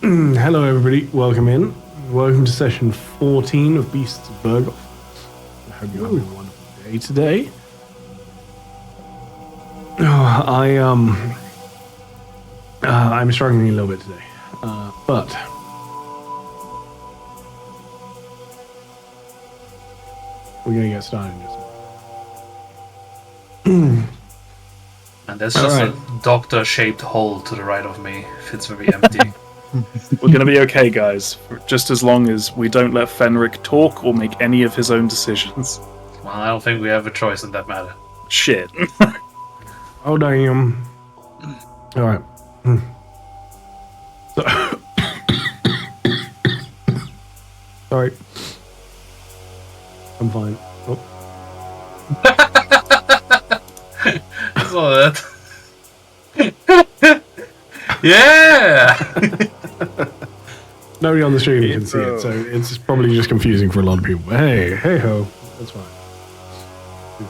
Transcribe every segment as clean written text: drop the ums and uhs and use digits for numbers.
Hello, everybody. Welcome in. Welcome to session 14 of Beasts of Berghof. I hope you're having a wonderful day today. I'm struggling a little bit today, but we're gonna get started in just a minute. And there's just a doctor-shaped hole to the right of me. It's very empty. We're going to be okay, guys, just as long as we don't let Fenric talk or make any of his own decisions. Well, I don't think we have a choice in that matter. Shit. Oh, damn. All right. Sorry. I'm fine. Oh. I saw that. Yeah! Nobody on the stream can see it, so it's probably just confusing for a lot of people. Hey ho. That's fine.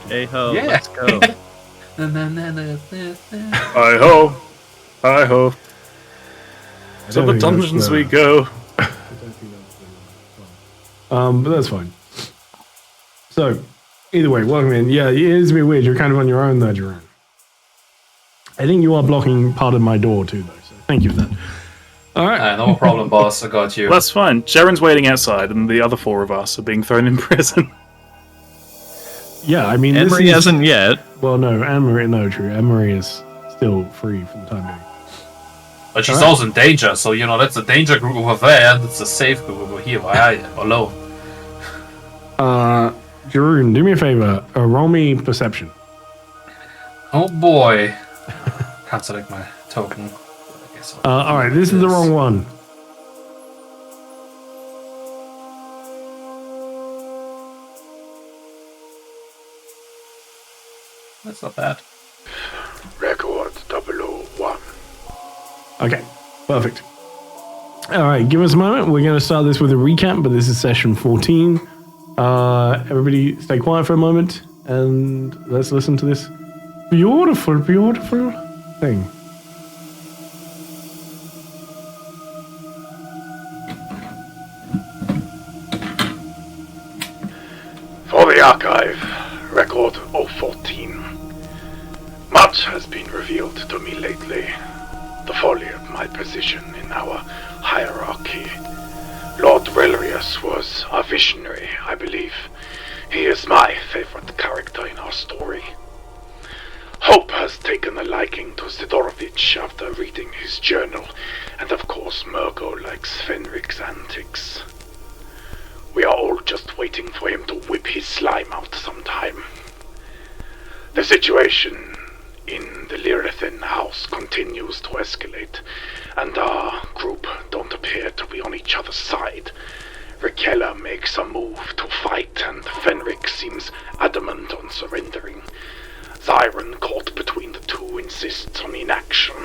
Hey ho, Yeah. let's go. Hi ho. Hi ho. To the dungeons we go. But that's fine. So, either way, welcome in. Yeah, it is a bit weird. You're kind of on your own there, Jerome. I think you are blocking part of my door too, though, so thank you for that. All right. No problem, boss. I got you. That's fine. Jaren's waiting outside, and the other four of us are being thrown in prison. Yeah, I mean, Emery hasn't yet. Well, no, Anne-Marie, no, true. Anne-Marie is still free for the time being. But she's also in danger, so, that's a danger group over there, and it's a safe group over here. Why are you alone? Jeroen, do me a favor. Roll me perception. Oh boy. Can't select my token. I guess All right, this is the wrong one. That's not bad. Record 001. Okay, perfect. All right, give us a moment. We're going to start this with a recap, but this is session 14. Everybody stay quiet for a moment, and let's listen to this beautiful, beautiful thing. For the archive, record 014. Much has been revealed to me lately. The folly of my position in our hierarchy. Lord Relrius was a visionary, I believe. He is my favorite character in our story. Hope has taken a liking to Sidorovich after reading his journal, and of course Murgo likes Fenric's antics. We are all just waiting for him to whip his slime out sometime. The situation in the Lirethen house continues to escalate, and our group don't appear to be on each other's side. Rikella makes a move to fight, and Fenric seems adamant on surrendering. Zyron, caught between the two, insists on inaction.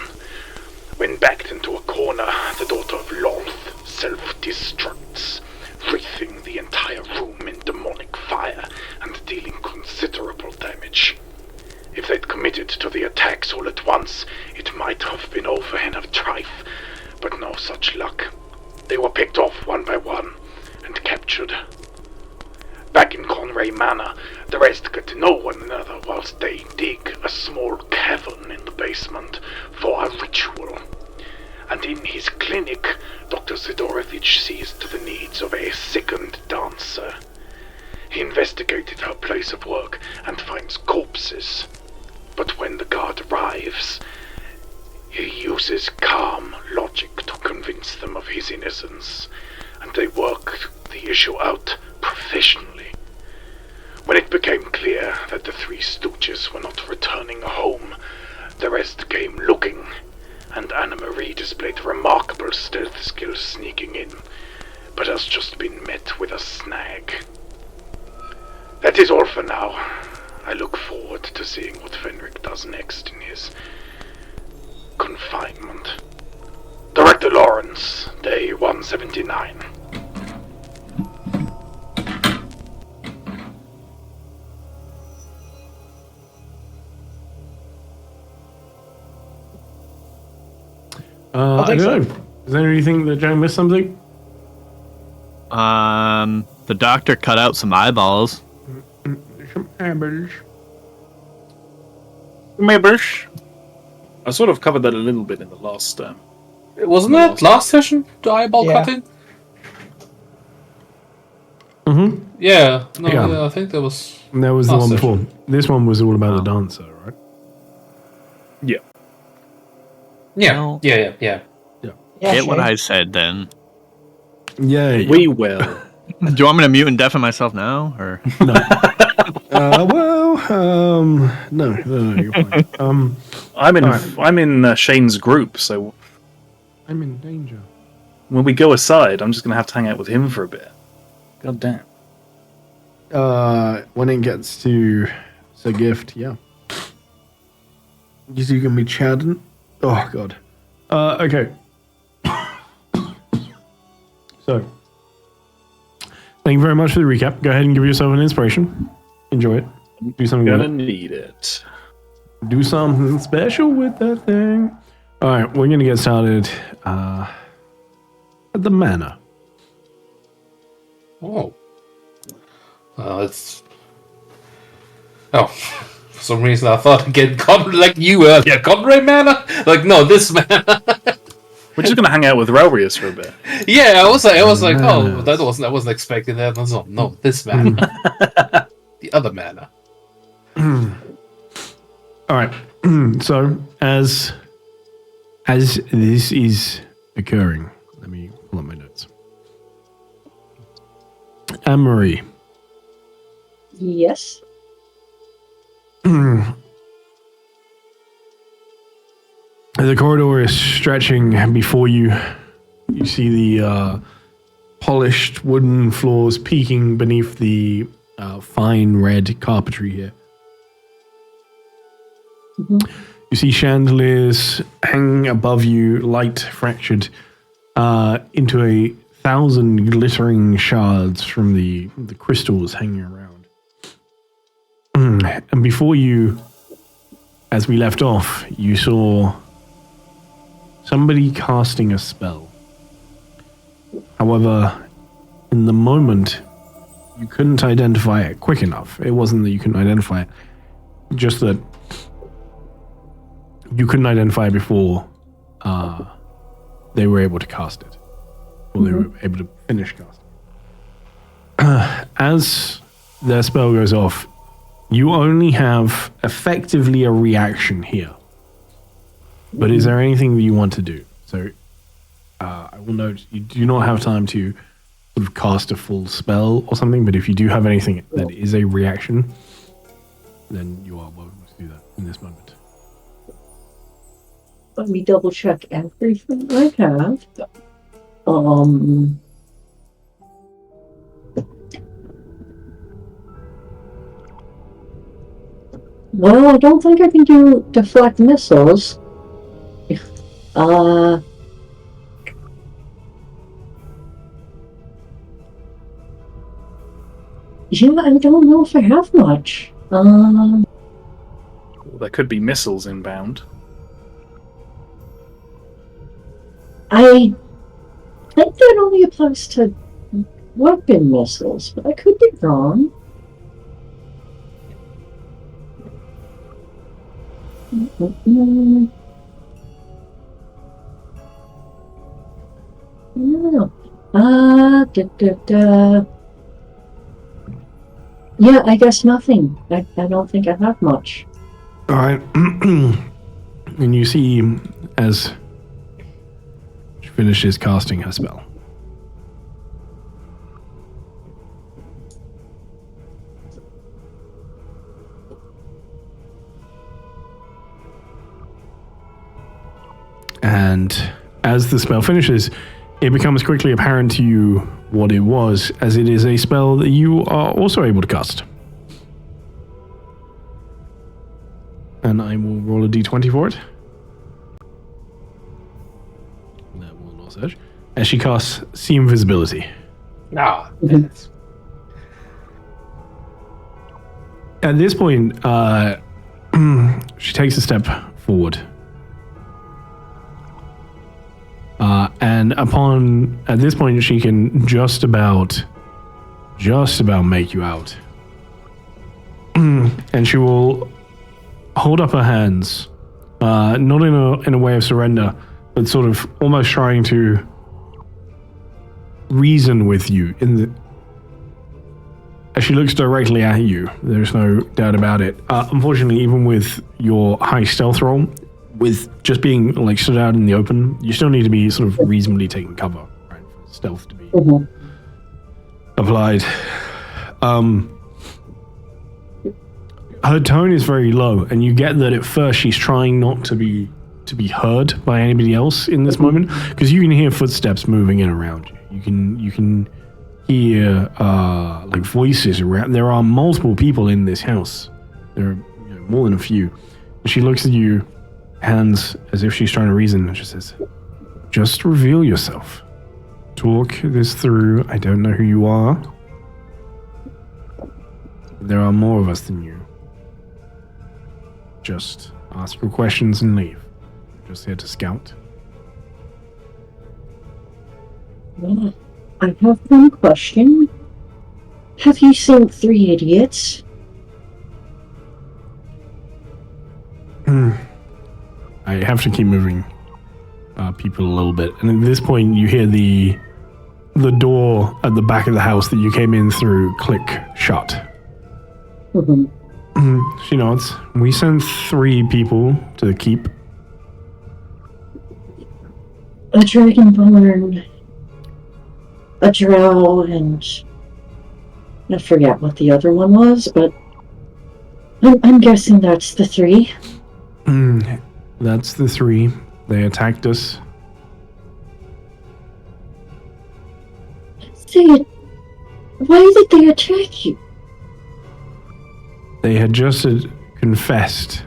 When backed into a corner, the daughter of Lolth self-destructs, wreathing the entire room in demonic fire and dealing considerable damage. If they'd committed to the attacks all at once, it might have been over in a trife, but no such luck. They were picked off one by one and captured. Back in Conray Manor, the rest get to know one another whilst they dig a small cavern in the basement for a ritual. And in his clinic, Dr. Sidorovich sees to the needs of a sickened dancer. He investigated her place of work and finds corpses. But when the guard arrives, he uses calm logic to convince them of his innocence, and they work the issue out professionally. When it became clear that the three stooges were not returning home, the rest came looking, and Anna-Marie displayed remarkable stealth skills sneaking in, but has just been met with a snag. That is all for now. I look forward to seeing what Fenric does next in his confinement. Director Lawrence, Day 179. I don't know. Does anybody think that Jack missed something? The doctor cut out some eyeballs. Some eyeballs. Maybe. I sort of covered that a little bit in the last. Wasn't that last session? The eyeball Yeah. cutting? Mm-hmm. Yeah. No, Yeah. yeah, I think that was. That was the Last one before. session. This one was all about the dancer, right? Yeah. Yeah. No. Yeah. Yeah, Get what Shay. I said then. Yeah. We will. Do you want me to mute and deafen myself now, or? No. No, you're fine. I'm in Shane's group, so I'm in danger. when we go aside, I'm just gonna have to hang out with him for a bit. God damn. When it gets to the gift, yeah. You can be chatting. Oh god. Okay. So, thank you very much for the recap. Go ahead and give yourself an inspiration. Enjoy it. Do something Gonna with it. need it. Do something special with that thing. All right, we're gonna get started at the manor. Oh. It's. Oh. For some reason, I thought again, like you earlier, Conray Manor? Like, no, this Manor. We're just gonna hang out with Relrius for a bit. Yeah, I was like, oh, Yes. I wasn't expecting that. No, this Manor. The other Manor. All right. So as this is occurring, let me pull up my notes. Anne-Marie, Yes. the corridor is stretching before you. You see the polished wooden floors peeking beneath the fine red carpetry here. You see chandeliers hanging above you, light fractured into 1,000 glittering shards from the crystals hanging around. And before you, as we left off, you saw somebody casting a spell. However, in the moment, you couldn't identify it quick enough. It wasn't that you couldn't identify it, just that you couldn't identify it before they were able to cast it. Or they were able to finish casting it. As their spell goes off, you only have effectively a reaction here. But is there anything that you want to do? So I will note you do not have time to sort of cast a full spell or something, but if you do have anything that is a reaction, then you are welcome to do that in this moment. Let me double check everything I have. Well, I don't think I can do deflect missiles. Yeah, I don't know if I have much. Well, there could be missiles inbound. I think that only applies to weapon missiles, but I could be wrong. No. Yeah, I guess nothing. I don't think I have much. All right. And you see as she finishes casting her spell. And as the spell finishes, it becomes quickly apparent to you what it was, as it is a spell that you are also able to cast. And I will roll a d20 for it. That will not search. As she casts See Invisibility. Ah, At this point, she takes a step forward. And at this point, she can just about make you out. And she will hold up her hands, not in a way of surrender, but sort of almost trying to reason with you as she looks directly at you. There's no doubt about it. Unfortunately, even with your high stealth roll, with just being like stood out in the open, you still need to be sort of reasonably taking cover, right, for stealth to be applied. Her tone is very low, and you get that at first she's trying not to be heard by anybody else in this moment, because you can hear footsteps moving in around you. You can hear like voices around. There are multiple people in this house. There are more than a few. And she looks at you, hands as if she's trying to reason, and she says, "Just reveal yourself. Talk this through. I don't know who you are. There are more of us than you. Just ask your questions and leave. Just here to scout." Well, I have one question. Have you seen 3 idiots? I have to keep moving people a little bit. And at this point, you hear the door at the back of the house that you came in through click shut. She nods. We sent 3 people to keep. A dragonborn, a drow, and I forget what the other one was, but I'm guessing that's the 3. That's the 3. They attacked us. Why did they attack you? They had just confessed.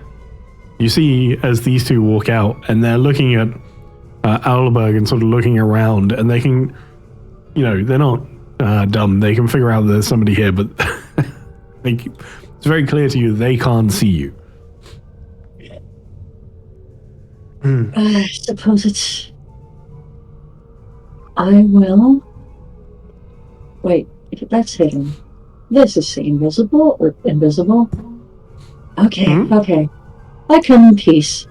You see, as these 2 walk out, and they're looking at Alberg and sort of looking around, and they can, they're not dumb. They can figure out there's somebody here, but it's very clear to you they can't see you. I suppose it's... I will... Wait, that's hidden. This is invisible or invisible? Okay, okay. I come in peace.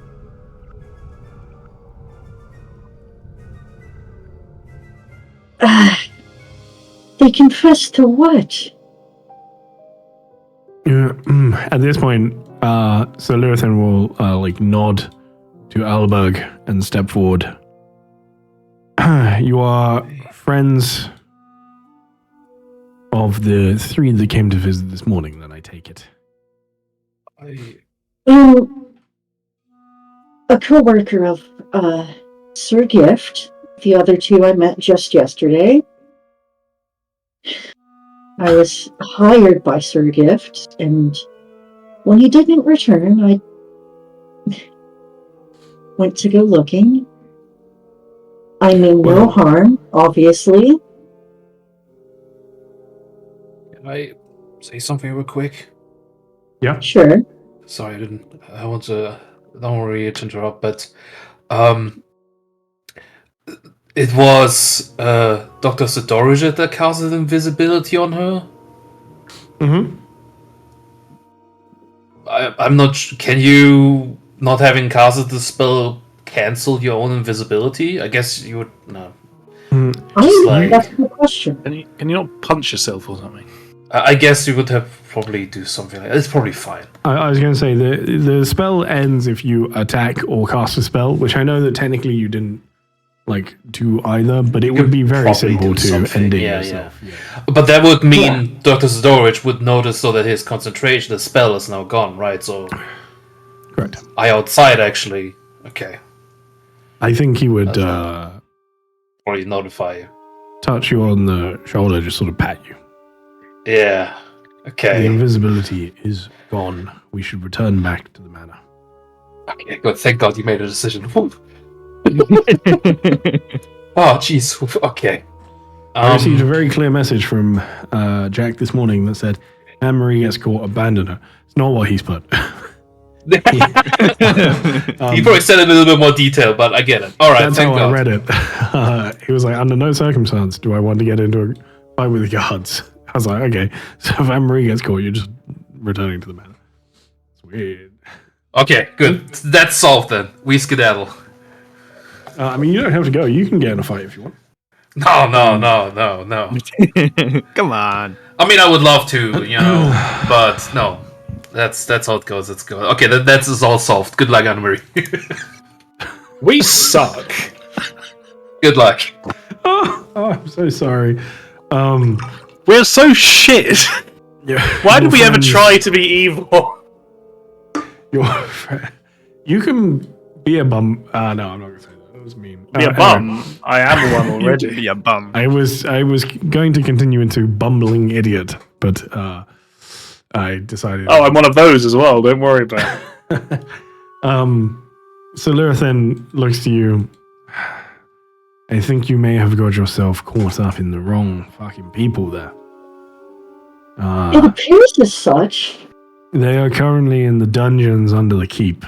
They confessed to what? At this point, Sir Lyrithan will nod to Alberg and step forward. You are friends of the 3 that came to visit this morning, then I take it. A co-worker of Sir Gift. The other 2 I met just yesterday. I was hired by Sir Gift, and when he didn't return, I went to go looking. I mean no harm, obviously. Can I say something real quick? Yeah. Sure. Sorry, I don't worry to interrupt, but it was Dr. Sidorija that casted invisibility on her. I'm not can you, not having casted the spell, cancel your own invisibility? I guess you would, no. That's the question. Can you not punch yourself or something? I guess you would have probably do something like that. It's probably fine. I was going to say, the spell ends if you attack or cast a spell, which I know that technically you didn't do either, but it would be very simple to end it yourself. Yeah. But that would mean Dr. Sidorich would notice so that his concentration, the spell is now gone, right? So correct. I outside actually. Okay. I think he would probably notify you. Touch you on the shoulder, just sort of pat you. Yeah. Okay. The invisibility is gone. We should return back to the manor. Okay, good. Thank God you made a decision. Oh, jeez. Okay. I received a very clear message from Jack this morning that said, Anne-Marie gets caught, abandon her. It's not what he's put. He probably said it in a little bit more detail, but I get it. All right, That's thank how God. I read it. He was like, under no circumstance do I want to get into a fight with the guards. I was like, okay, so if Anne-Marie gets caught, you're just returning to the manor. It's weird. Okay, good. That's solved then. We skedaddle. I mean, you don't have to go. You can get in a fight if you want. No. Come on. I mean, I would love to, but no. That's how it goes. It's good. Okay, that's all solved. Good luck, Anne-Marie. We suck. Good luck. Oh, I'm so sorry. We're so shit. Why did we ever friends- try to be evil? Your friend, you can be a bum. No, I'm not gonna say that. That was mean. Be a Anyway, bum. I am one already. Be a bum. I was going to continue into bumbling idiot, but I decided. Oh, I'm one of those as well. Don't worry about it. So Lilith then looks to you. I think you may have got yourself caught up in the wrong fucking people there. It appears as such. They are currently in the dungeons under the keep.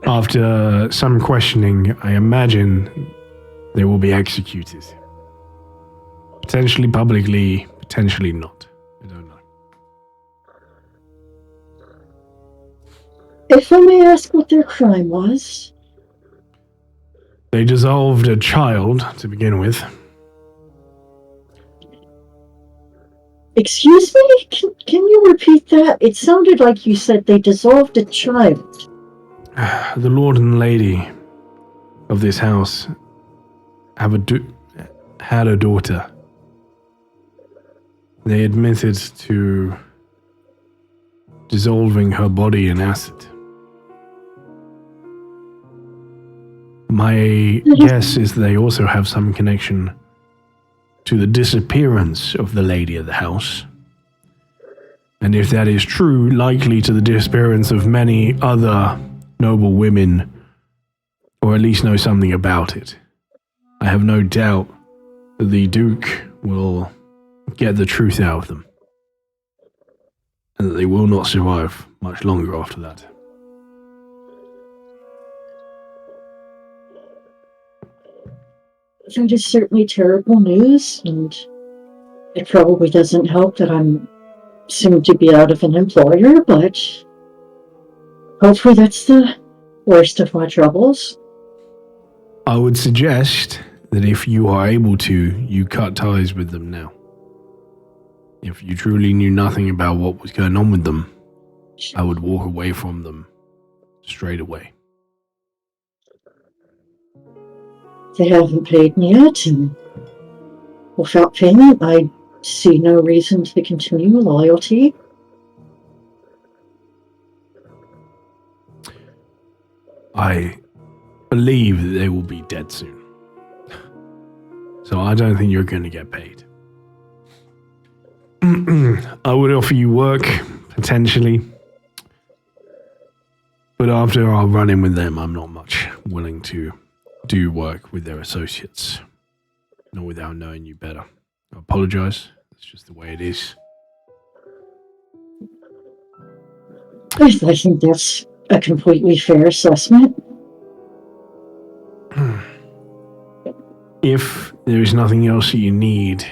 After some questioning, I imagine they will be executed. Potentially publicly, potentially not. I don't know. If I may ask what their crime was. They dissolved a child to begin with. Excuse me? Can you repeat that? It sounded like you said they dissolved a child. The lord and lady of this house have had a daughter. They admitted to dissolving her body in acid. My guess is they also have some connection to the disappearance of the lady of the house. And if that is true, likely to the disappearance of many other noble women, or at least know something about it. I have no doubt that the Duke will get the truth out of them, and that they will not survive much longer after that. That is certainly terrible news, and it probably doesn't help that I'm soon to be out of an employer, but hopefully that's the worst of my troubles. I would suggest that if you are able to, you cut ties with them now. If you truly knew nothing about what was going on with them, I would walk away from them straight away. They haven't paid me yet, and without payment, I see no reason to continue loyalty. I believe that they will be dead soon. So I don't think you're going to get paid. I would offer you work, potentially. But after our run-in with them, I'm not much willing to do work with their associates. Not without knowing you better. I apologize. It's just the way it is. I think that's a completely fair assessment. If there is nothing else that you need,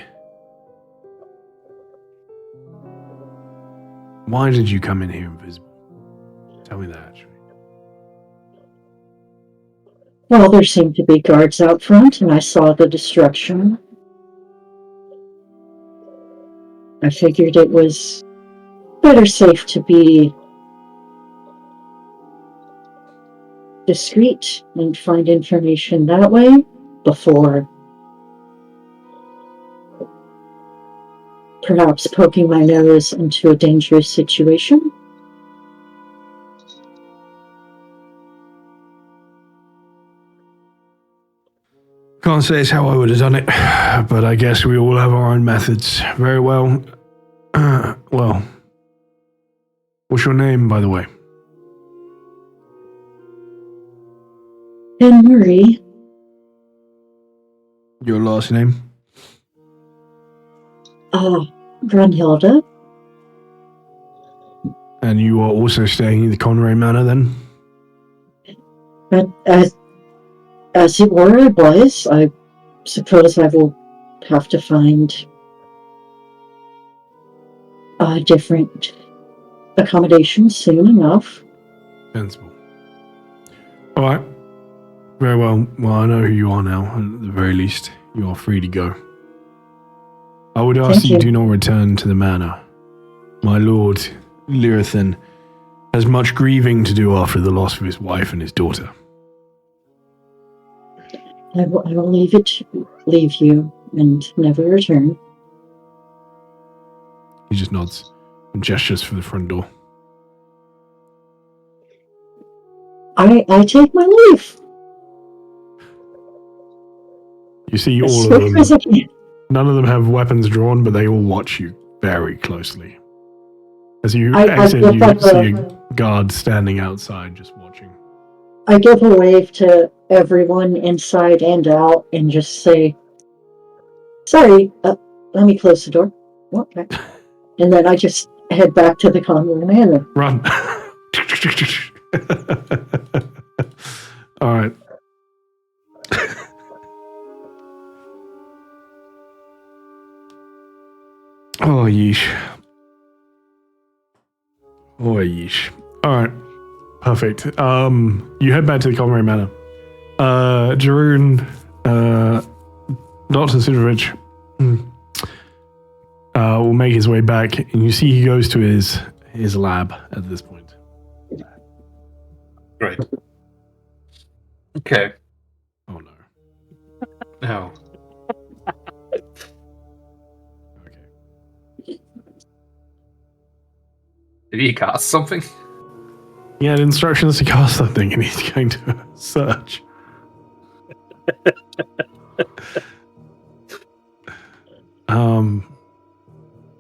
why did you come in here invisible? Tell me that, actually. Well, there seemed to be guards out front, and I saw the destruction. I figured it was better safe to be discreet and find information that way before perhaps poking my nose into a dangerous situation. Can't say it's how I would have done it, but I guess we all have our own methods. Very well. Well, what's your name, by the way? Anne-Marie, Your last name? Brunhilde. And you are also staying in the Conray Manor then? But as it were, I was. I suppose I will have to find a different accommodation soon enough. Sensible. All right. Very well. Well, I know who you are now. At the very least, you are free to go. I would ask Thank that you you. do not return to the manor. My lord, Lyrathan, has much grieving to do after the loss of his wife and his daughter. I will leave you and never return. He just nods and gestures for the front door. I take my leave. You see As all of swift as I them. can. None of them have weapons drawn, but they all watch you very closely. As you I exit, give you like see a guard standing outside just watching. I give a wave to everyone inside and out and just say, sorry, let me close the door. Okay. And then I just head back to the Conroy Manor. Run. All right. Oh, yeesh. Oh, yeesh. All right. Perfect. You head back to the Conray Manor. Jeroen, Dr. Sidovich will make his way back, and you see he goes to his lab at this point. Great. Okay. Oh, no. Now, Okay. did he cast something? He had instructions to cast something, and he's going to search.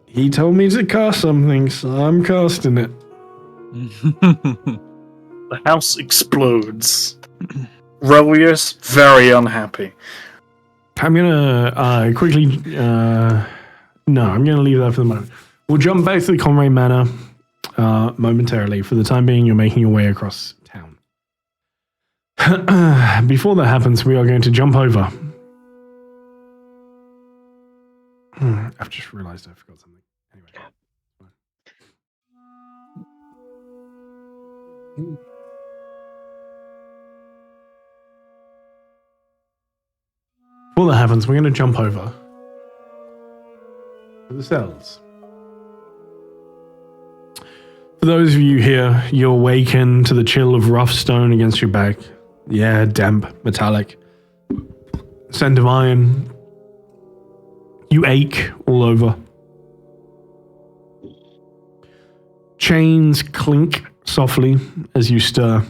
He told me to cast something, so I'm casting it. The house explodes. Relius, very unhappy. I'm gonna quickly. No, I'm gonna leave that for the moment. We'll jump back to the Conray Manor momentarily. For the time being, you're making your way across town. Before that happens, we are going to jump over. I've just realized I forgot something. Anyway. Before that happens, we're going to jump over to the cells. For those of you here, you awaken to the chill of rough stone against your back. The air damp, metallic. Scent of iron. You ache all over. Chains clink softly as you stir.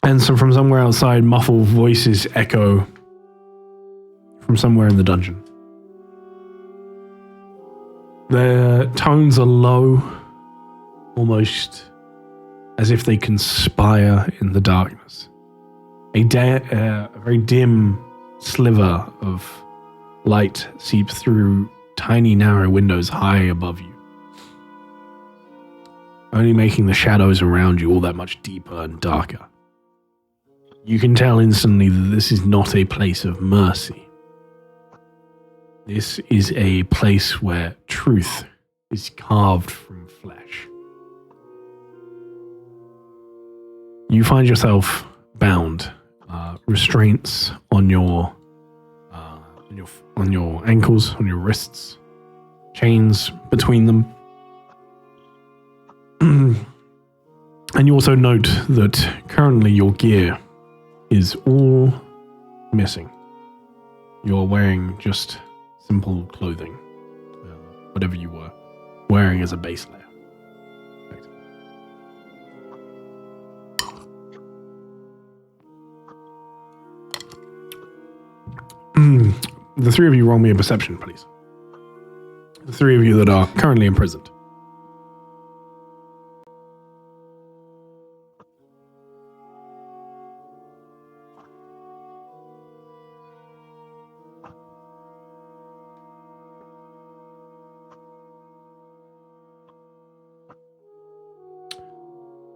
And so from somewhere outside, muffled voices echo from somewhere in the dungeon. Their tones are low, almost as if they conspire in the darkness. A very dim sliver of light seeps through tiny, narrow windows high above you, only making the shadows around you all that much deeper and darker. You can tell instantly that this is not a place of mercy. This is a place where truth is carved from flesh. You find yourself bound, restraints on your ankles, on your wrists, chains between them. And you also note that currently your gear is all missing. You're wearing just simple clothing, whatever you were wearing as a base layer. The three of you roll me a perception, please. The three of you that are currently imprisoned.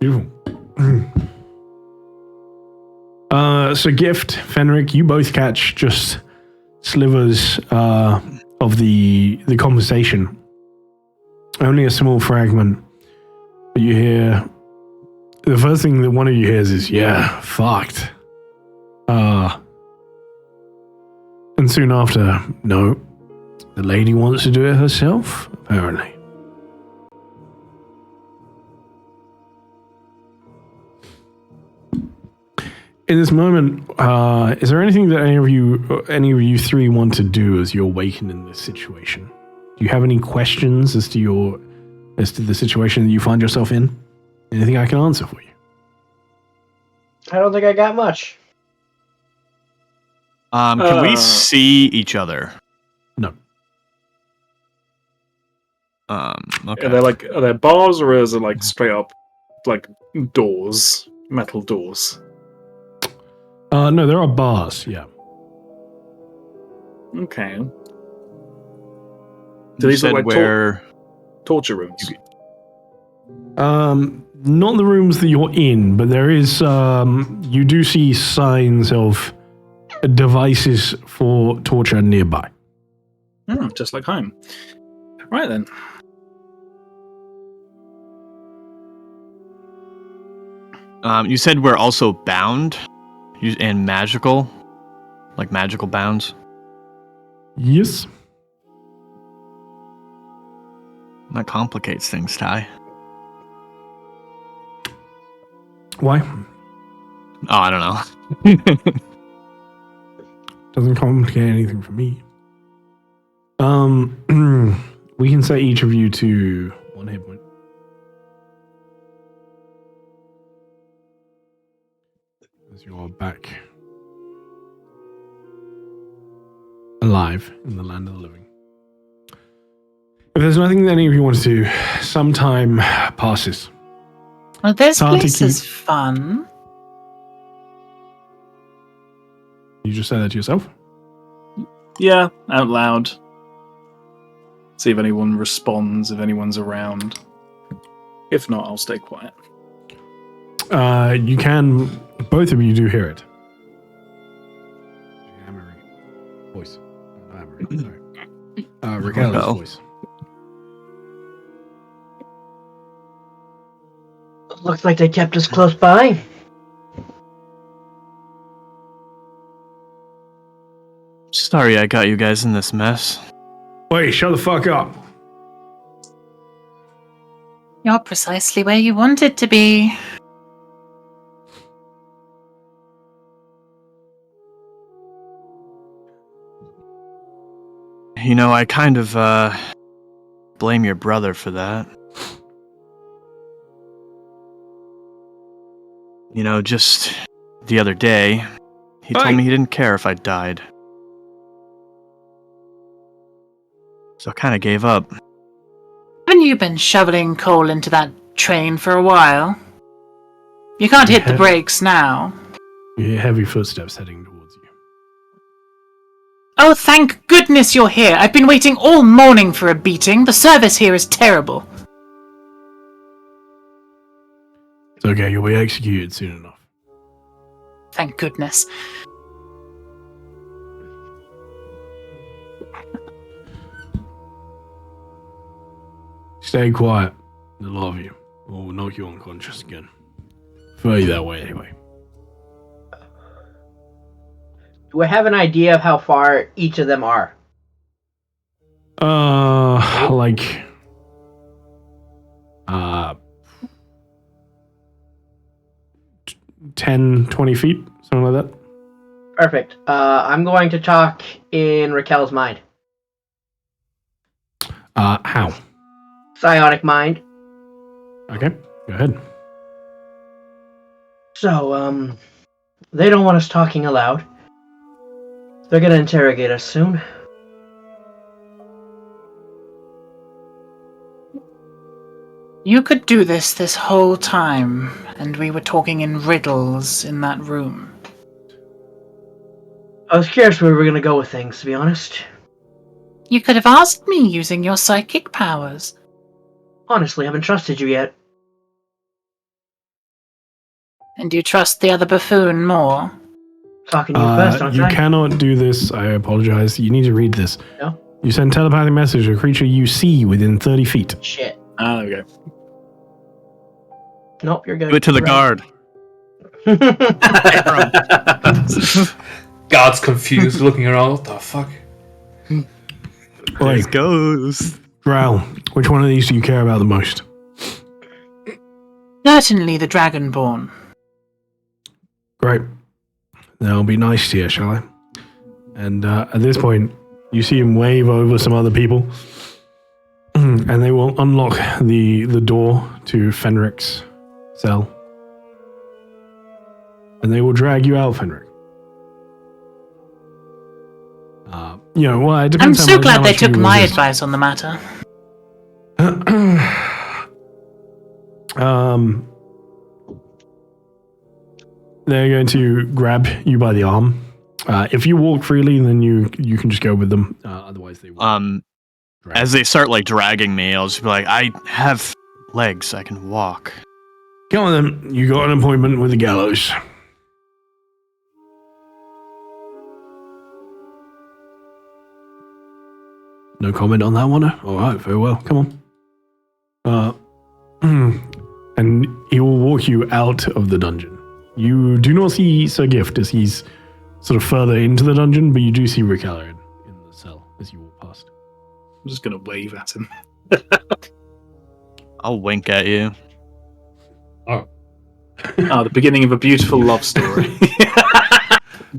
Beautiful. So Gift, Fenric, you both catch just slivers of the conversation. Only a small fragment. But you hear the first thing that one of you hears is, yeah, fucked. And soon after, no, the lady wants to do it herself, apparently. In this moment, is there anything that any of you three want to do as you awaken in this situation? Do you have any questions as to the situation that you find yourself in? Anything I can answer for you? I don't think I got much. Can we see each other? No. Okay. Are there bars or is it like straight up like doors, metal doors? No, there are bars. Yeah. Okay. Do You these look said like where? torture rooms? Not the rooms that you're in, but there is. You do see signs of devices for torture nearby. Just like home. Right then. You said we're also bound and magical, like magical bounds. Yes. That complicates things, Ty. Why? Oh, I don't know. Doesn't complicate anything for me. We can set each of you to 1 hit point. As you are back alive in the land of the living. If there's nothing that any of you want to do, some time passes. Well, this hard to place is fun. You just say that to yourself? Yeah, out loud. See if anyone responds, if anyone's around. If not, I'll stay quiet. You can, both of you do hear it. Voice. Sorry. Raquel's voice. Looks like they kept us close by. Sorry I got you guys in this mess. Wait, shut the fuck up. You're precisely where you wanted to be. You know, I kind of blame your brother for that. You know, just the other day, he told me he didn't care if I died. So I kind of gave up. Haven't you been shoveling coal into that train for a while? You can't hit the brakes now. You hear heavy footsteps heading towards you. Oh, thank goodness you're here. I've been waiting all morning for a beating. The service here is terrible. It's okay, you'll be executed soon enough. Thank goodness. Stay quiet, the lot of you, or we'll knock you unconscious again. Prefer you that way anyway. Do I have an idea of how far each of them are? Like 10, 20 feet, something like that. Perfect. I'm going to talk in Raquel's mind. How? Psionic mind. Okay, go ahead. So, they don't want us talking aloud. They're gonna interrogate us soon. You could do this whole time, and we were talking in riddles in that room. I was curious where we were gonna go with things, to be honest. You could have asked me using your psychic powers. Honestly, I haven't trusted you yet. And you trust the other buffoon more? Talking to you first, aren't You I? cannot do this. I apologize. You need to read this. No? You send telepathic message to a creature you see within 30 feet. Shit. There we go. Nope, you're good. Do it to the guard. Guard's confused, looking around. What the fuck? Oi, Goes. Drow, which one of these do you care about the most? Certainly the Dragonborn. Great. Then I'll be nice to you, shall I? And at this point, you see him wave over some other people, and they will unlock the door to Fenric's cell. And they will drag you out, Fenric. It I'm depends so how glad they much took you my resist. advice on the matter. They're going to grab you by the arm. If you walk freely, then you can just go with them. Otherwise, they will. Drag As they start like dragging me, I'll just be like, I have legs, I can walk. Come on, then. You got an appointment with the gallows. No comment on that one? All right, very well. Come on. And he will walk you out of the dungeon. You do not see Sir Gift as he's sort of further into the dungeon, but you do see Ricella in the cell as you walk past. I'm just going to wave at him. I'll wink at you. The beginning of a beautiful love story.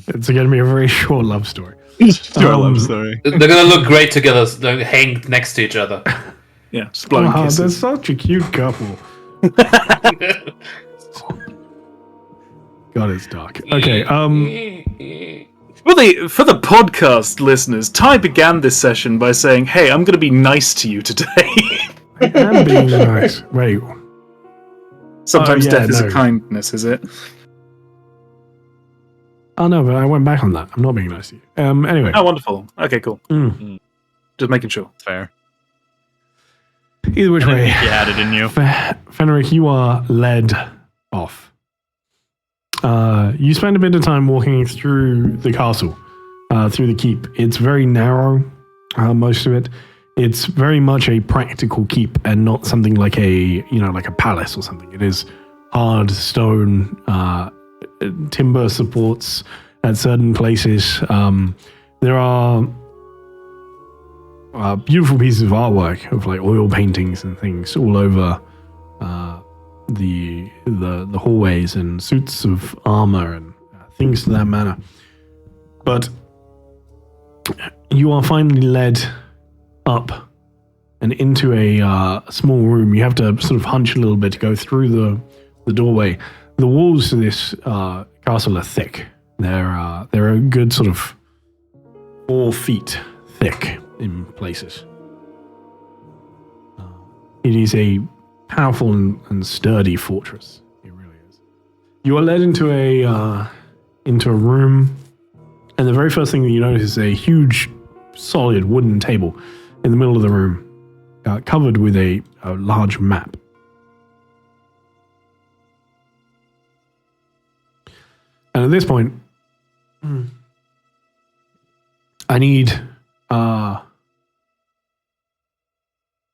It's going to be a very short love story. Sorry. They're gonna look great together. They're hanged next to each other. Yeah, just blowing They're kisses. such a cute couple. God, it's dark. Okay, For the podcast listeners, Ty began this session by saying, "Hey, I'm going to be nice to you today." I am being nice. Wait. Sometimes yeah, death is no. a kindness, is it? Oh, no, but I went back on that. I'm not being nice to you. Anyway. Oh, wonderful. Okay, cool. Just making sure. Fair. Either which way. You had it in you. Fenric, you are led off. You spend a bit of time walking through the castle, through the keep. It's very narrow, most of it. It's very much a practical keep and not something like a palace or something. It is hard stone, timber supports at certain places. There are beautiful pieces of artwork of like oil paintings and things all over the hallways, and suits of armor and things to that manner. But you are finally led up and into a small room. You have to sort of hunch a little bit to go through the doorway. The walls to this castle are thick. They're a good sort of 4 feet thick in places. It is a powerful and sturdy fortress. It really is. You are led into a room, and the very first thing that you notice is a huge, solid wooden table in the middle of the room, covered with a large map. And at this point, I need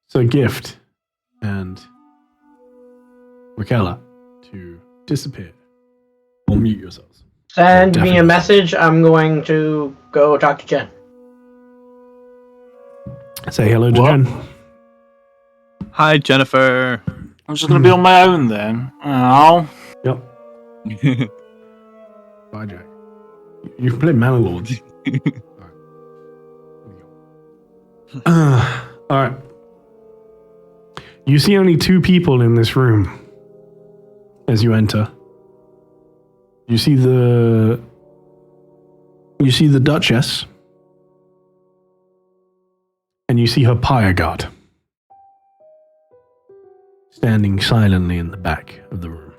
Sir Gift and Ricella to disappear or mute yourselves. Send me Definitely. a message. I'm going to go talk to Jen. Say hello to What? Jen. Hi, Jennifer. I'm just going to be on my own then. Oh. Yep. Bye, Jack. You can play Manor Lords. All right. You see only 2 people in this room as you enter. You see the Duchess, and you see her pyre guard standing silently in the back of the room.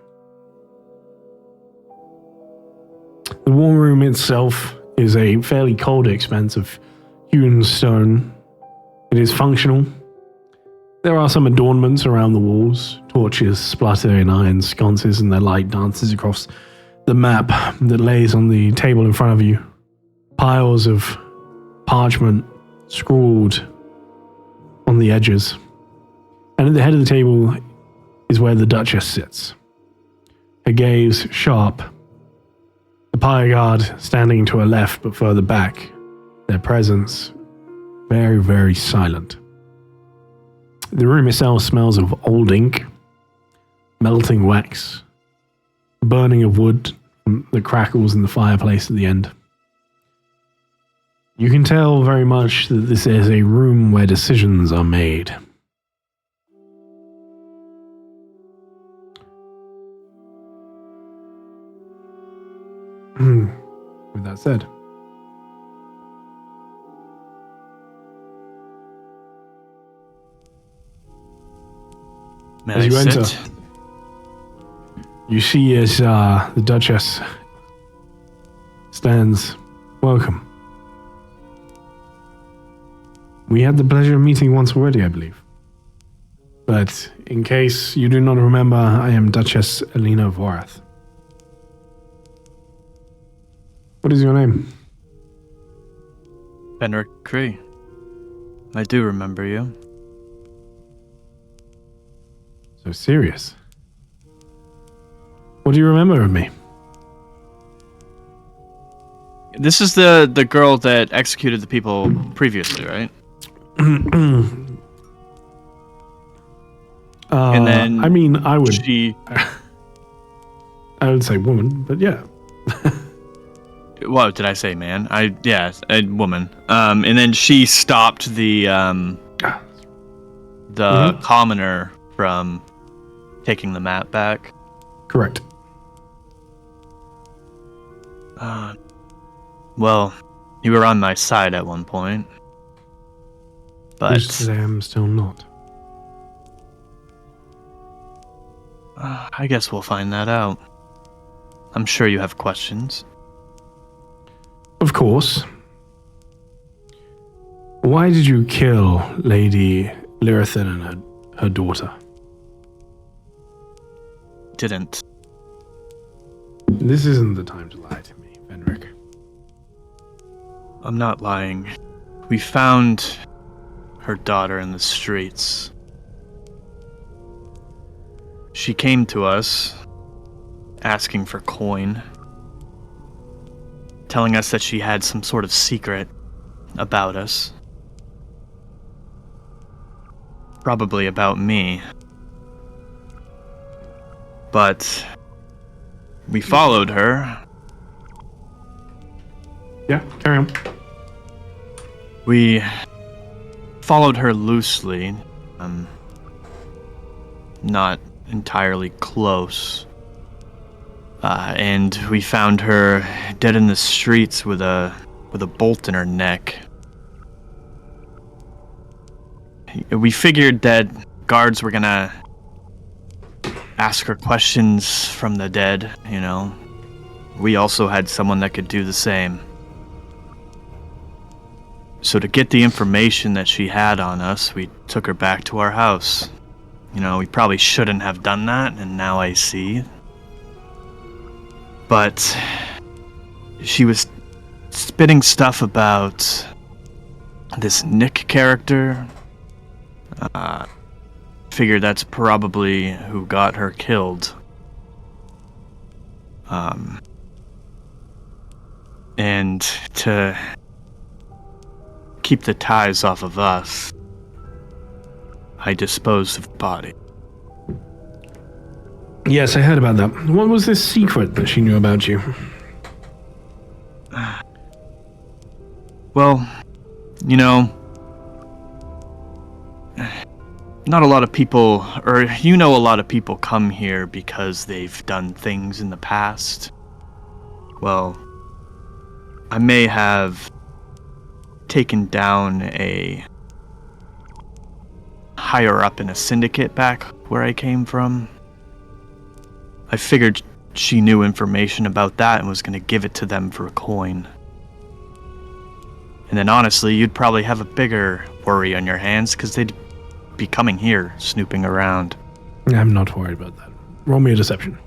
The war room itself is a fairly cold expanse of hewn stone. It is functional. There are some adornments around the walls, torches splutter in iron sconces, and their light dances across the map that lays on the table in front of you. Piles of parchment scrawled on the edges. And at the head of the table is where the Duchess sits. Her gaze sharp. The pyre guard standing to her left but further back. Their presence very, very silent. The room itself smells of old ink, melting wax, burning of wood that crackles in the fireplace at the end. You can tell very much that this is a room where decisions are made. With that said, May as I you enter, sit? you see as the Duchess stands. Welcome. We had the pleasure of meeting once already, I believe. But in case you do not remember, I am Duchess Elena Vorath. What is your name? Fenric Cree. I do remember you. So serious. What do you remember of me? This is the girl that executed the people previously, right? And then I mean, I would say woman, but yeah. What did I say, man? A woman. And then she stopped the commoner from taking the map back. Correct. Well, you were on my side at one point, but I am still not. I guess we'll find that out. I'm sure you have questions. Of course. Why did you kill Lady Lyrathan and her daughter? Didn't. This isn't the time to lie to me, Fenric. I'm not lying. We found her daughter in the streets. She came to us asking for coin, telling us that she had some sort of secret about us. Probably about me. But we followed her. Yeah, carry on. We followed her loosely, not entirely close. And we found her dead in the streets with a bolt in her neck. We figured that guards were gonna ask her questions from the dead, you know. We also had someone that could do the same. So to get the information that she had on us, we took her back to our house. You know, we probably shouldn't have done that, and now I see. But she was spitting stuff about this Nick character. Figured that's probably who got her killed. And to keep the ties off of us, I disposed of the body. Yes, I heard about that. What was this secret that she knew about you? Well, you know, not a lot of people, or you know, a lot of people come here because they've done things in the past. Well, I may have taken down a higher up in a syndicate back where I came from. I figured she knew information about that and was going to give it to them for a coin. And then honestly, you'd probably have a bigger worry on your hands because they'd be coming here, snooping around. I'm not worried about that. Roll me a deception.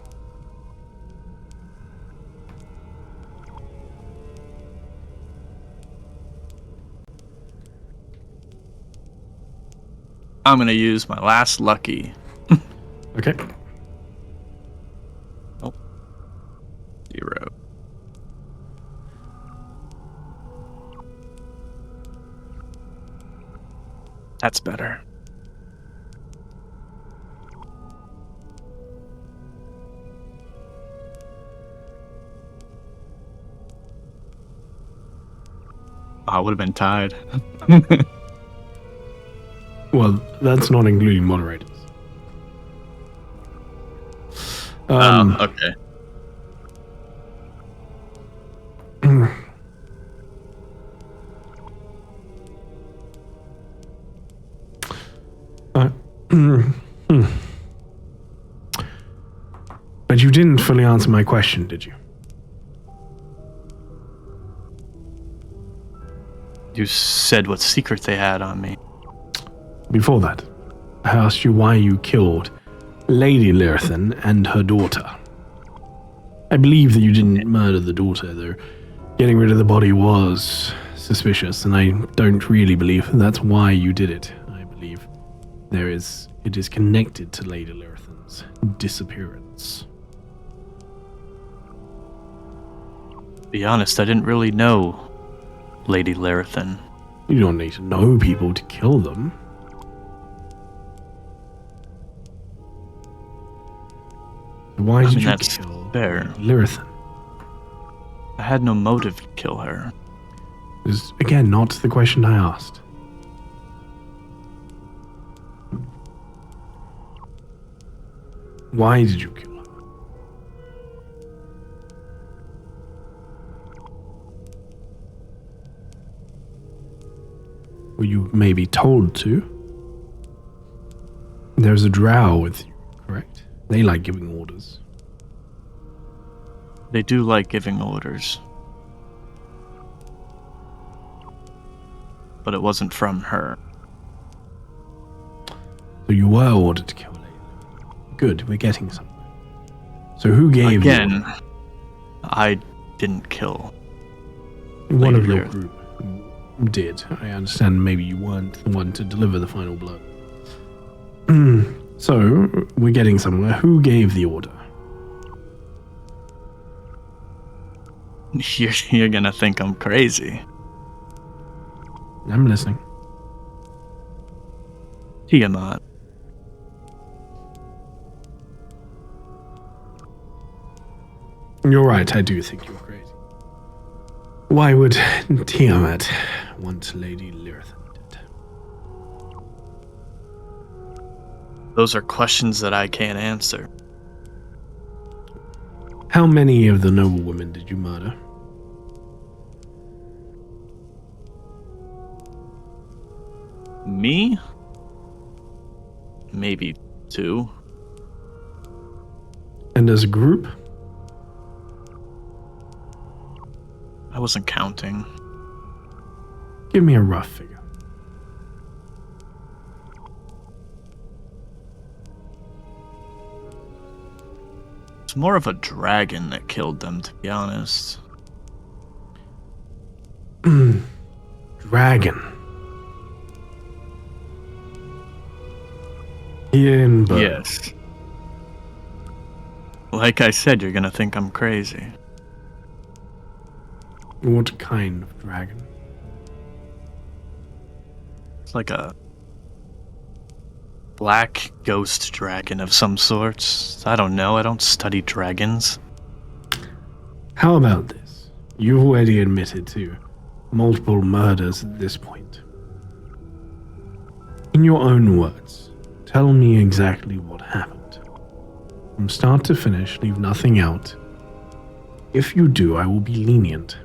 I'm gonna use my last lucky. Okay. 0. That's better. I would have been tied. Well, that's not including moderators. Okay. But you didn't fully answer my question, did you? You said what secret they had on me. Before that, I asked you why you killed Lady Lyrathan and her daughter. I believe that you didn't murder the daughter, though getting rid of the body was suspicious, and I don't really believe that's why you did it. I believe it is connected to Lady Lyrathan's disappearance. To be honest, I didn't really know Lady Lyrathan. You don't need to know people to kill them. Why did you that's kill fair. Lyrathan? I had no motive to kill her. Is again not the question I asked. Why did you kill her? Were you maybe told to? There's a drow with you, correct? They like giving orders. They do like giving orders. But it wasn't from her. So you were ordered to kill Lady. Good, we're getting somewhere. So who gave Again, you order? I didn't kill. One of Lady your group did. I understand maybe you weren't the one to deliver the final blow. So, we're getting somewhere. Who gave the order? You're gonna think I'm crazy. I'm listening. Tiamat. You're right, I do think you're crazy. Why would Tiamat want Lady Lyrathan dead? Those are questions that I can't answer. How many of the noble women did you murder? Me? Maybe 2. And as a group? I wasn't counting. Give me a rough figure. It's more of a dragon that killed them, to be honest. Dragon. Here in Berg. Yes. Like I said, you're gonna think I'm crazy. What kind of dragon? It's like a black ghost dragon of some sorts. I don't know, I don't study dragons. How about this? You've already admitted to multiple murders at this point. In your own words, tell me exactly what happened. From start to finish, leave nothing out. If you do, I will be lenient.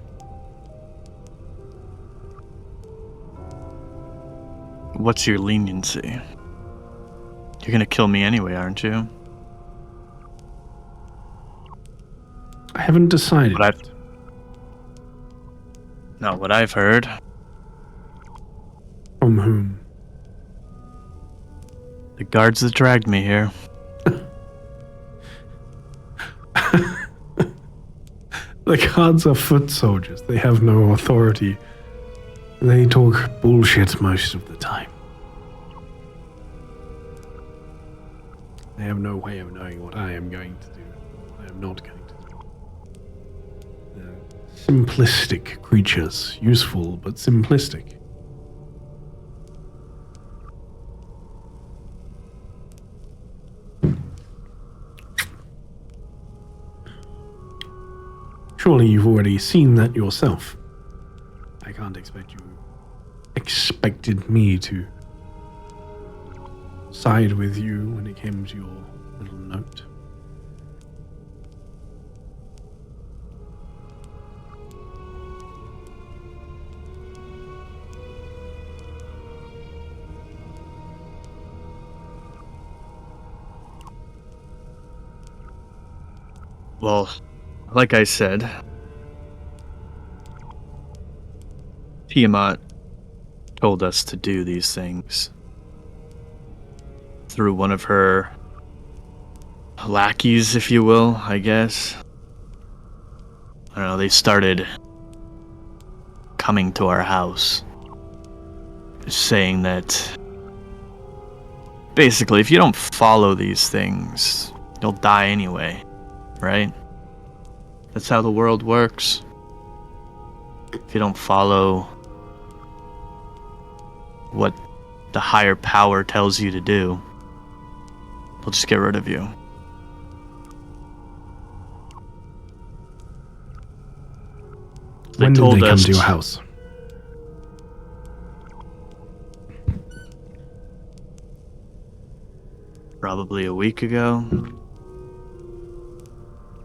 What's your leniency? You're gonna kill me anyway, aren't you? I haven't decided. But Not what I've heard. From whom? The guards that dragged me here. The guards are foot soldiers. They have no authority. They talk bullshit most of the time. They have no way of knowing what I am going to do, what I am not going to do. They're simplistic creatures, useful but simplistic. Surely you've already seen that yourself. I can't expect you expected me to side with you when it came to your little note. Well, like I said, Tiamat told us to do these things through one of her lackeys, if you will, I guess. I don't know, they started coming to our house, saying that basically if you don't follow these things, you'll die anyway, right? That's how the world works. If you don't follow what the higher power tells you to do, they'll just get rid of you. When did they come to your house? Probably a week ago.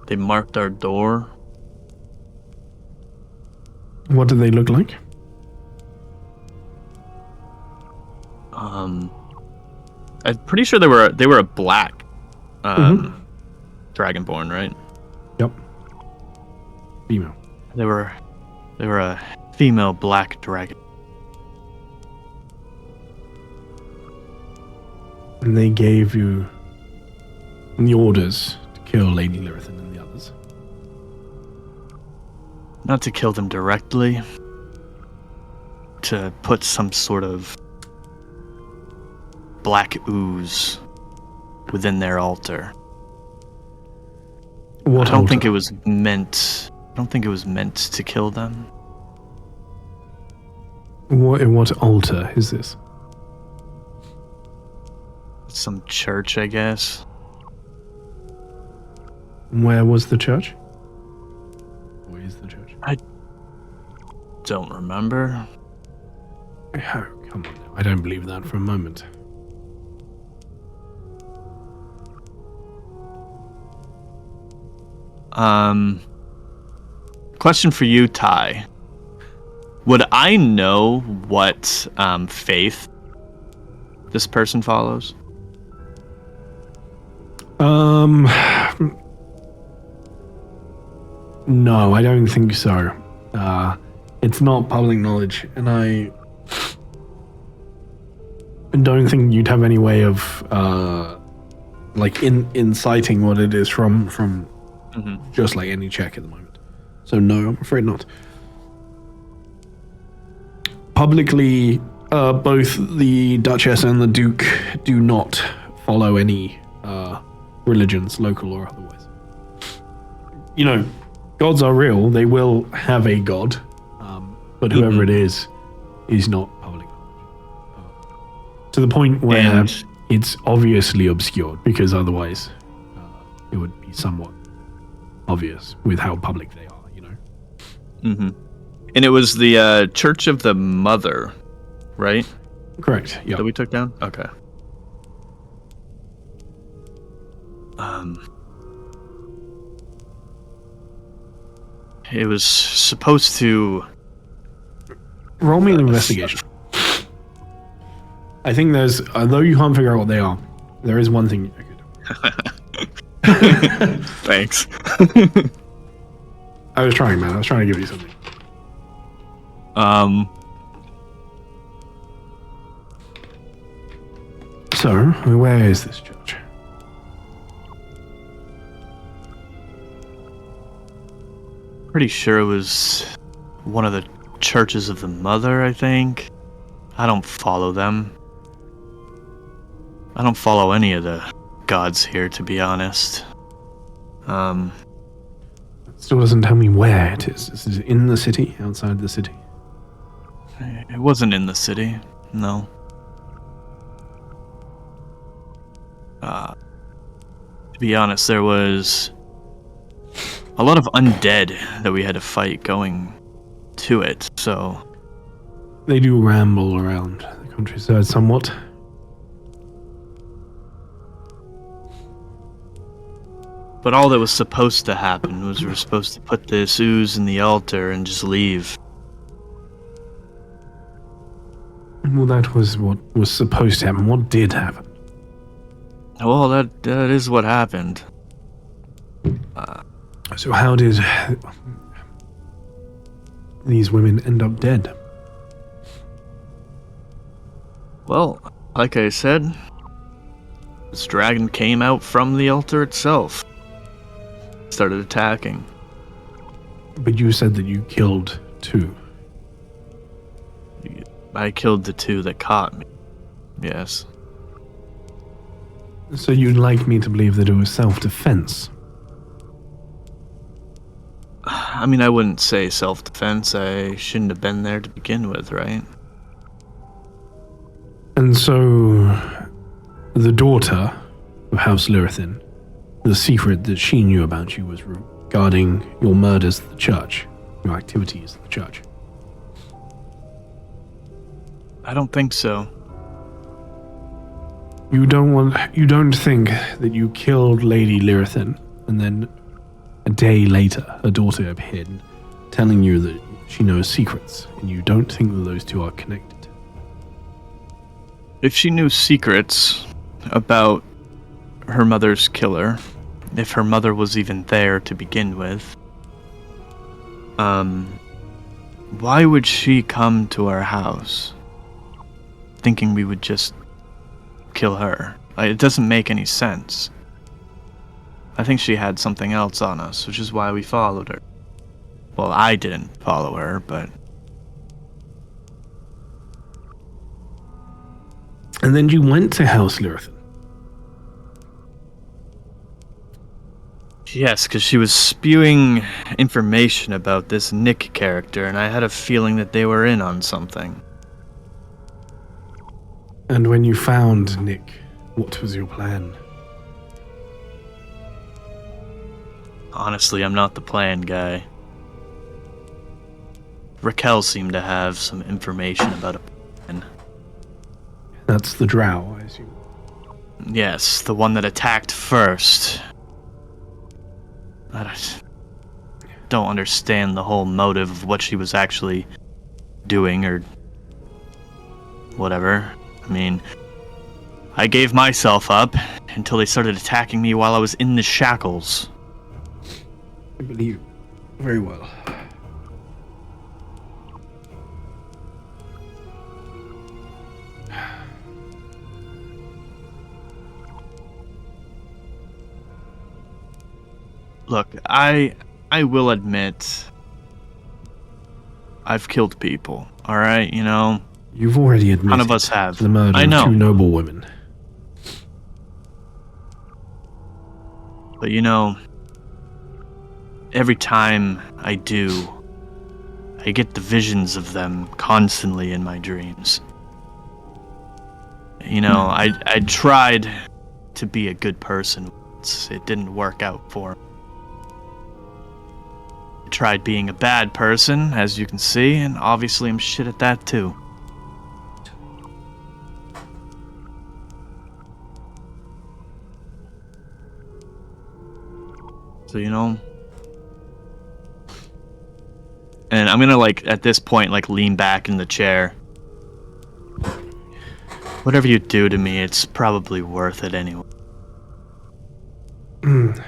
They marked our door. What do they look like? I'm pretty sure they were a black dragonborn, right? Yep. Female. They were a female black dragon. And they gave you the orders to kill Lady Lyrithan and the others. Not to kill them directly, to put some sort of black ooze within their altar. What I don't altar? think it was meant to kill them. What altar is this? Some church, I guess. Where was the church? Where is the church? Don't remember. Oh, come on now. I don't believe that for a moment. Question for you, Ty. Would I know what faith this person follows? No, I don't think so. It's not public knowledge, and I don't think you'd have any way of inciting what it is from just like any check at the moment. So no, I'm afraid not. Publicly, both the Duchess and the Duke do not follow any religions, local or otherwise. You know, gods are real. They will have a god, but whoever it is not public knowledge. To the point where it's obviously obscured, because otherwise it would be somewhat obvious with how public they are, you know? Mm-hmm. And it was the Church of the Mother, right? Correct, yeah. That we took down? Okay. It was supposed to... Roll me an investigation. I think there's, although you can't figure out what they are, there is one thing I could do. Thanks. I was trying, man. I was trying to give you something. So, where is this church? Pretty sure it was one of the churches of the Mother, I think. I don't follow them. I don't follow any of the gods here, to be honest. Still doesn't tell me where it is. Is it in the city? Outside the city? It wasn't in the city, no. To be honest, there was a lot of undead that we had to fight going to it, so... They do ramble around the countryside somewhat. But all that was supposed to happen was we were supposed to put this ooze in the altar and just leave. Well, that was what was supposed to happen. What did happen? Well, that is what happened. So how did these women end up dead? Well, like I said, this dragon came out from the altar itself. Started attacking. But you said that you killed 2. I killed the 2 that caught me. Yes. So you'd like me to believe that it was self-defense? I mean, I wouldn't say self-defense. I shouldn't have been there to begin with, right? And so, the daughter of House Lyrithin, the secret that she knew about you was regarding your murders at the church, your activities at the church. I don't think so. You don't think that you killed Lady Lyrithin, and then a day later, her daughter appeared, telling you that she knows secrets, and you don't think that those two are connected. If she knew secrets about her mother's killer, if her mother was even there to begin with, why would she come to our house thinking we would just kill her? It doesn't make any sense. I think she had something else on us, which is why we followed her. Well, I didn't follow her, but... And then you went to House Lyrithin. Yes, because she was spewing information about this Nick character, and I had a feeling that they were in on something. And when you found Nick, what was your plan? Honestly, I'm not the plan guy. Raquel seemed to have some information about a plan. That's the drow, I assume. Yes, the one that attacked first. I don't understand the whole motive of what she was actually doing or whatever. I mean, I gave myself up until they started attacking me while I was in the shackles. I believe very well. Look, I will admit I've killed people, alright, you know? You've already admitted None of us have. the murder I know. of 2 noble women. But you know, every time I do, I get the visions of them constantly in my dreams. You know, I tried to be a good person once. It didn't work out for me. I tried being a bad person, as you can see, and obviously I'm shit at that too. So, you know... And I'm gonna, like, at this point, like, lean back in the chair. Whatever you do to me, it's probably worth it anyway.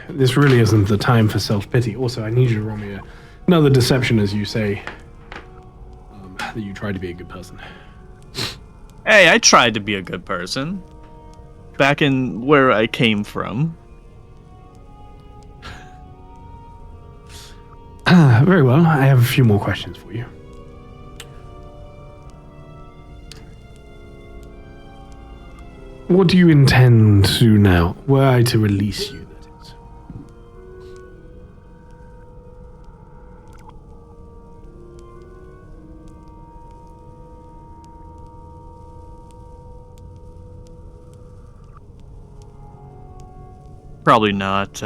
This really isn't the time for self-pity. Also, I need you to roll me another deception as you say that you tried to be a good person. Hey, I tried to be a good person. back in where I came from. Very well. I have a few more questions for you. What do you intend to do now? Were I to release you, that is. Probably not.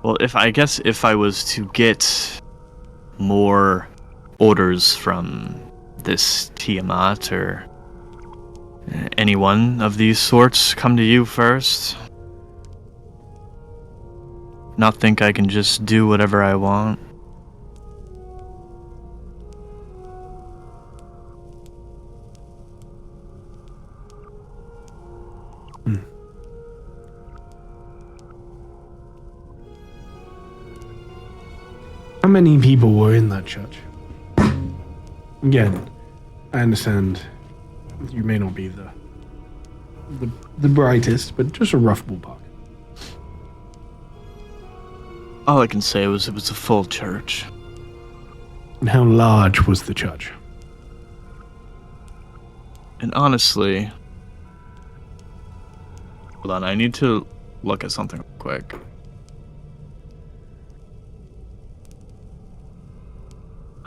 Well, if I was to get more orders from this Tiamat or any one of these sorts come to you first, not think I can just do whatever I want. How many people were in that church? Again, I understand you may not be the brightest, but just a rough ballpark. All I can say was it was a full church. And how large was the church? And honestly, hold on, I need to look at something real quick.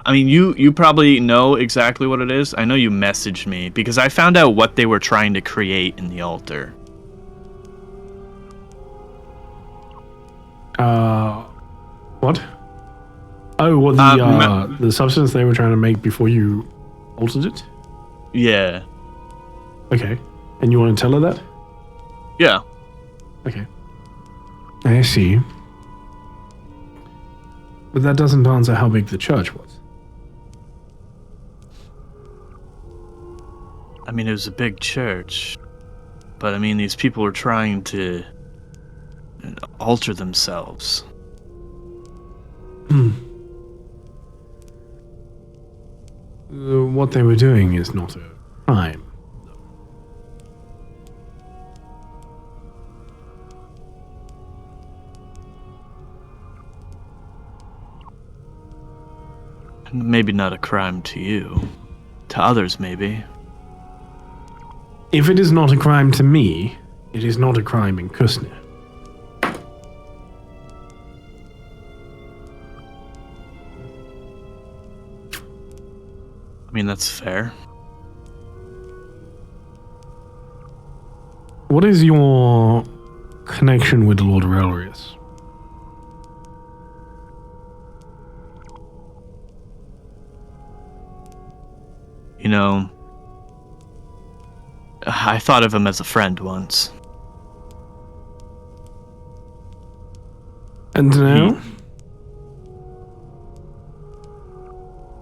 I mean, you probably know exactly what it is. I know you messaged me because I found out what they were trying to create in the altar. What? Oh, what the substance they were trying to make before you altered it? Yeah. Okay. And you want to tell her that? Yeah. Okay. I see. But that doesn't answer how big the church was. I mean, it was a big church. But I mean, these people were trying to alter themselves. What they were doing is not a crime. Maybe not a crime to you. To others, maybe. If it is not a crime to me, it is not a crime in Kusnir. I mean, that's fair. What is your connection with Lord Aurelius? You know, I thought of him as a friend once. And now?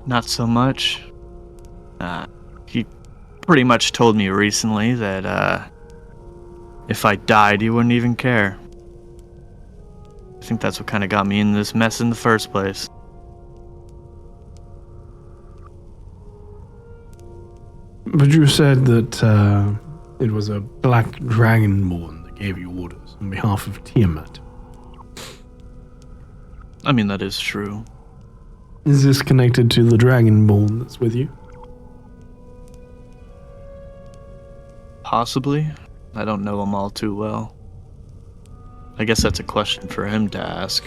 Not so much. He pretty much told me recently that if I died, he wouldn't even care. I think that's what kind of got me in this mess in the first place. But you said that it was a black dragonborn that gave you orders on behalf of Tiamat. I mean, that is true. Is this connected to the dragonborn that's with you? Possibly. I don't know him all too well. I guess that's a question for him to ask.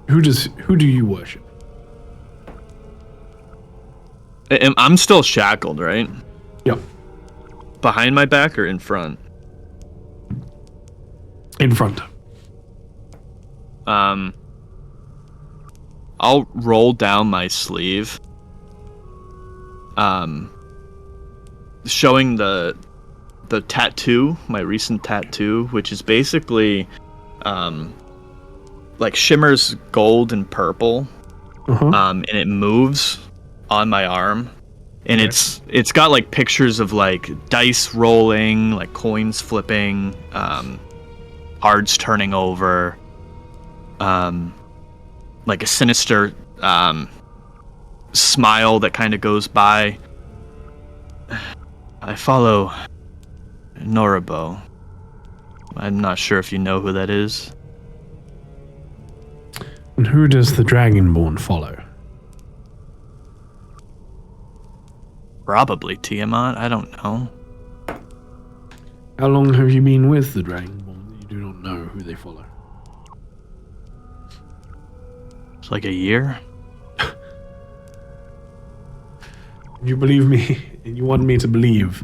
Who do you worship? I'm still shackled, right? Yep. Behind my back or in front? In front. I'll roll down my sleeve. Showing the tattoo, my recent tattoo, which is basically like shimmers gold and purple. And it moves on my arm. And it's got like pictures of like dice rolling, like coins flipping, cards turning over. like a sinister smile that kind of goes by. I follow Norabo. I'm not sure if you know who that is. And who does the Dragonborn follow? Probably Tiamat. I don't know. How long have you been with the Dragonborn that you do not know who they follow? It's like a year. You believe me, and you want me to believe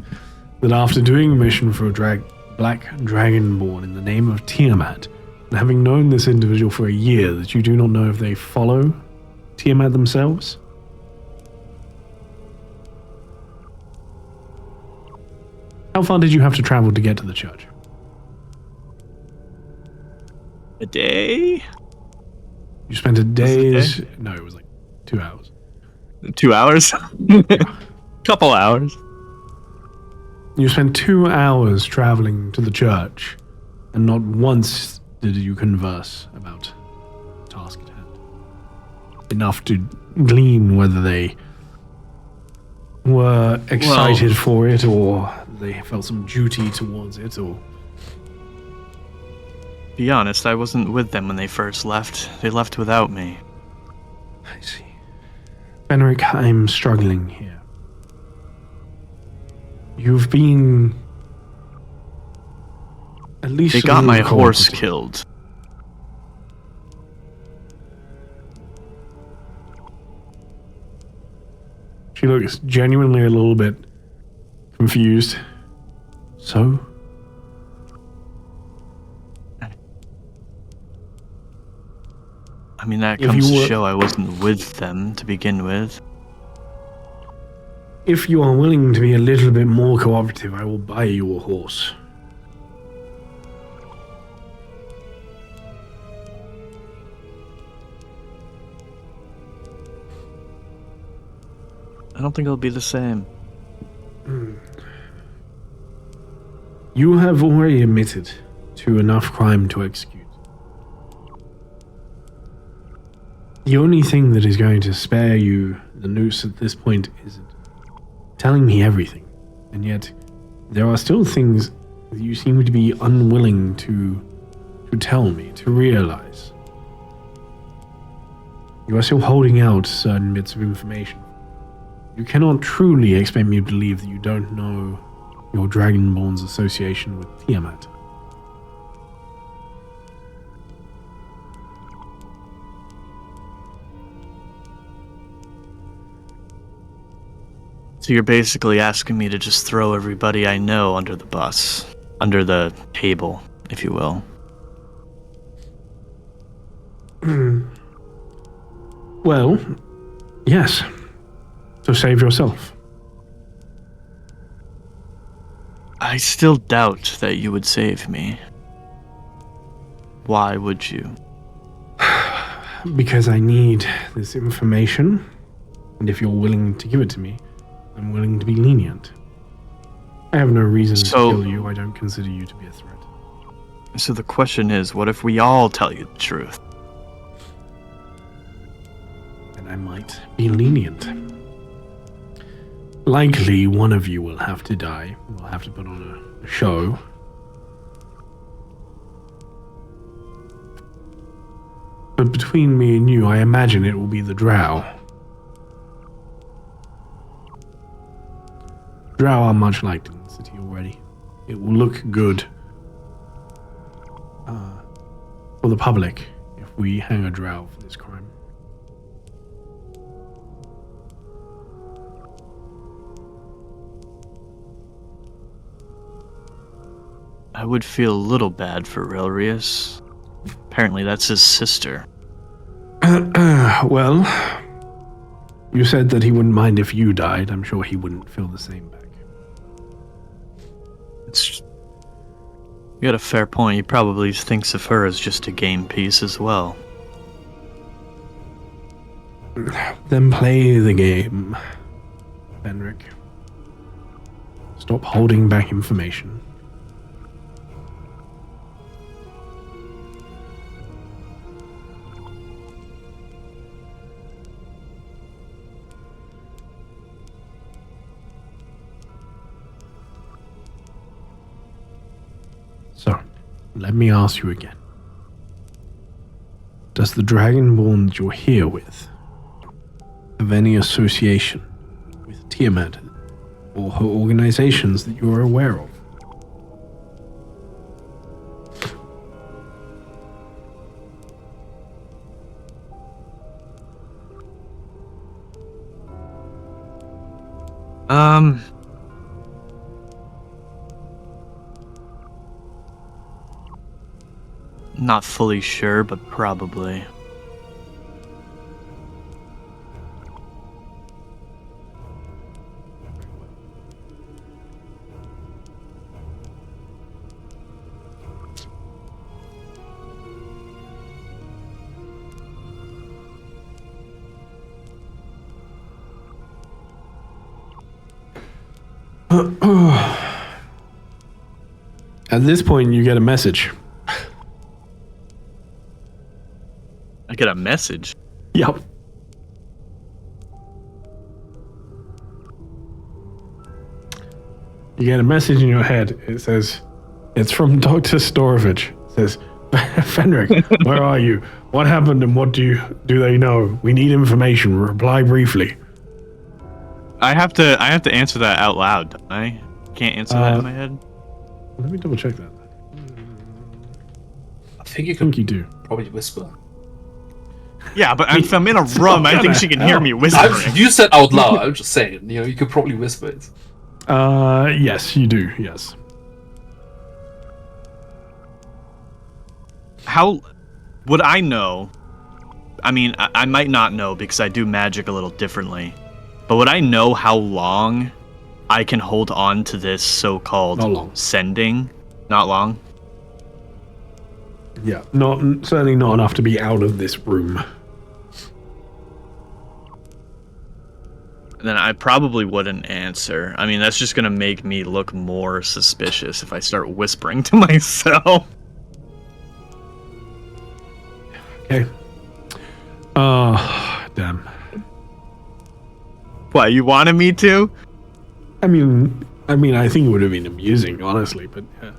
that after doing a mission for a black Dragonborn in the name of Tiamat, and having known this individual for a year, that you do not know if they follow Tiamat themselves? How far did you have to travel to get to the church? A day? You spent a day's... No, it was like 2 hours. 2 hours? Couple hours. You spent 2 hours traveling to the church, and not once did you converse about the task at hand. Enough to glean whether they were excited for it, or they felt some duty towards it, or... Be honest, I wasn't with them when they first left. They left without me. I see. Fenric, I'm struggling here. You've been... At least they got my horse killed. She looks genuinely a little bit confused. So? I mean, that comes to show I wasn't with them to begin with. If you are willing to be a little bit more cooperative, I will buy you a horse. I don't think it'll be the same. You have already admitted to enough crime to execute. The only thing that is going to spare you the noose at this point is telling me everything. And yet, there are still things that you seem to be unwilling to tell me, to realize. You are still holding out certain bits of information. You cannot truly expect me to believe that you don't know your Dragonborn's association with Tiamat. So you're basically asking me to just throw everybody I know under the bus, under the table, if you will. Well, yes. So save yourself. I still doubt that you would save me. Why would you? Because I need this information, and if you're willing to give it to me, I'm willing to be lenient. I have no reason to kill you. I don't consider you to be a threat. So the question is, what if we all tell you the truth? Then I might be lenient. Likely one of you will have to die. We'll have to put on a show. But between me and you, I imagine it will be the Drow. Drow are much liked in the city already. It will look good for the public if we hang a Drow for this crime. I would feel a little bad for Relrius. Apparently that's his sister. Well, you said that he wouldn't mind if you died. I'm sure he wouldn't feel the same back. You got a fair point. He probably thinks of her as just a game piece as well. Then play the game, Fenric. Stop holding back information. let me ask you again. Does the Dragonborn that you're here with have any association with Tiamat or her organizations that you are aware of? Not fully sure, but probably. At this point, you get a message. I get a message. Yep. You get a message in your head. It says, it's from Dr. Storovich. It says, Fenric, where are you? What happened and what do they know? We need information. Reply briefly. I have to answer that out loud, don't I? Can't answer that in my head. Let me double check that. I think you I think you do. probably whisper. Yeah, but if I'm in a room, I think she can hear me whispering. You said out loud. I'm just saying. You could probably whisper it. Yes, you do. Yes. How would I know? I mean, I might not know because I do magic a little differently. But would I know how long I can hold on to this so-called sending? Not long. Yeah, certainly not enough to be out of this room. Then I probably wouldn't answer. I mean, that's just gonna make me look more suspicious if I start whispering to myself. Okay. Damn. What, you wanted me to? I mean, I think it would have been amusing, honestly, but yeah.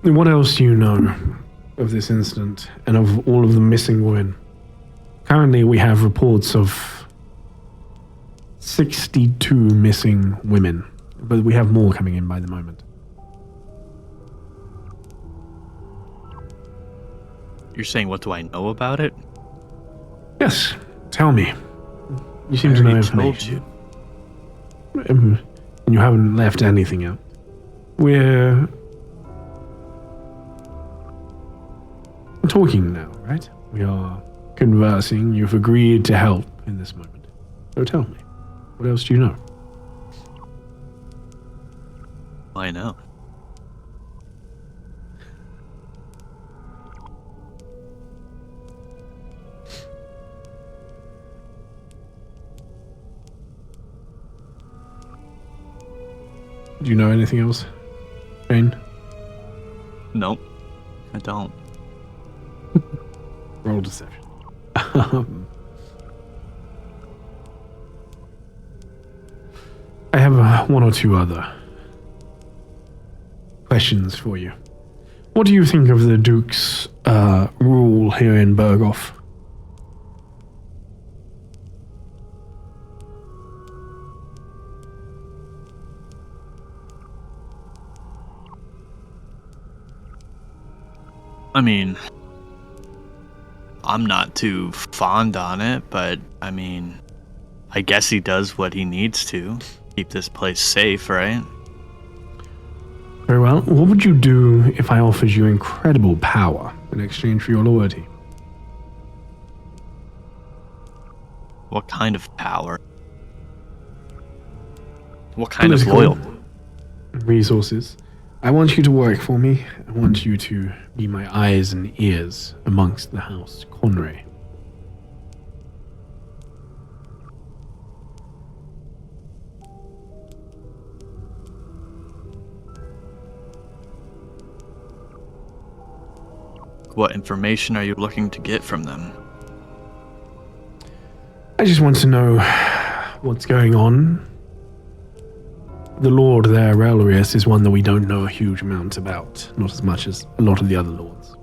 What else do you know of this incident and of all of the missing women? Currently, we have reports of 62 missing women, but we have more coming in by the moment. You're saying, what do I know about it? Yes, tell me. You seem I to know already told information. And you haven't left anything out. We're talking now, right? We are conversing. You've agreed to help in this moment. So tell me, what else do you know? I know. Do you know anything else, Shane? Nope, I don't. Roll deception. I have one or two other questions for you. What do you think of the Duke's rule here in Berghof? I mean, I'm not too fond on it, but I mean, I guess he does what he needs to keep this place safe, right? Very well. What would you do if I offered you incredible power in exchange for your loyalty? What kind of power? What kind of loyalty? Resources. I want you to work for me. I want you to be my eyes and ears amongst the house, Conray. What information are you looking to get from them? I just want to know what's going on. The Lord there, Elrius, is one that we don't know a huge amount about, not as much as a lot of the other lords.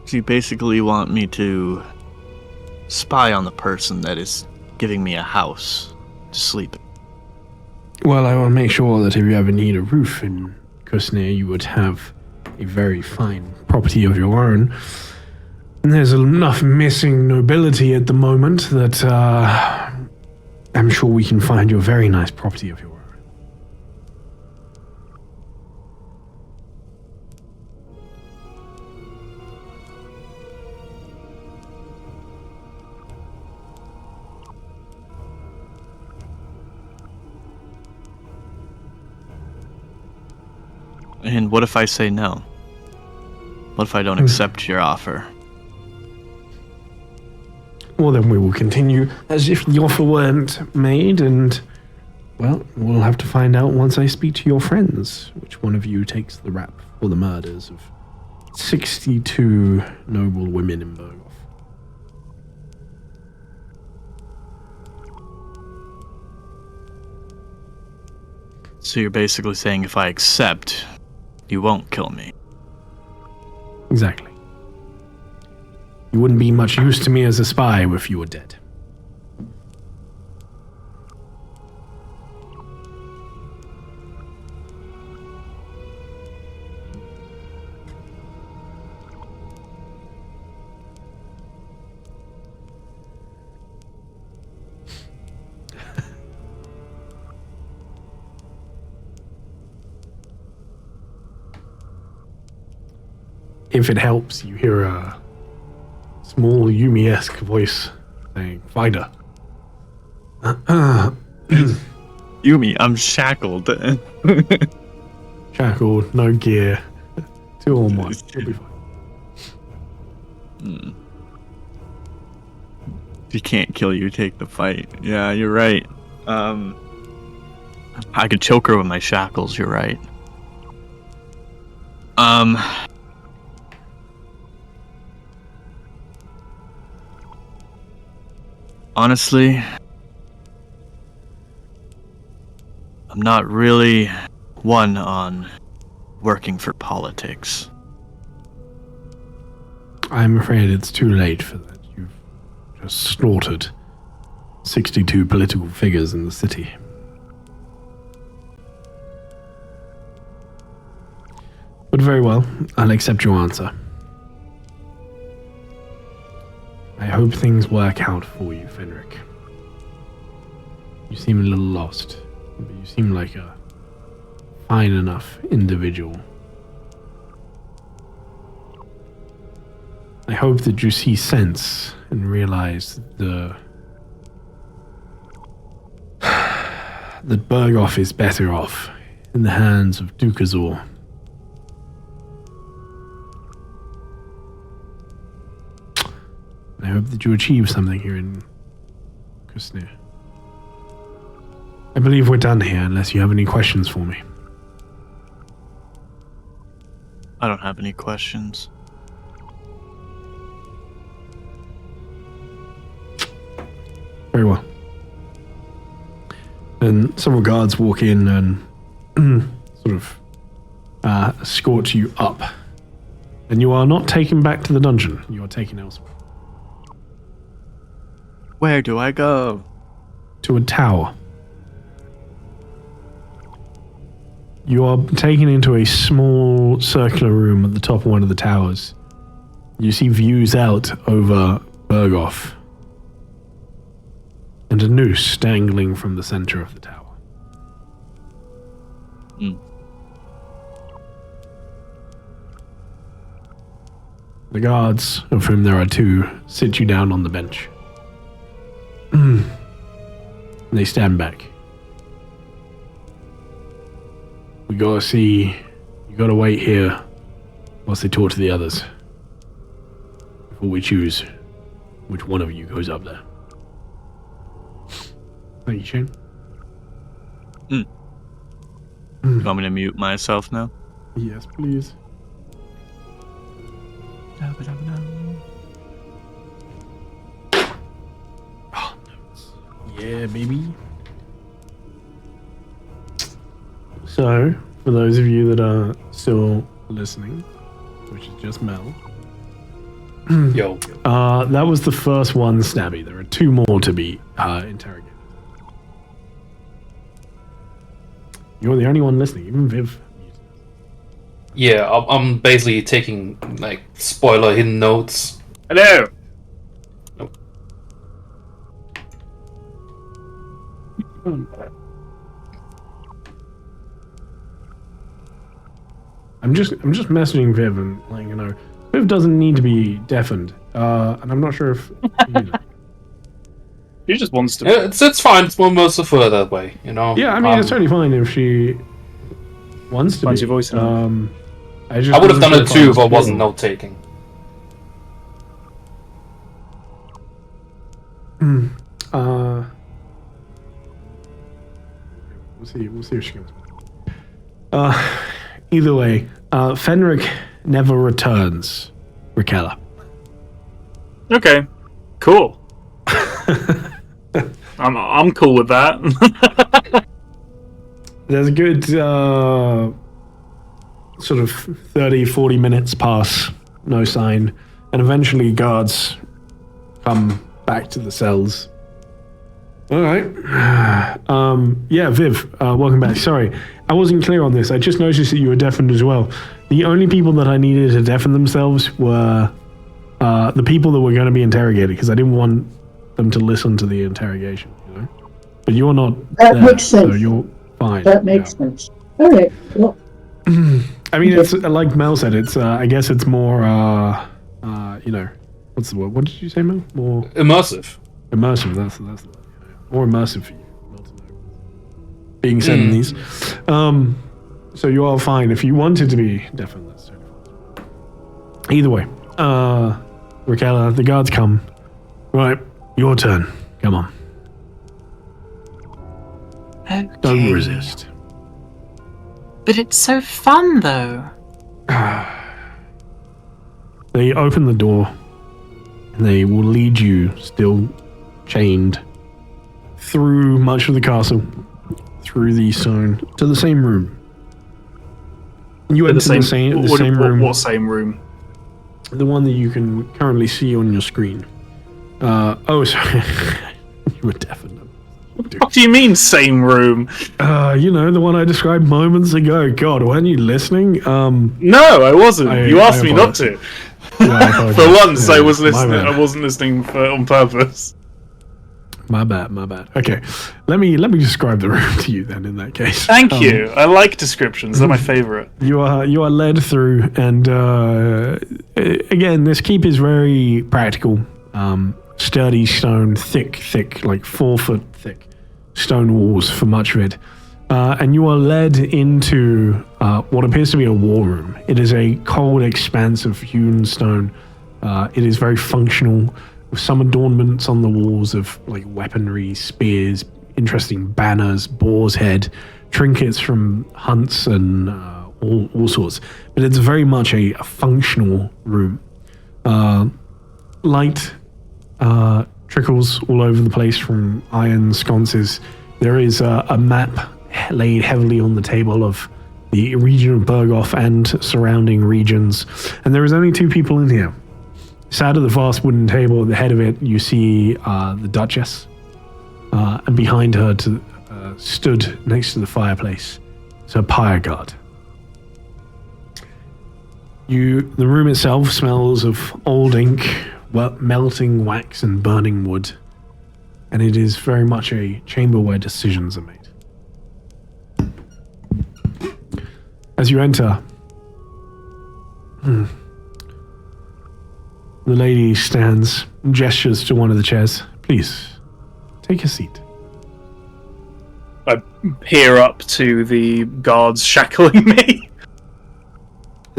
So you basically want me to spy on the person that is giving me a house to sleep in? Well, I want to make sure that if you ever need a roof in Kusnir, you would have a very fine property of your own. And there's enough missing nobility at the moment that I'm sure we can find you a very nice property of your own. And what if I say no? What if I don't accept your offer? Well, then we will continue as if the offer weren't made, and, well, we'll have to find out once I speak to your friends, which one of you takes the rap for the murders of 62 noble women in Berghof. So you're basically saying if I accept, you won't kill me. Exactly. You wouldn't be much use to me as a spy if you were dead. If it helps, you hear a small Yumi-esque voice saying, "Finder." Yumi, I'm shackled. Shackled, no gear. 2 on 1. You'll be fine. If he can't kill you, take the fight. Yeah, you're right. I could choke her with my shackles, you're right. Honestly, I'm not really one on working for politics. I'm afraid it's too late for that. You've just slaughtered 62 political figures in the city. But very well, I'll accept your answer. I hope things work out for you, Fenric. You seem a little lost, but you seem like a fine enough individual. I hope that you see sense and realize that Berghof is better off in the hands of Duke Azor. I hope that you achieve something here in Kusnir. I believe we're done here, unless you have any questions for me. I don't have any questions. Very well. And several guards walk in and sort of escort you up. And you are not taken back to the dungeon. You are taken elsewhere. Where do I go? To a tower. You are taken into a small circular room at the top of one of the towers. You see views out over Berghof. And a noose dangling from the center of the tower. The guards, of whom there are 2, sit you down on the bench. They stand back. You gotta wait here whilst they talk to the others before we choose which one of you goes up there. Thank you, Shane. You want me to mute myself now? Yes, please. Oh, notes. Yeah, baby. So, for those of you that are still listening, which is just Mel, Yo. that was the first one, Stabby. There are 2 more to be interrogated. You're the only one listening, even Viv. Yeah, I'm basically taking, like, spoiler hidden notes. Hello. Nope. I'm just messaging Viv and letting you know Viv doesn't need to be deafened, and I'm not sure if you know. She just wants to. Yeah, it's fine. It's more most of her that way, you know. Yeah, I mean it's totally fine if she wants to. Finds be. your voice. I would have done it too if I wasn't note taking. We'll see if she comes. Either way, Fenric never returns. Raquella. Okay. Cool. I'm cool with that. There's a good sort of 30-40 minutes pass, no sign, and eventually guards come back to the cells. All right. Yeah, Viv, welcome back. Sorry, I wasn't clear on this. I just noticed that you were deafened as well. The only people that I needed to deafen themselves were the people that were going to be interrogated, because I didn't want them to listen to the interrogation, you know? But you're not That there, makes sense. so you're fine. That makes sense. All right. Well, I mean, it's like Mel said. It's I guess it's more you know, what's the word? What did you say, Mel? More Immersive. immersive. That's the word. More immersive for you. Not to know being said in these. So you are fine if you wanted to be deafened. That's totally fine. Either way, Raquella, the guards come. Right, your turn. Come on. Okay. Don't resist. But it's so fun, though. They open the door, and they will lead you, still chained, through much of the castle, through the stone, to the same room. You enter the same room. What same room? The one that you can currently see on your screen. Oh, sorry. You were deafened. What do you mean, same room? You know, the one I described moments ago. God, weren't you listening? No, I wasn't. You asked me not to. Yeah, For once, yeah, I was my listening. bad. I wasn't listening on purpose. My bad. Okay, let me describe the room to you then. In that case, Thank you. I like descriptions. They're my favorite. You are led through, and again, this keep is very practical. Sturdy stone, thick, like 4 foot thick stone walls for much of it. And you are led into what appears to be a war room. It is a cold expanse of hewn stone. It is very functional, with some adornments on the walls of like weaponry, spears, interesting banners, boar's head, trinkets from hunts, and all sorts. But it's very much a functional room. Light trickles all over the place from iron sconces. There is a map laid heavily on the table of the region of Berghof and surrounding regions. And there is only 2 people in here. Sat at the vast wooden table at the head of it, you see the Duchess. And behind her, stood next to the fireplace, is her pyre guard. The room itself smells of old ink, melting wax and burning wood. And it is very much a chamber where decisions are made. As you enter, the lady stands and gestures to one of the chairs. Please, take a seat. I peer up to the guards shackling me.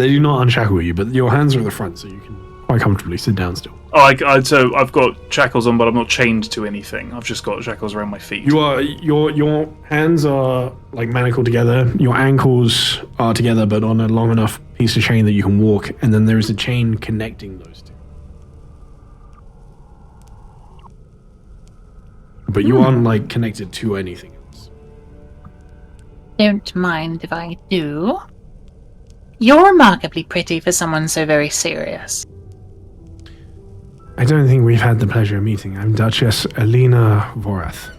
They do not unshackle you, but your hands are at the front, so you can quite comfortably sit down still. Oh, so I've got shackles on, but I'm not chained to anything. I've just got shackles around my feet. Your hands are like manacled together. Your ankles are together, but on a long enough piece of chain that you can walk, and then there is a chain connecting those two. But you aren't like connected to anything else. Don't mind if I do. You're remarkably pretty for someone so very serious. I don't think we've had the pleasure of meeting. I'm Duchess Alina Vorath.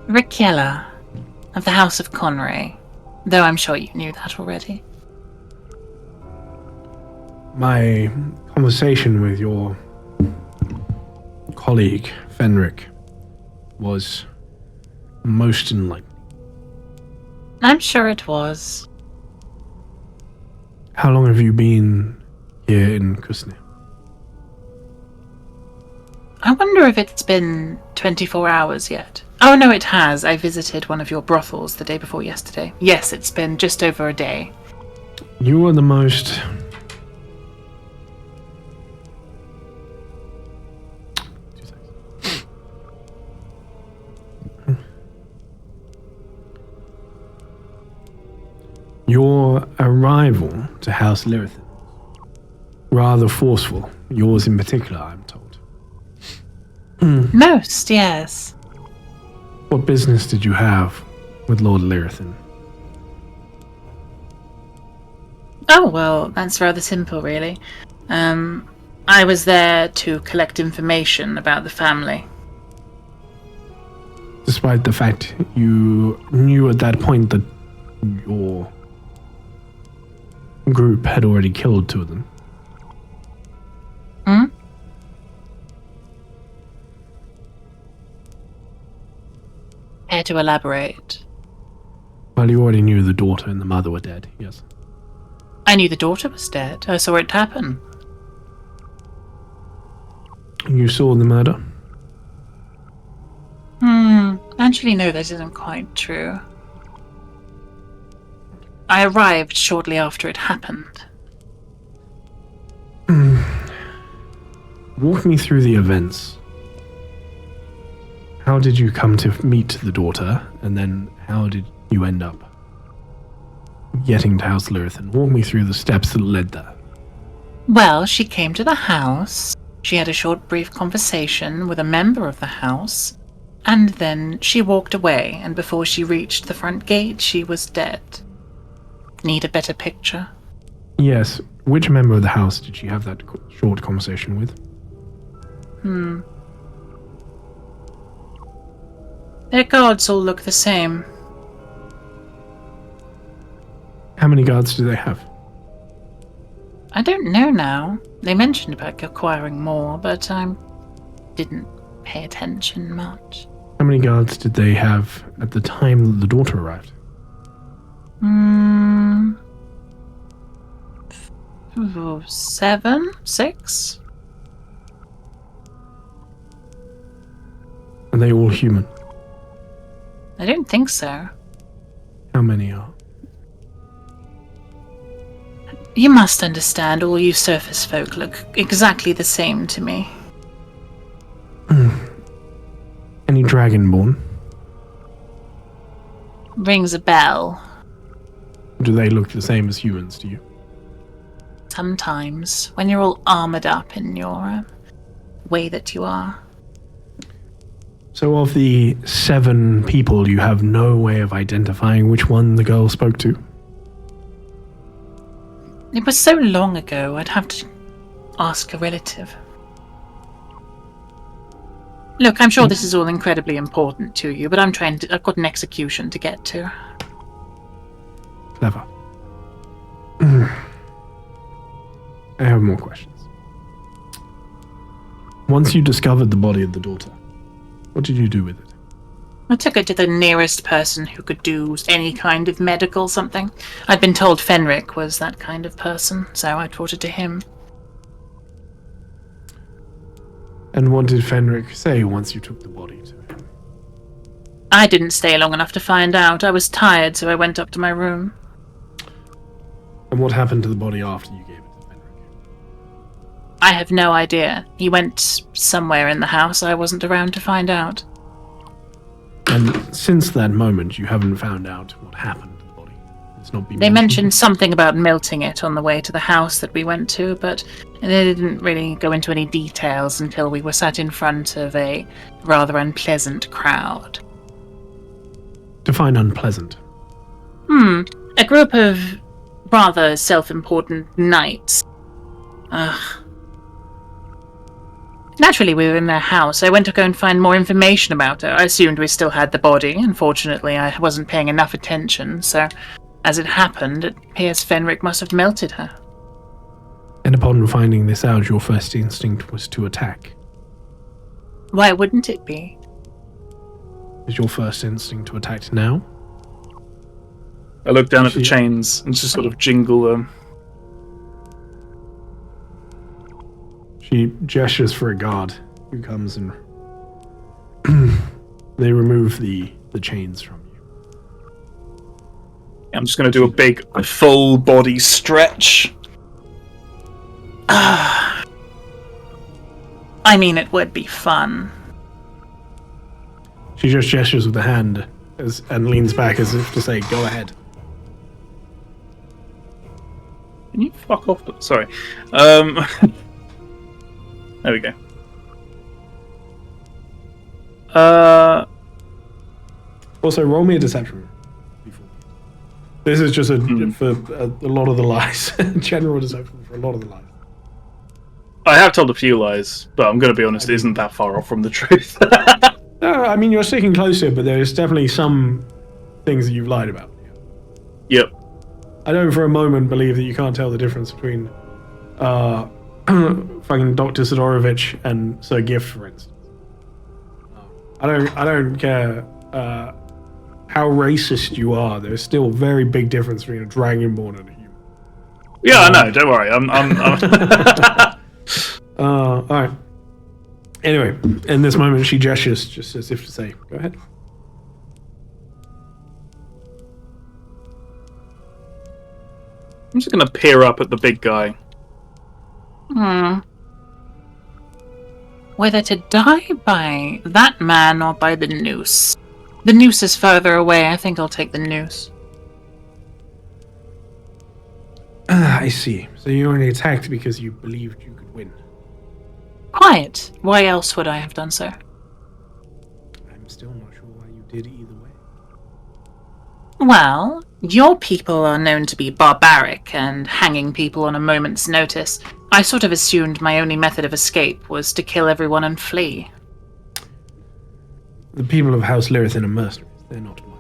Raquella, of the House of Conray, though I'm sure you knew that already. My conversation with your colleague, Fenric, was most enlightening. I'm sure it was. How long have you been here in Kusne? I wonder if it's been 24 hours yet. Oh no, it has. I visited one of your brothels the day before yesterday. Yes, it's been just over a day. You are the most... Your arrival to House Lyrithan, rather forceful. Yours in particular, I'm told. Most, yes. What business did you have with Lord Lyrithan? Oh, well, that's rather simple, really. I was there to collect information about the family. Despite the fact you knew at that point that your group had already killed two of them. Hmm? Care to elaborate? Well, you already knew the daughter and the mother were dead, yes. I knew the daughter was dead. I saw it happen. You saw the murder? Actually, no, that isn't quite true. I arrived shortly after it happened. Walk me through the events. How did you come to meet the daughter, and then how did you end up getting to House Lyrithan? Walk me through the steps that led there. Well, she came to the house. She had a short, brief conversation with a member of the house, and then she walked away, and before she reached the front gate, she was dead. Need a better picture? Yes. Which member of the house did she have that short conversation with? Their guards all look the same. How many guards do they have? I don't know now. They mentioned about acquiring more, but I didn't pay attention much. How many guards did they have at the time that the daughter arrived? 7? 6? Are they all human? I don't think so. How many are? You must understand, all you surface folk look exactly the same to me. Any dragonborn? Rings a bell. Do they look the same as humans to you? Sometimes, when you're all armored up in your way that you are. So of the 7 people, you have no way of identifying which one the girl spoke to? It was so long ago, I'd have to ask a relative. Look, I'm sure this is all incredibly important to you, but I've got an execution to get to. Clever. I have more questions. Once you discovered the body of the daughter, what did you do with it? I took it to the nearest person who could do any kind of medical something. I'd been told Fenric was that kind of person, so I brought it to him. And what did Fenric say once you took the body to him? I didn't stay long enough to find out. I was tired, so I went up to my room. And what happened to the body after you gave it to Fenric? I have no idea. He went somewhere in the house. I wasn't around to find out. And since that moment, you haven't found out what happened to the body. It's not been They mentioned something about melting it on the way to the house that we went to, but they didn't really go into any details until we were sat in front of a rather unpleasant crowd. Define unpleasant. A group of rather self-important knights. Naturally, we were in their house. I went to go and find more information about her. I assumed we still had the body. Unfortunately, I wasn't paying enough attention, so as it happened, it appears Fenric must have melted her. And upon finding this out, your first instinct was to attack. Why wouldn't it be? Is your first instinct to attack now? I look down at the chains and just sort of jingle them. She gestures for a guard who comes and they remove the chains from you. I'm just going to do a big full body stretch. I mean, it would be fun. She just gestures with the hand and leans back as if to say, go ahead. Can you fuck off? Sorry. There we go. Also, roll me a deception. This is just for a lot of the lies. General deception for a lot of the lies. I have told a few lies, but I'm going to be honest, it isn't that far off from the truth. No, I mean, you're sticking close to it, but there's definitely some things that you've lied about. Yep. I don't for a moment believe that you can't tell the difference between fucking Dr. Sidorovich and Sir Gift, for instance. I don't care how racist you are. There's still a very big difference between a dragonborn and a human. Yeah, I know. Don't worry. I'm all right. Anyway, in this moment, she gestures just as if to say, "Go ahead." I'm just going to peer up at the big guy. Whether to die by that man or by the noose. The noose is further away. I think I'll take the noose. I see. So you only attacked because you believed you could win. Quiet. Why else would I have done so? I'm still not sure why you did either way. Well, your people are known to be barbaric and hanging people on a moment's notice. I sort of assumed my only method of escape was to kill everyone and flee. The people of House Lyrithan are mercenaries. They're not mine.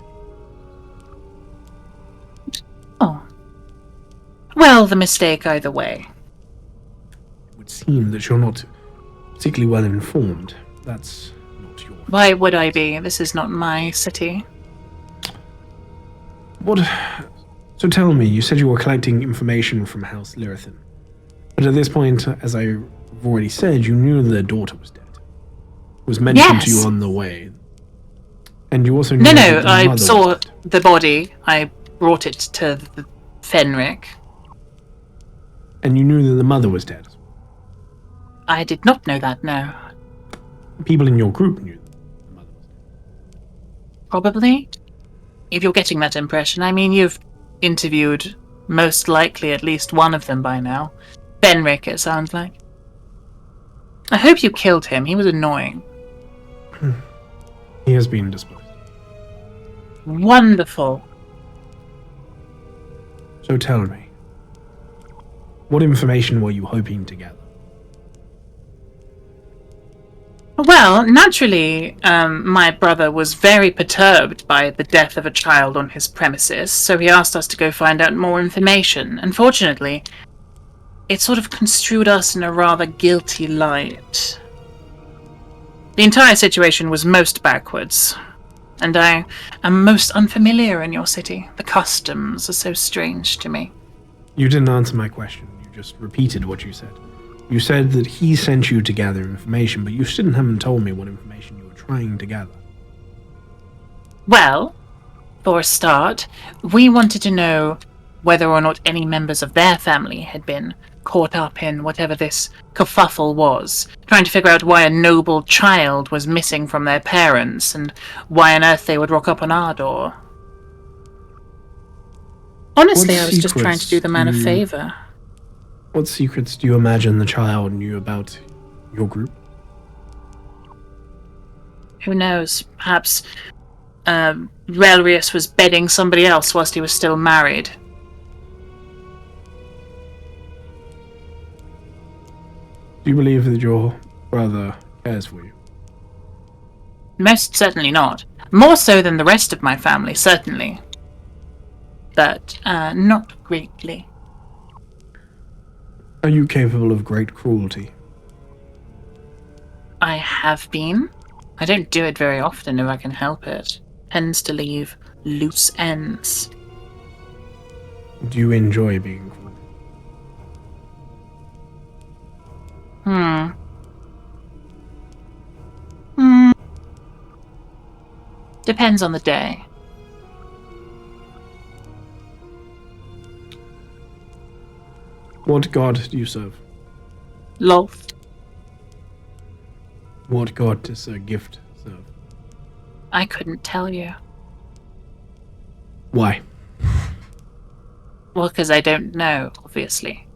Oh. Well, the mistake either way. It would seem that you're not particularly well informed. That's not your... Why would I be? This is not my city. What... So tell me, you said you were collecting information from House Lyrithan. But at this point, as I've already said, you knew their daughter was dead. It was mentioned to you on the way. And you also knew that I mother saw was dead. the body. I brought it to Fenric. And you knew that the mother was dead. I did not know that, no. People in your group knew the mother was dead. Probably. If you're getting that impression. I mean, you've interviewed most likely at least one of them by now. Fenric, it sounds like. I hope you killed him. He was annoying. He has been disposed. Wonderful. So tell me, what information were you hoping to gather? Well, naturally, my brother was very perturbed by the death of a child on his premises, so he asked us to go find out more information. Unfortunately, it sort of construed us in a rather guilty light. The entire situation was most backwards, and I am most unfamiliar in your city. The customs are so strange to me. You didn't answer my question. You just repeated what you said. You said that he sent you to gather information, but you still haven't told me what information you were trying to gather. Well, for a start, we wanted to know whether or not any members of their family had been caught up in whatever this kerfuffle was, trying to figure out why a noble child was missing from their parents, and why on earth they would rock up on our door. Honestly, I was just trying to do the man a favor. What secrets do you imagine the child knew about your group? Who knows? Perhaps Relrius was bedding somebody else whilst he was still married. Do you believe that your brother cares for you? Most certainly not. More so than the rest of my family, certainly. But not greatly. Are you capable of great cruelty? I have been. I don't do it very often if I can help it. Tends to leave loose ends. Do you enjoy being cruel? Depends on the day. What god do you serve? Love. What god does a gift serve? I couldn't tell you. Why? Well, because I don't know, obviously.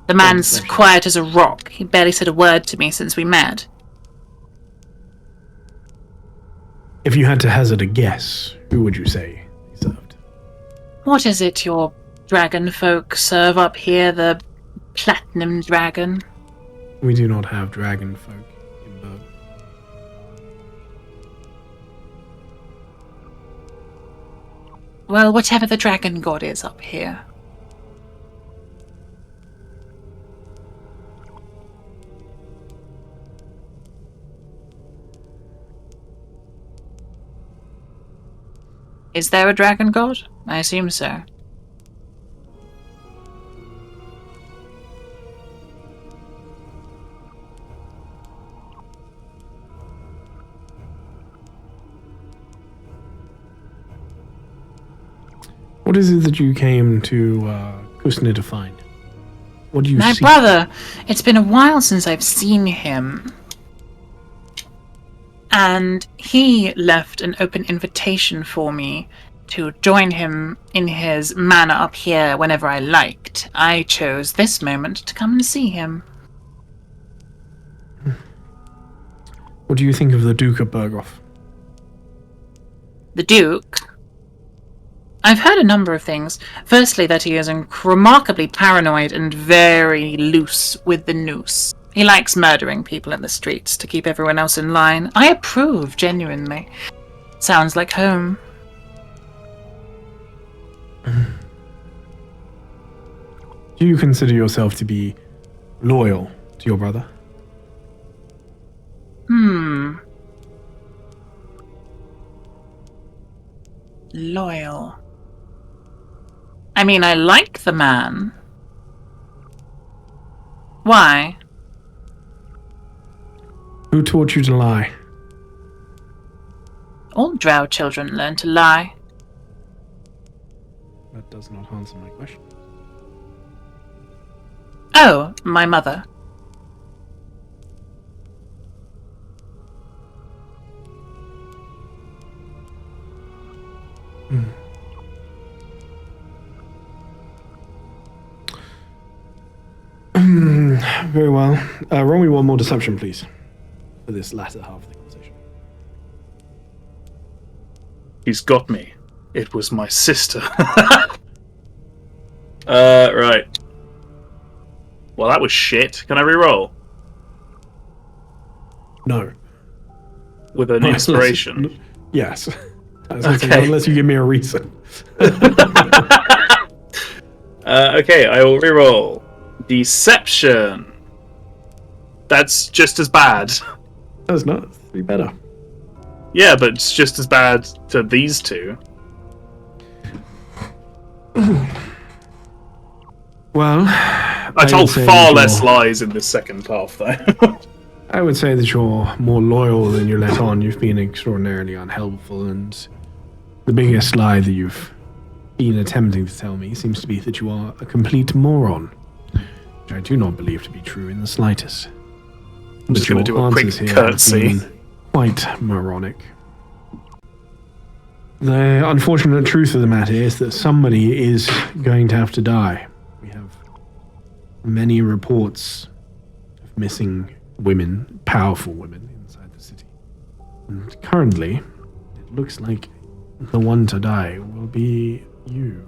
The man's quiet as a rock. He barely said a word to me since we met. If you had to hazard a guess, who would you say he served? What is it your dragon folk serve up here, the platinum dragon? We do not have dragon folk in Berg. Well, whatever the dragon god is up here. Is there a dragon god? I assume so. What is it that you came to Kusnir to find? What do you My seek? brother! It's been a while since I've seen him. And he left an open invitation for me to join him in his manor up here whenever I liked. I chose this moment to come and see him. What do you think of the Duke of Berghof? The Duke? I've heard a number of things. Firstly, that he is remarkably paranoid and very loose with the noose. He likes murdering people in the streets to keep everyone else in line. I approve, genuinely. Sounds like home. Do you consider yourself to be loyal to your brother? Loyal. I mean, I like the man. Why? Who taught you to lie? All drow children learn to lie. That does not answer my question. Oh, my mother. Very well. Roll me one more deception, please, for this latter half of the conversation. He's got me. It was my sister. Right. Well, that was shit. Can I re-roll? No. With an inspiration? Yes. Okay. Unless you give me a reason. Okay, I will re-roll. Deception. That's just as bad. That's not. It'd be better. Yeah, but it's just as bad to these two. Well, I told far less lies in this second half, though. I would say that you're more loyal than you let on. You've been extraordinarily unhelpful, and the biggest lie that you've been attempting to tell me seems to be that you are a complete moron, which I do not believe to be true in the slightest. I'm just going to do a quick curtsy. Quite moronic. The unfortunate truth of the matter is that somebody is going to have to die. We have many reports of missing women, powerful women, inside the city. And currently, it looks like the one to die will be you.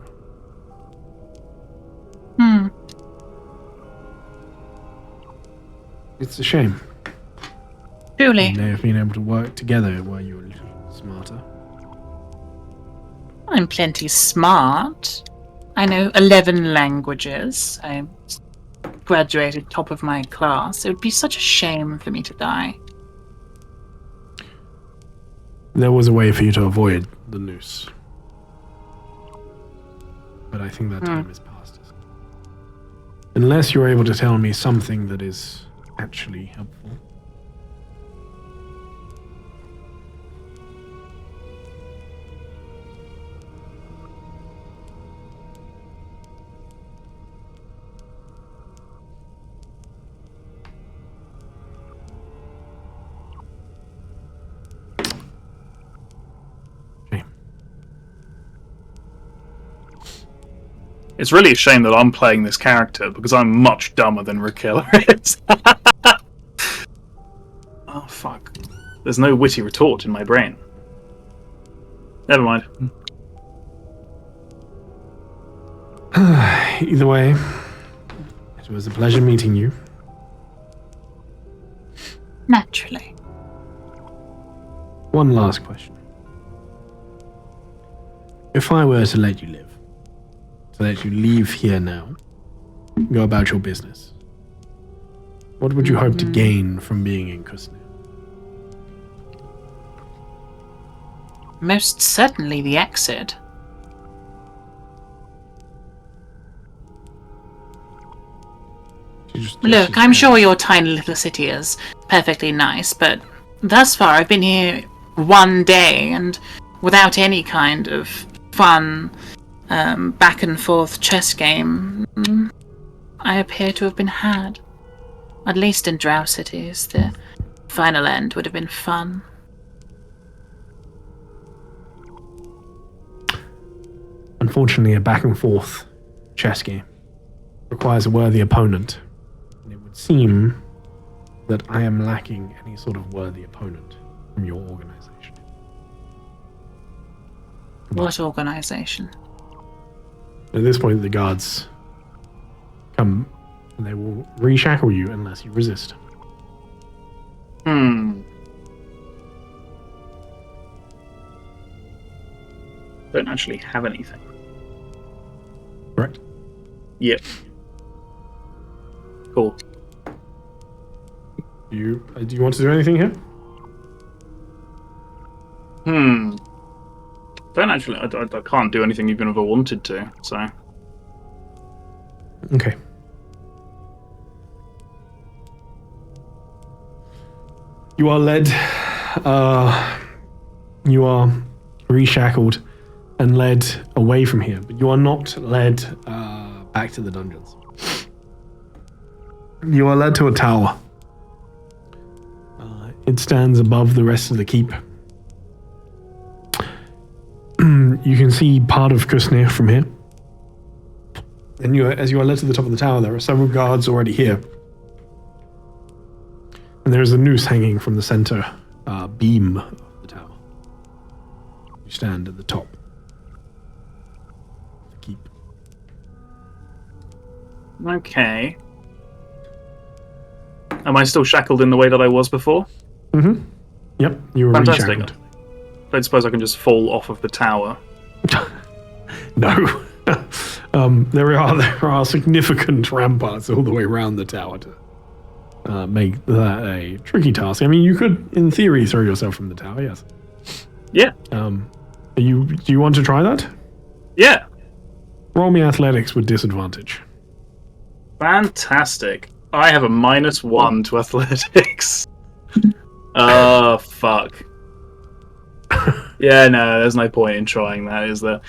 It's a shame. Truly. You may have been able to work together were you a little smarter. I'm plenty smart. I know 11 languages. I graduated top of my class. It would be such a shame for me to die. There was a way for you to avoid the noose. But I think that time is past. Unless you're able to tell me something that is actually helpful. It's really a shame that I'm playing this character because I'm much dumber than Rakela is. Oh, fuck. There's no witty retort in my brain. Never mind. Either way, it was a pleasure meeting you. Naturally. One last question. If I were to let you live, to let you leave here now, go about your business, what would you hope to gain from being in Kusnir? Most certainly the exit. Look, I'm sure your tiny little city is perfectly nice, but thus far I've been here one day, and without any kind of fun, back and forth chess game, I appear to have been had. At least in Drow cities, the final end would have been fun. Unfortunately, a back and forth chess game requires a worthy opponent. And it would seem that I am lacking any sort of worthy opponent from your organization. What organization? At this point, the guards come and they will reshackle you unless you resist. Don't actually have anything. Correct? Yep. Cool. Do you want to do anything here? Don't actually. I can't do anything even if I wanted to. So. Okay. You are led. You are reshackled and led away from here, but you are not led back to the dungeons. You are led to a tower. It stands above the rest of the keep. You can see part of Kusnir from here. And as you are led to the top of the tower, there are several guards already here. And there is a noose hanging from the center beam of the tower. You stand at the top of the keep. Okay. Am I still shackled in the way that I was before? Mm-hmm. Yep, you were Fantastic. reshackled. I don't suppose I can just fall off of the tower. No. There are significant ramparts all the way around the tower to make that a tricky task. I mean, you could, in theory, throw yourself from the tower, yes. Yeah. Do you want to try that? Yeah. Roll me athletics with disadvantage. Fantastic. I have a -1 to athletics. Oh, fuck. Yeah, no, there's no point in trying that, is there?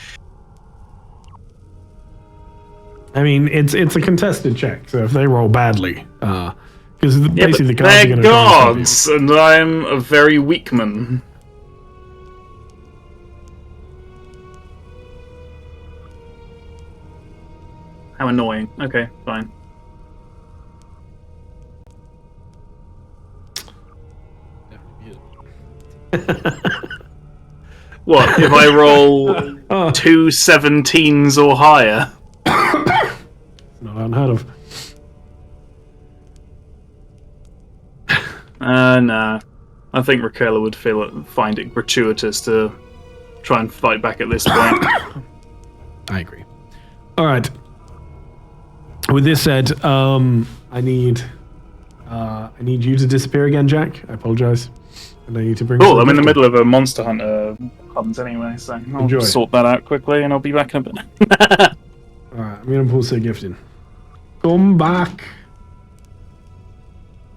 I mean, it's a contested check, so if they roll badly, because basically the guards are they're going to gods, and I'm a very weak man. How annoying. Okay, fine. What, if I roll 2 17s or higher? Not unheard of. Nah. I think Raquel would find it gratuitous to try and fight back at this point. I agree. All right. With this said, I need you to disappear again, Jack. I apologize. And I need to bring. Cool, I'm in the middle of a Monster Hunter hunt anyway, so I'll Enjoy. sort that out quickly and I'll be back in a bit. Alright, I'm gonna pull Sir Gifting. Come back.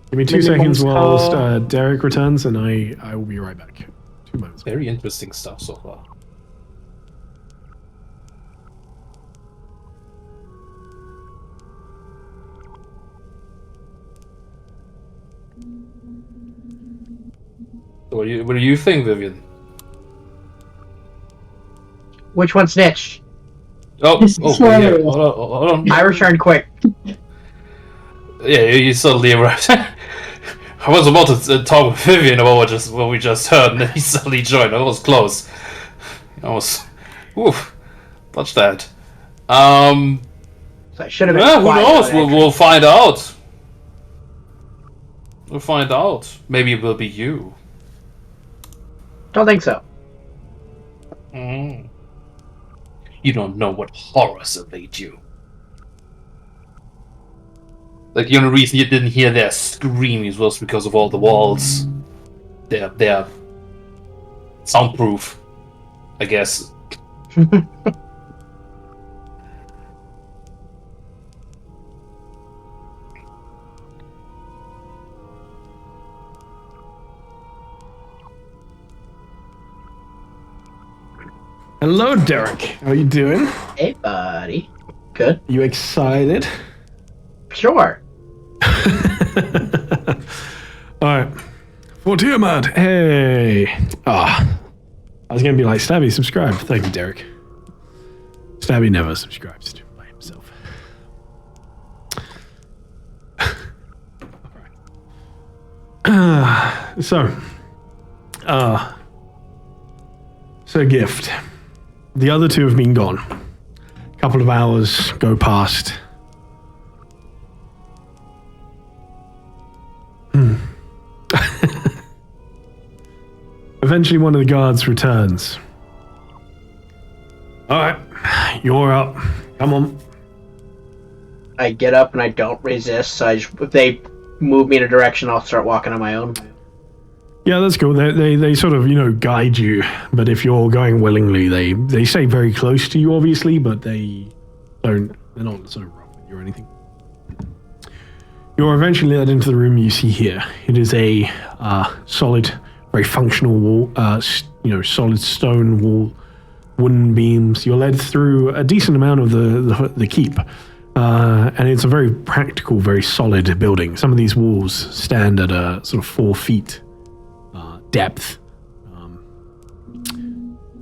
Give me 2 seconds whilst Derek returns, and I will be right back. 2 moments. Very interesting stuff so far. What do you think, Vivian? Which one snitched? Oh, yeah. Hold on. I returned quick. Yeah, you suddenly arrived. I was about to talk with Vivian about what we just heard, and then he suddenly joined. I was close. I was, oof, touch that. So I should have been. Yeah, who quiet knows? about it. We'll find out. We'll find out. Maybe it will be you. Don't think so. Mm. You don't know what horrors await you. Like, the only reason you didn't hear their screams was because of all the walls. They're soundproof, I guess. Hello, Derek. How are you doing? Hey, buddy. Good. You excited? Sure. Alright. For Tiamat, hey. I was gonna be like, Stabby, subscribe. Thank you, Derek. Stabby never subscribes by himself. So Gift. The other two have been gone. A couple of hours go past. Eventually one of the guards returns. Alright, you're up. Come on. I get up and I don't resist, so if they move me in a direction, I'll start walking on my own. Yeah, that's cool. They sort of, guide you. But if you're going willingly, they stay very close to you, obviously, but they're not sort of rough with you or anything. You're eventually led into the room you see here. It is a solid, very functional wall, solid stone wall, wooden beams. You're led through a decent amount of the keep. And it's a very practical, very solid building. Some of these walls stand at a sort of 4 feet depth.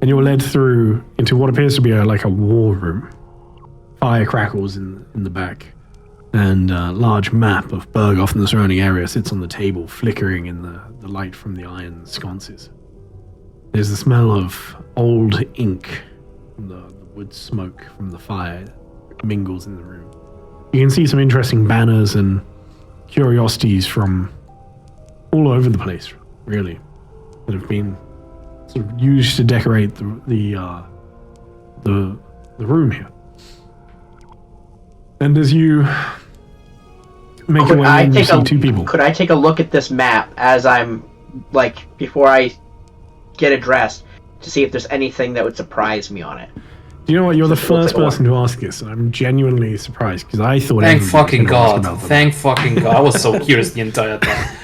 And you're led through into what appears to be like a war room. Fire crackles in the back. And a large map of Berghof and the surrounding area sits on the table, flickering in the light from the iron sconces. There's the smell of old ink from the wood smoke from the fire mingles in the room. You can see some interesting banners and curiosities from all over the place, really, that have been sort of used to decorate the room here. And as you make your way in, you see 2 people. Could I take a look at this map as I'm, before I get addressed, to see if there's anything that would surprise me on it? Do you know what? You're the first person to ask this, and I'm genuinely surprised, because I thought... Thank fucking God. Thank fucking God. I was so curious the entire time.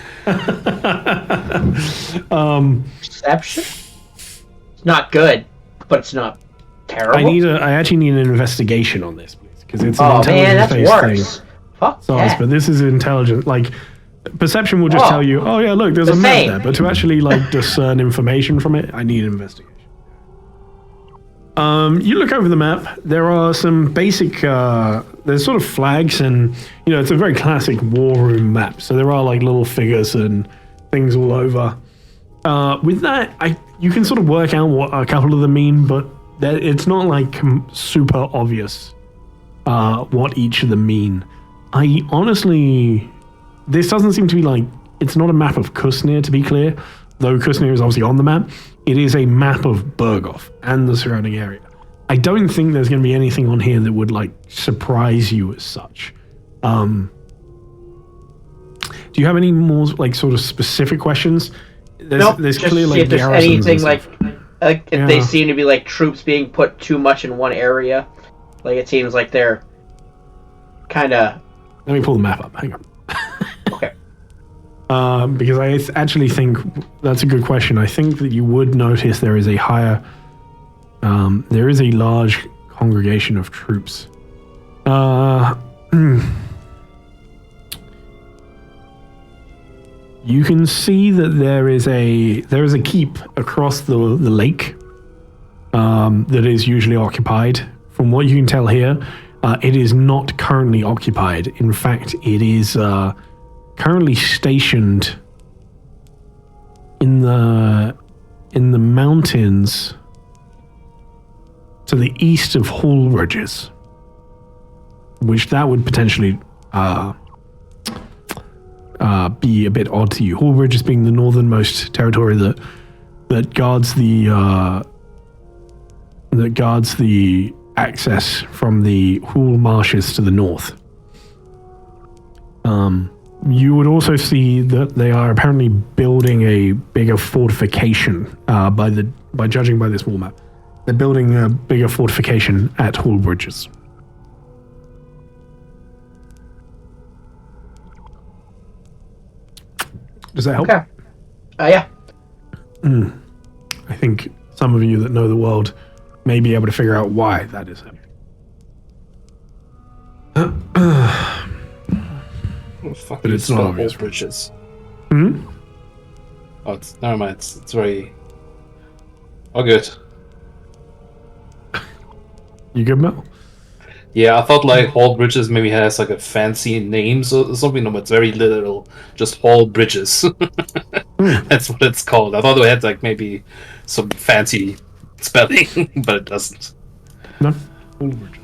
Perception? It's not good, but it's not terrible. I actually need an investigation on this, please, because it's an Oh man, that's intelligence-based worse. Fuck size, that. but this is intelligent. Like, perception will just Oh. tell you, oh yeah, look, there's The a map same. there. But to actually like discern information from it, I need investigation. You look over the map. There are some basic, there's sort of flags, and it's a very classic war room map. So there are like little figures and things all over. With that, you can sort of work out what a couple of them mean, but it's not like super obvious what each of them mean. I honestly, this doesn't seem to be like, it's not a map of Kusnir, to be clear, though Kusnir is obviously on the map. It is a map of Berghof and the surrounding area. I don't think there's going to be anything on here that would like surprise you as such. Do you have any more like sort of specific questions? Nope, There's just clearly see if like there's garrisons anything and stuff. like if they Yeah. seem to be like troops being put too much in one area. Like it seems like they're kind of. Let me pull the map up. Hang on. Okay. Because I actually think that's a good question. I think that you would notice there is a large congregation of troops. You can see that there is a keep across the lake that is usually occupied. From what you can tell here, it is not currently occupied. In fact, it is currently stationed in the mountains to the east of Hallbridges, which that would potentially be a bit odd to you. Hallbridges being the northernmost territory that guards the access from the Hool marshes to the north. You would also see that they are apparently building a bigger fortification. By judging by this wall map, they're building a bigger fortification at Hallbridges. Does that help? Okay. Yeah. I think some of you that know the world may be able to figure out why that is happening. Fuck But you, it's not spell obvious. Old Bridges. Hmm? Oh, never mind. It's very. Oh, good. You good, Mel? Yeah, I thought like Hall Bridges maybe has like a fancy name or something. No, it's very literal. Just Hall Bridges. That's what it's called. I thought it had like maybe some fancy spelling, but it doesn't. No? Hallbridges.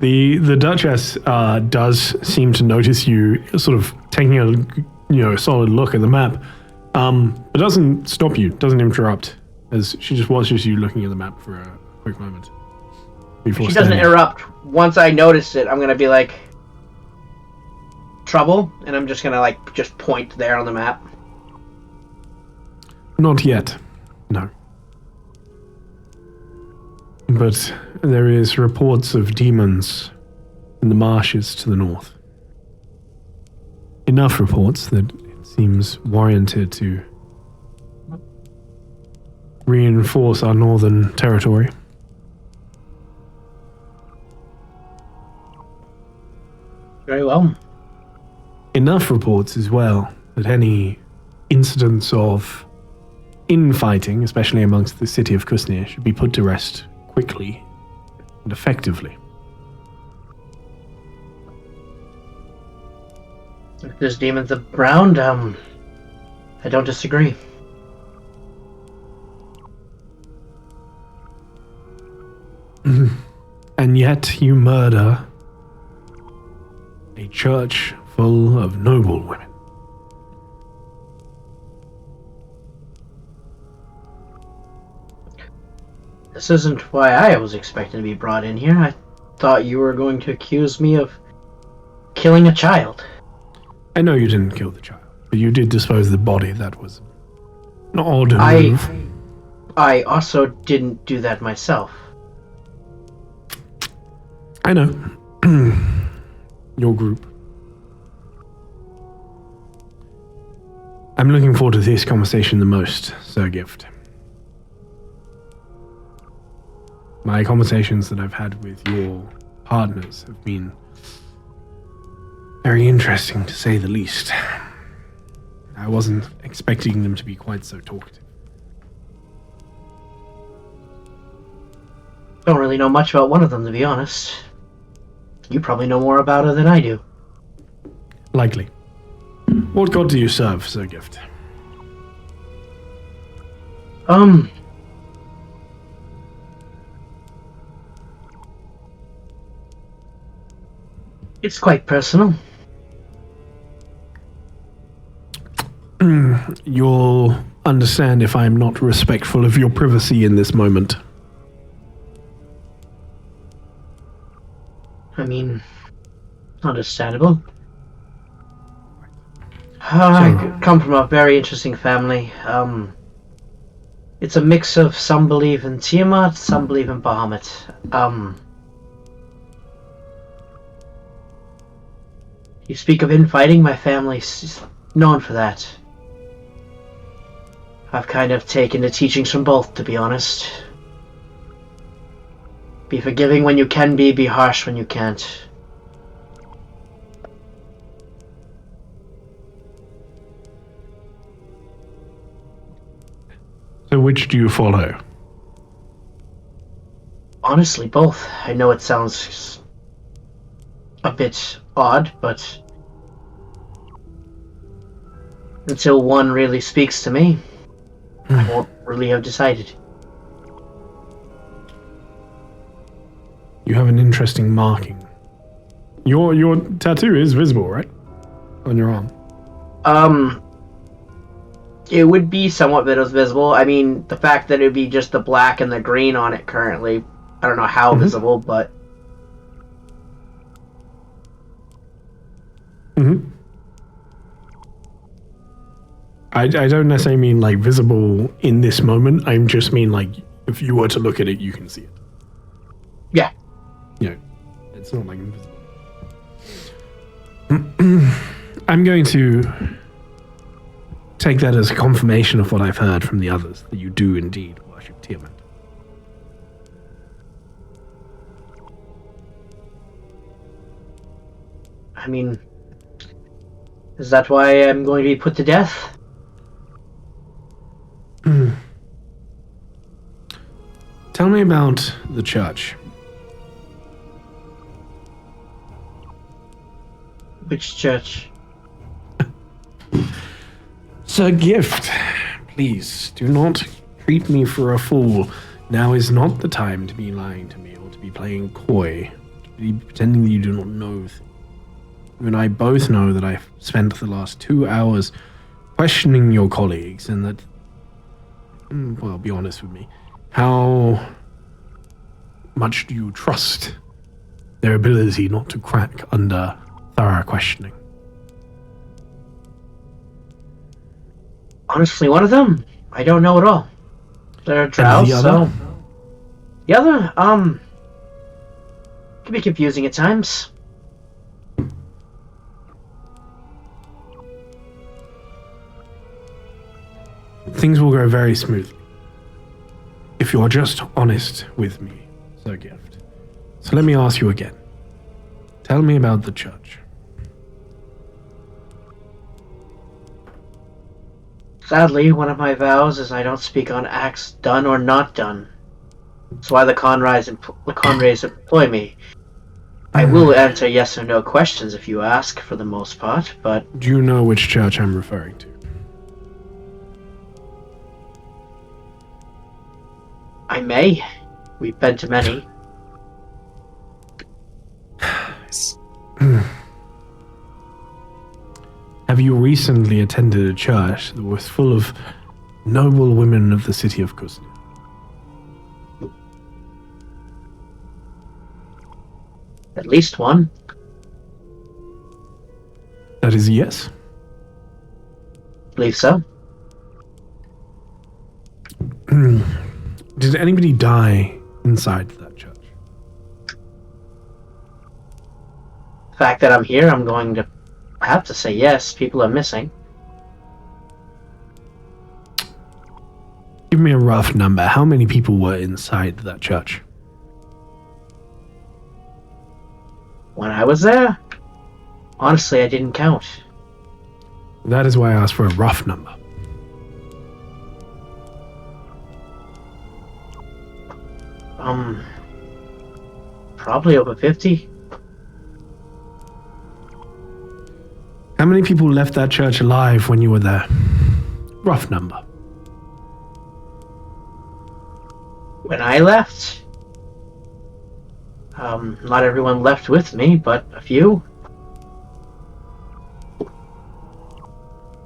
The Duchess does seem to notice you sort of taking a solid look at the map, but doesn't stop you, doesn't interrupt, as she just watches you looking at the map for a quick moment. Before She doesn't standing. interrupt. Once I notice it, I'm gonna be like, trouble, and I'm just gonna like just point there on the map. Not yet, no. But there is reports of demons in the marshes to the north. Enough reports that it seems warranted to reinforce our northern territory. Very well. Enough reports as well that any incidents of infighting, especially amongst the city of Kusnir, should be put to rest quickly and effectively. If there's demons around, I don't disagree. And yet you murder a church full of noble women. This isn't why I was expecting to be brought in here. I thought you were going to accuse me of killing a child. I know you didn't kill the child, but you did dispose of the body. That was an odd I move. I also didn't do that myself. I know. Your group. I'm looking forward to this conversation the most, Sir Gift. My conversations that I've had with your partners have been very interesting, to say the least. I wasn't expecting them to be quite so talkative. Don't really know much about one of them, to be honest. You probably know more about her than I do. Likely. What god do you serve, Sir Gift? It's quite personal. You'll understand if I'm not respectful of your privacy in this moment. I mean, understandable. I come from a very interesting family. It's a mix of some believe in Tiamat, some believe in Bahamut. You speak of infighting, my family's known for that. I've kind of taken the teachings from both, to be honest. Be forgiving when you can be harsh when you can't. So which do you follow? Honestly, both. I know it sounds a bit odd, but until one really speaks to me, I won't really have decided. You have an interesting marking. Your tattoo is visible, right? On your arm. It would be somewhat visible. I mean, the fact that it would be just the black and the green on it currently, I don't know how visible, but... I don't necessarily mean, like, visible in this moment. I just mean, like, if you were to look at it, you can see it. Yeah. You know, it's not, like, invisible. I'm going to take that as a confirmation of what I've heard from the others, that you do indeed worship Tiamat. I mean, is that why I'm going to be put to death? Tell me about the church. Which church? Sir Gift, please do not treat me for a fool. Now is not the time to be lying to me or to be playing coy, to be pretending that you do not know things. You and I both know that I've spent the last 2 hours questioning your colleagues and that, well, be honest with me, how much do you trust their ability not to crack under thorough questioning? Honestly, one of them, I don't know at all. They're drow, so... The other, can be confusing at times. Things will go very smoothly if you're just honest with me, Sir Gift. So let me ask you again. Tell me about the church. Sadly, one of my vows is I don't speak on acts done or not done. That's why the Conrays employ me. I will answer yes or no questions if you ask, for the most part, but... Do you know which church I'm referring to? I may. We've been to many. Have you recently attended a church that was full of noble women of the city of Kusna? At least one. That is a yes? Believe so. Did anybody die inside that church? The fact that I'm here, I'm going to have to say yes. People are missing. Give me a rough number. How many people were inside that church? When I was there, honestly, I didn't count. That is why I asked for a rough number. Probably over 50. How many people left that church alive when you were there? Rough number. When I left, not everyone left with me, but a few.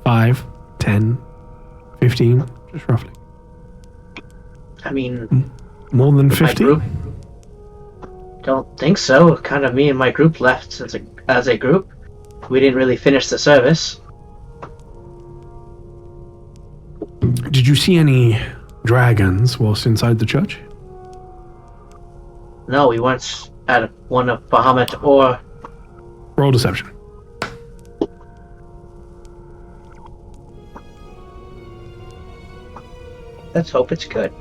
5, 10, 15, just roughly. I mean, More than my 50? group. Don't think so. Kind of me and my group left as a group. We didn't really finish the service. Did you see any dragons whilst inside the church? No, we weren't at one of Bahamut or... Roll deception. Let's hope it's good.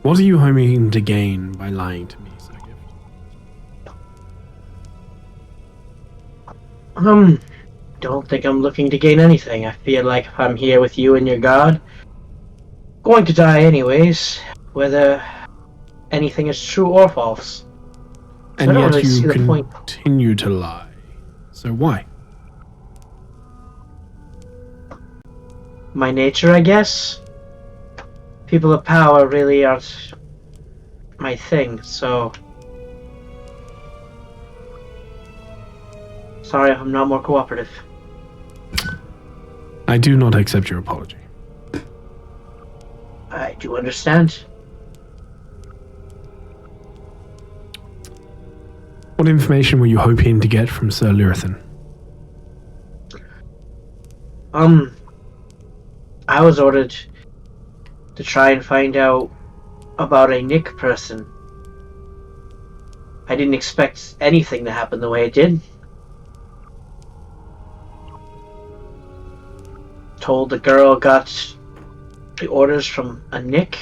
What are you hoping to gain by lying to me, Sir Gift? Don't think I'm looking to gain anything. I feel like if I'm here with you and your god, going to die anyways, whether anything is true or false. So And I don't yet really see you the point. continue to lie. So why? My nature, I guess. People of power really aren't my thing, so... Sorry if I'm not more cooperative. I do not accept your apology. I do understand. What information were you hoping to get from Sir Lyrathan? I was ordered to try and find out about a Nick person. I didn't expect anything to happen the way it did. Told the girl got the orders from a Nick,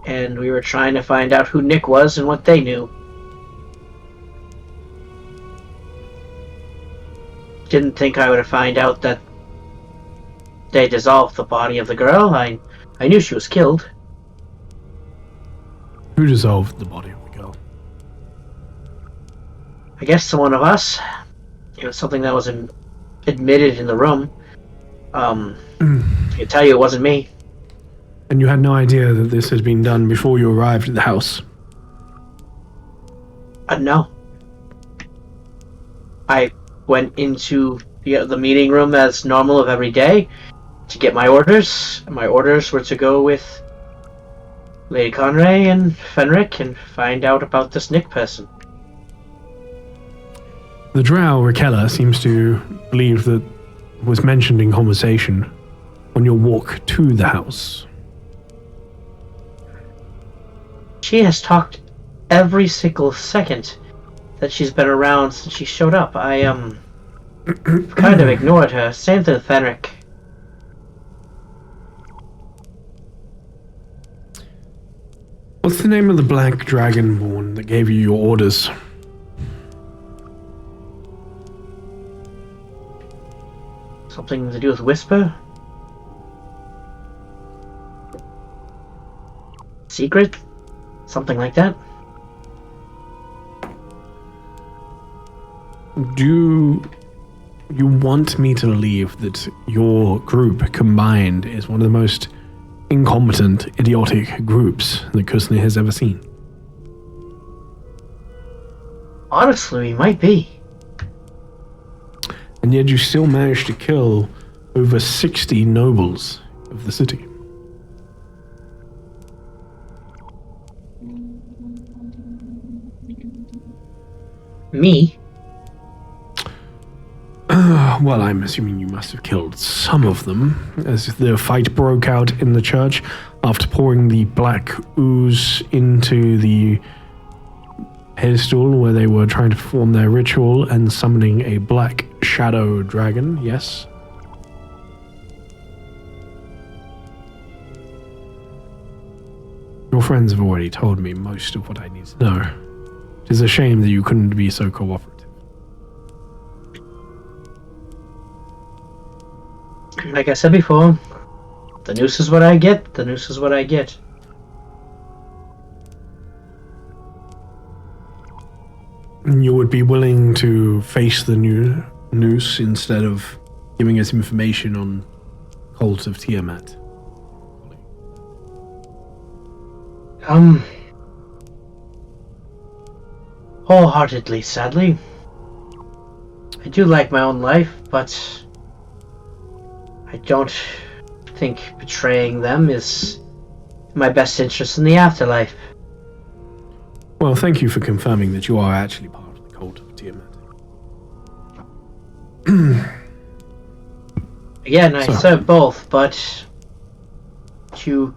and we were trying to find out who Nick was and what they knew. Didn't think I would find out that they dissolved the body of the girl. I knew she was killed. Who dissolved the body of the girl? I guess to one of us. It was something that was admitted in the room. I can tell you it wasn't me. And you had no idea that this had been done before you arrived at the house? No. I went into the meeting room as normal of every day to get my orders. My orders were to go with Lady Conray and Fenric and find out about this Nick person. The drow Raquella seems to believe that was mentioned in conversation on your walk to the house. She has talked every single second that she's been around since she showed up. I kind of ignored her. Same thing with Fenric. What's the name of the black dragonborn that gave you your orders? Something to do with Whisper? Secret? Something like that? Do you want me to believe that your group combined is one of the most incompetent, idiotic groups that Kusni has ever seen? Honestly, we might be. And yet you still managed to kill over 60 nobles of the city. Me? Well, I'm assuming you must have killed some of them as the fight broke out in the church after pouring the black ooze into the pedestal where they were trying to perform their ritual and summoning a black shadow dragon, yes? Your friends have already told me most of what I need to know. It is a shame that you couldn't be so cooperative. Like I said before, the noose is what I get, the noose is what I get. You would be willing to face the new noose instead of giving us information on cult of Tiamat? Wholeheartedly, sadly. I do like my own life, but I don't think betraying them is in my best interest in the afterlife. Well, thank you for confirming that you are actually part of the cult of Tiamat. Again, I serve both, but to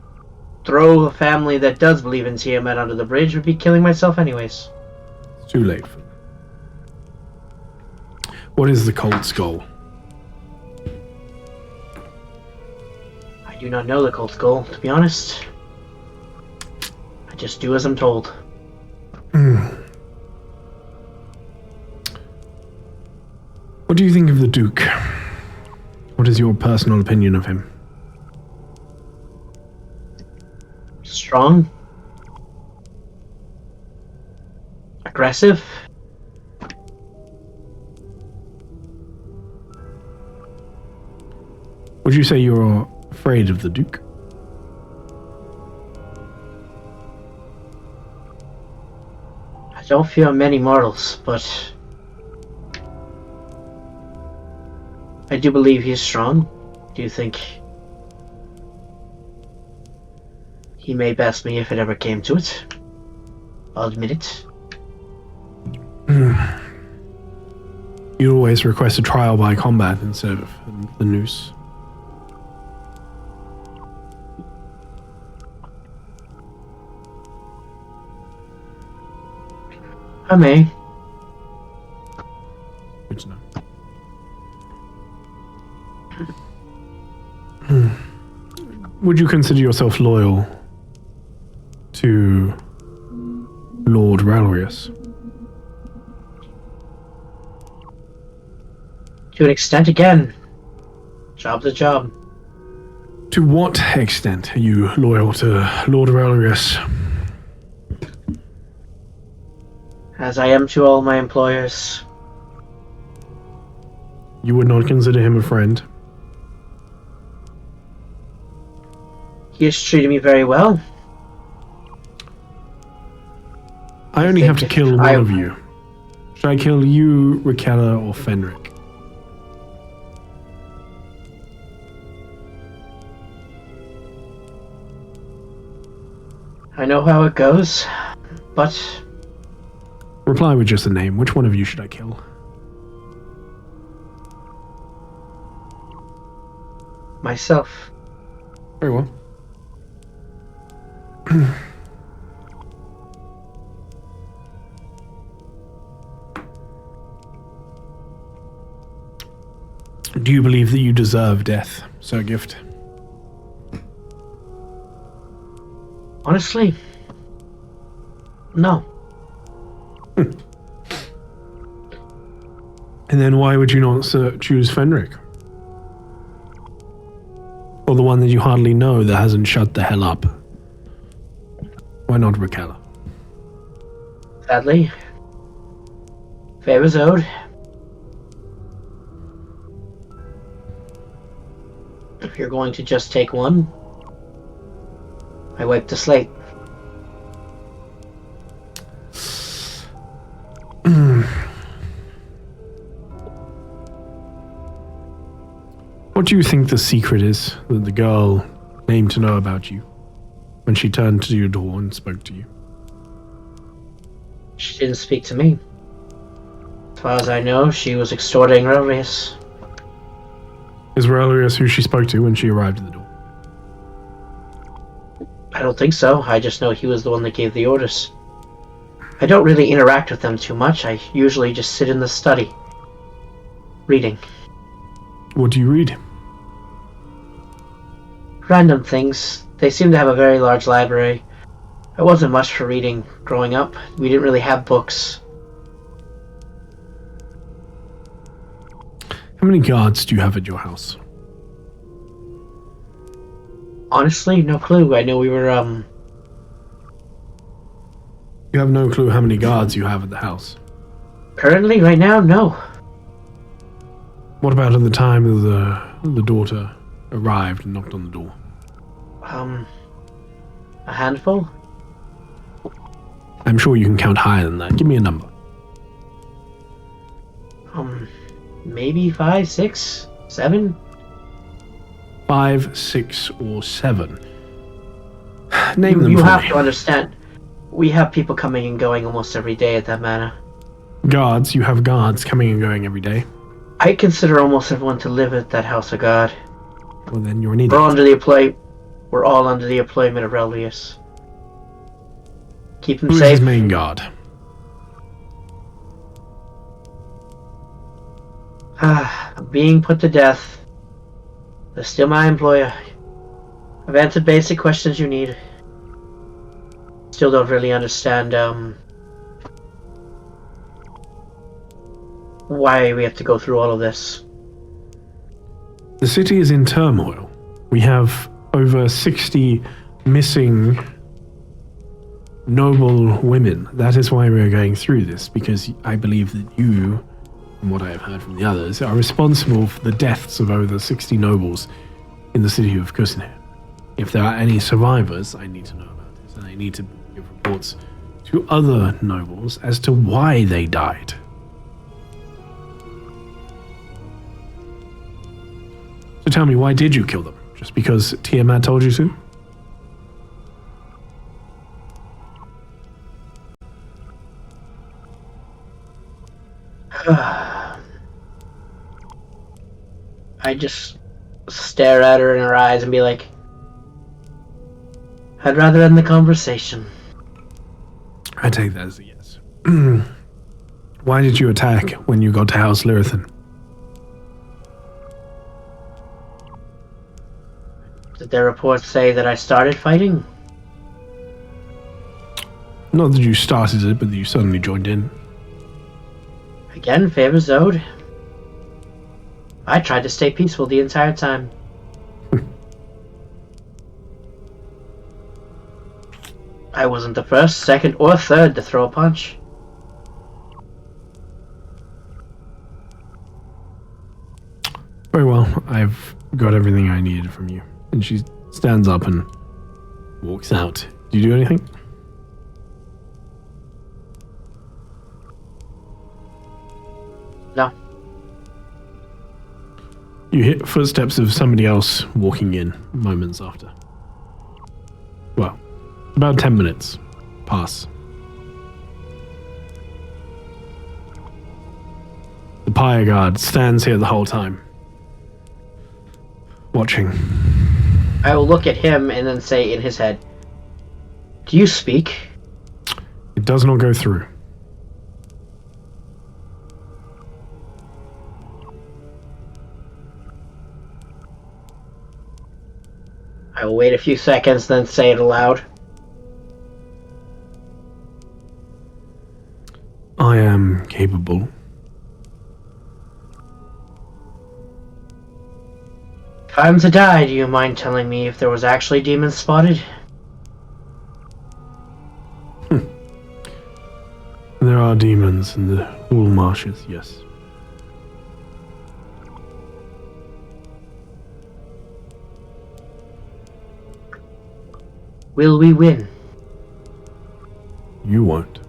throw a family that does believe in Tiamat under the bridge would be killing myself anyways. It's too late for that. What is the cult's goal? I do not know the cult's goal, to be honest. I just do as I'm told. What do you think of the Duke? What is your personal opinion of him? Strong. Aggressive. Would you say you're afraid of the Duke? I don't fear many mortals, but I do believe he's strong. Do you think he may best me if it ever came to it? I'll admit it. You always request a trial by combat instead of the noose. I may. Good to know. Would you consider yourself loyal to Lord Ralrius? To an extent, again. Job's a job. To what extent are you loyal to Lord Ralrius? As I am to all my employers. You would not consider him a friend? He has treated me very well. I only have to kill one of you. Should I kill you, Rakella, or Fenric? I know how it goes, but Reply with just a name. Which one of you should I kill? myself. Very well. Do you believe that you deserve death, Sir Gift? Honestly, no. And then why would you not choose Fenric? Or the one that you hardly know that hasn't shut the hell up? Why not Rakella? Sadly, favors owed. If you're going to just take one, I wipe the slate. What do you think the secret is that the girl claimed to know about you when she turned to your door and spoke to you? She didn't speak to me. As far as I know, she was extorting Rorius. Is Ralrius who she spoke to when she arrived at the door? I don't think so. I just know he was the one that gave the orders. I don't really interact with them too much. I usually just sit in the study, reading. What do you read? Random things. They seem to have a very large library. It wasn't much for reading growing up. We didn't really have books. How many guards do you have at your house? Honestly, no clue. I know we were, You have no clue how many guards you have at the house. currently, right now, no. What about at the time the daughter arrived and knocked on the door? A handful? I'm sure you can count higher than that. Give me a number. Maybe 5, 6, 7? 5, 6, or 7. Name them You for have me. to understand. We have people coming and going almost every day at that manor. Guards. You have guards coming and going every day. I consider almost everyone to live at that house of God. Well, then you're an idiot. We're all under the employment of Relius. Keep him Who's safe. his main guard? I'm being put to death. They're still my employer. I've answered basic questions you need. Still don't really understand, why we have to go through all of this. The city is in turmoil. We have over 60 missing noble women. That is why we are going through this, because I believe that you, from what I have heard from the others, are responsible for the deaths of over 60 nobles in the city of Kusne. If there are any survivors, I need to know about this, and I need to give reports to other nobles as to why they died. So tell me, why did you kill them? Just because Tiamat told you to? I just stare at her in her eyes and be like, I'd rather end the conversation. I take that as a yes. Why did you attack when you got to House Lyrithan? Did their reports say that I started fighting? Not that you started it, but that you suddenly joined in. Again, favors owed. I tried to stay peaceful the entire time. I wasn't the first, second, or third to throw a punch. Very well, I've got everything I needed from you. And she stands up and walks out. Do you do anything? No. You hear footsteps of somebody else walking in moments after. Well, about 10 minutes pass. The pyre guard stands here the whole time, watching. I will look at him and then say in his head, do you speak? It does not go through. I will wait a few seconds, then say it aloud. I am capable. If I'm to die, do you mind telling me if there was actually demons spotted? There are demons in the wool marshes, yes. Will we win? You won't.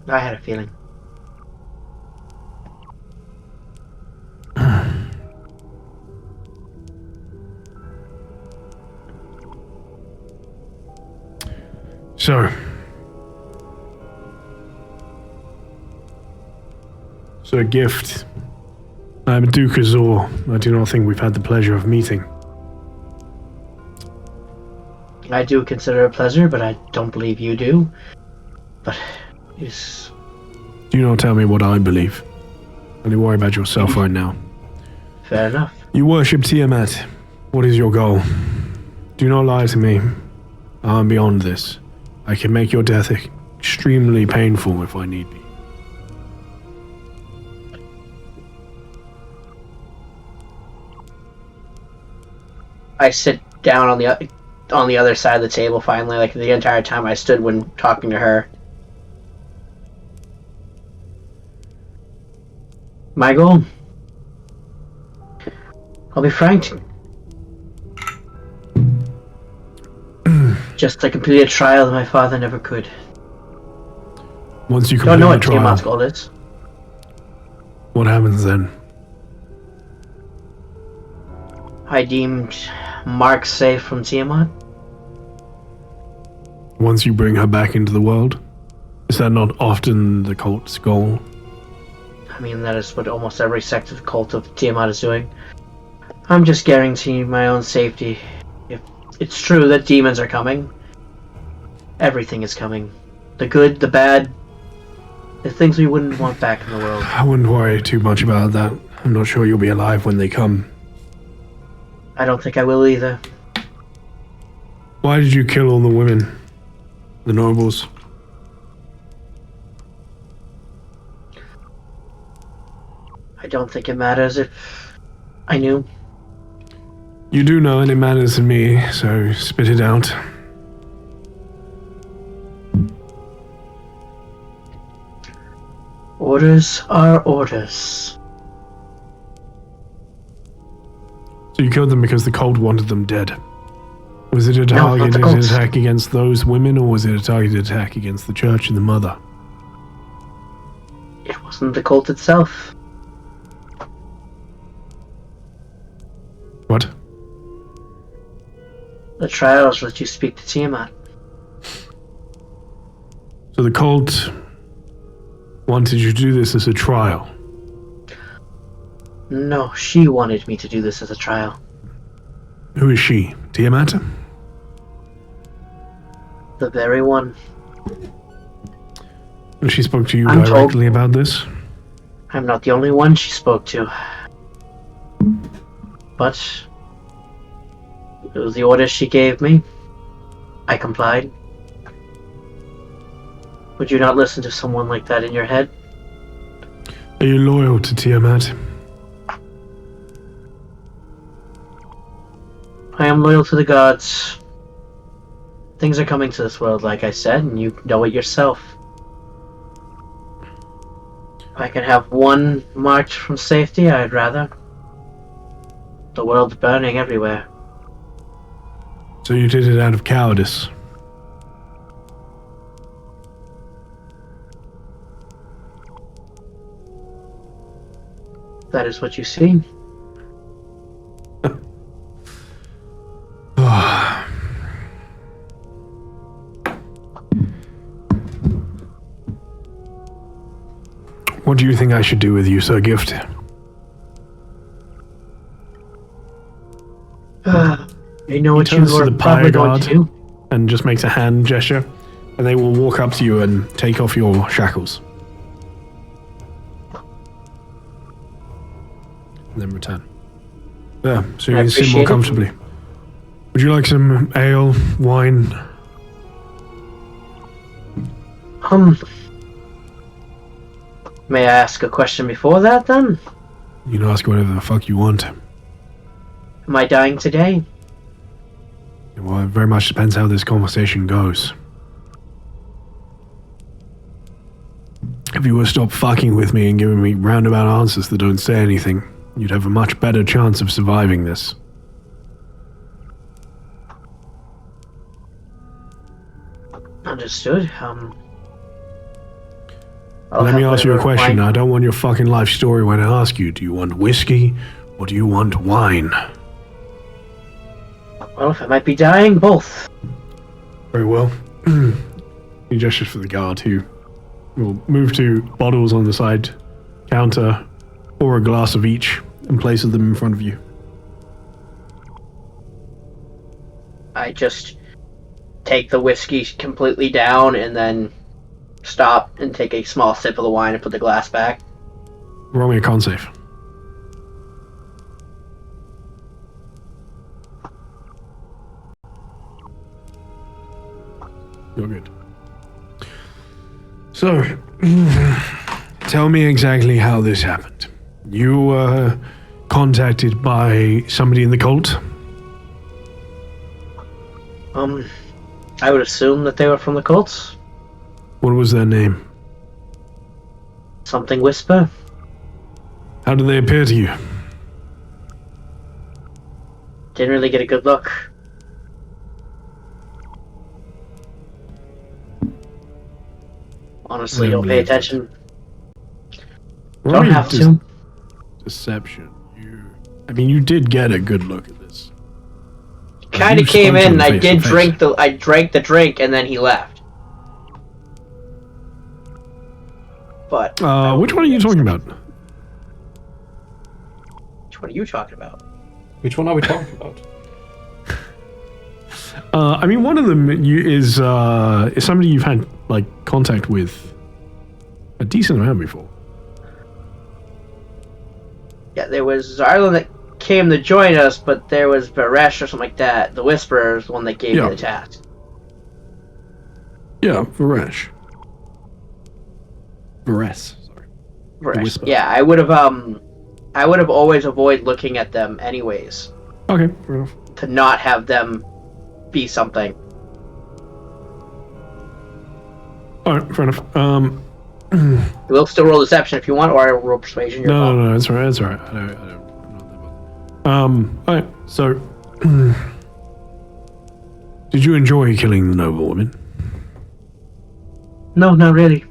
I had a feeling. So a gift. I'm Duke Azor. I do not think we've had the pleasure of meeting. I do consider it a pleasure, but I don't believe you do. But it's... Do not tell me what I believe. Only worry about yourself right now. Fair enough. You worship Tiamat. What is your goal? Do not lie to me. I'm beyond this. I can make your death extremely painful if I need be. I sit down on the other side of the table finally, like the entire time I stood when talking to her. My goal? I'll be frank. Just to complete a trial that my father never could. Once you Don't complete know the what trial, Tiamat's goal is. what happens then? I deemed Mark safe from Tiamat. Once you bring her back into the world? Is that not often the cult's goal? I mean, that is what almost every sect of the cult of Tiamat is doing. I'm just guaranteeing my own safety. If it's true that demons are coming, everything is coming. The good, the bad, the things we wouldn't want back in the world. I wouldn't worry too much about that. I'm not sure you'll be alive when they come. I don't think I will either. Why did you kill all the women? The nobles? I don't think it matters if I knew. You do know, and it matters to me, so spit it out. Orders are orders. So you killed them because the cult wanted them dead. Was it a No, not the targeted cult. attack against those women, or was it a targeted attack against the church and the mother? It wasn't the cult itself. What? The trials let you speak to Tiamat. So the cult wanted you to do this as a trial. No, she wanted me to do this as a trial. Who is she? Tiamat? The very one. And she spoke to you I'm directly about this? I'm not the only one she spoke to. But it was the orders she gave me. I complied. Would you not listen to someone like that in your head? Are you loyal to Tiamat? I am loyal to the gods. Things are coming to this world, like I said, and you know it yourself. If I can have one march from safety, I'd rather. The world's burning everywhere. So you did it out of cowardice? That is what you see. What do you think I should do with you, Sir Gift? You know what turns you to are the probably pyre going guard to do? and just makes a hand gesture, and they will walk up to you and take off your shackles. And then return. There, so you I can sit more appreciate it. comfortably. Would you like some ale, wine? May I ask a question before that, then? You can ask whatever the fuck you want. Am I dying today? Well, it very much depends how this conversation goes. If you were to stop fucking with me and giving me roundabout answers that don't say anything, you'd have a much better chance of surviving this. Understood. Let me ask you a question. I don't want your fucking life story when I ask you. Do you want whiskey or do you want wine? Well, if I might be dying, both. Very well. He gestures for the guard who will move to bottles on the side counter, pour a glass of each, and places them in front of you. I just take the whiskey completely down and then stop and take a small sip of the wine and put the glass back. Roll me a con save. You're good. So, tell me exactly how this happened. You were contacted by somebody in the cult? I would assume that they were from the cults. What was their name? Something Whisper. How did they appear to you? Didn't really get a good look. Honestly, I don't pay believe that. attention. Roll Don't me have to. Deception. You did get a good look at this. Kind You of came spoke to in. him I face to did face. I drank the drink, and then he left. But Which one are you talking about? Which one are you talking about? Which one are we talking about? One of them is somebody you've had contact with a decent amount before. Yeah, there was Ireland that came to join us, but there was Baresh or something like that. The Whisperer is the one that gave me the task. Yeah, Varesh. Sorry. Baresh. Whisper. Yeah, I would have always avoided looking at them anyways, Okay, fair enough. to not have them be something. Alright, fair enough. We'll still roll deception if you want, or I will roll persuasion. No, that's alright, that's alright. I'm not that bothered. Alright, so did you enjoy killing the noble woman? No, not really.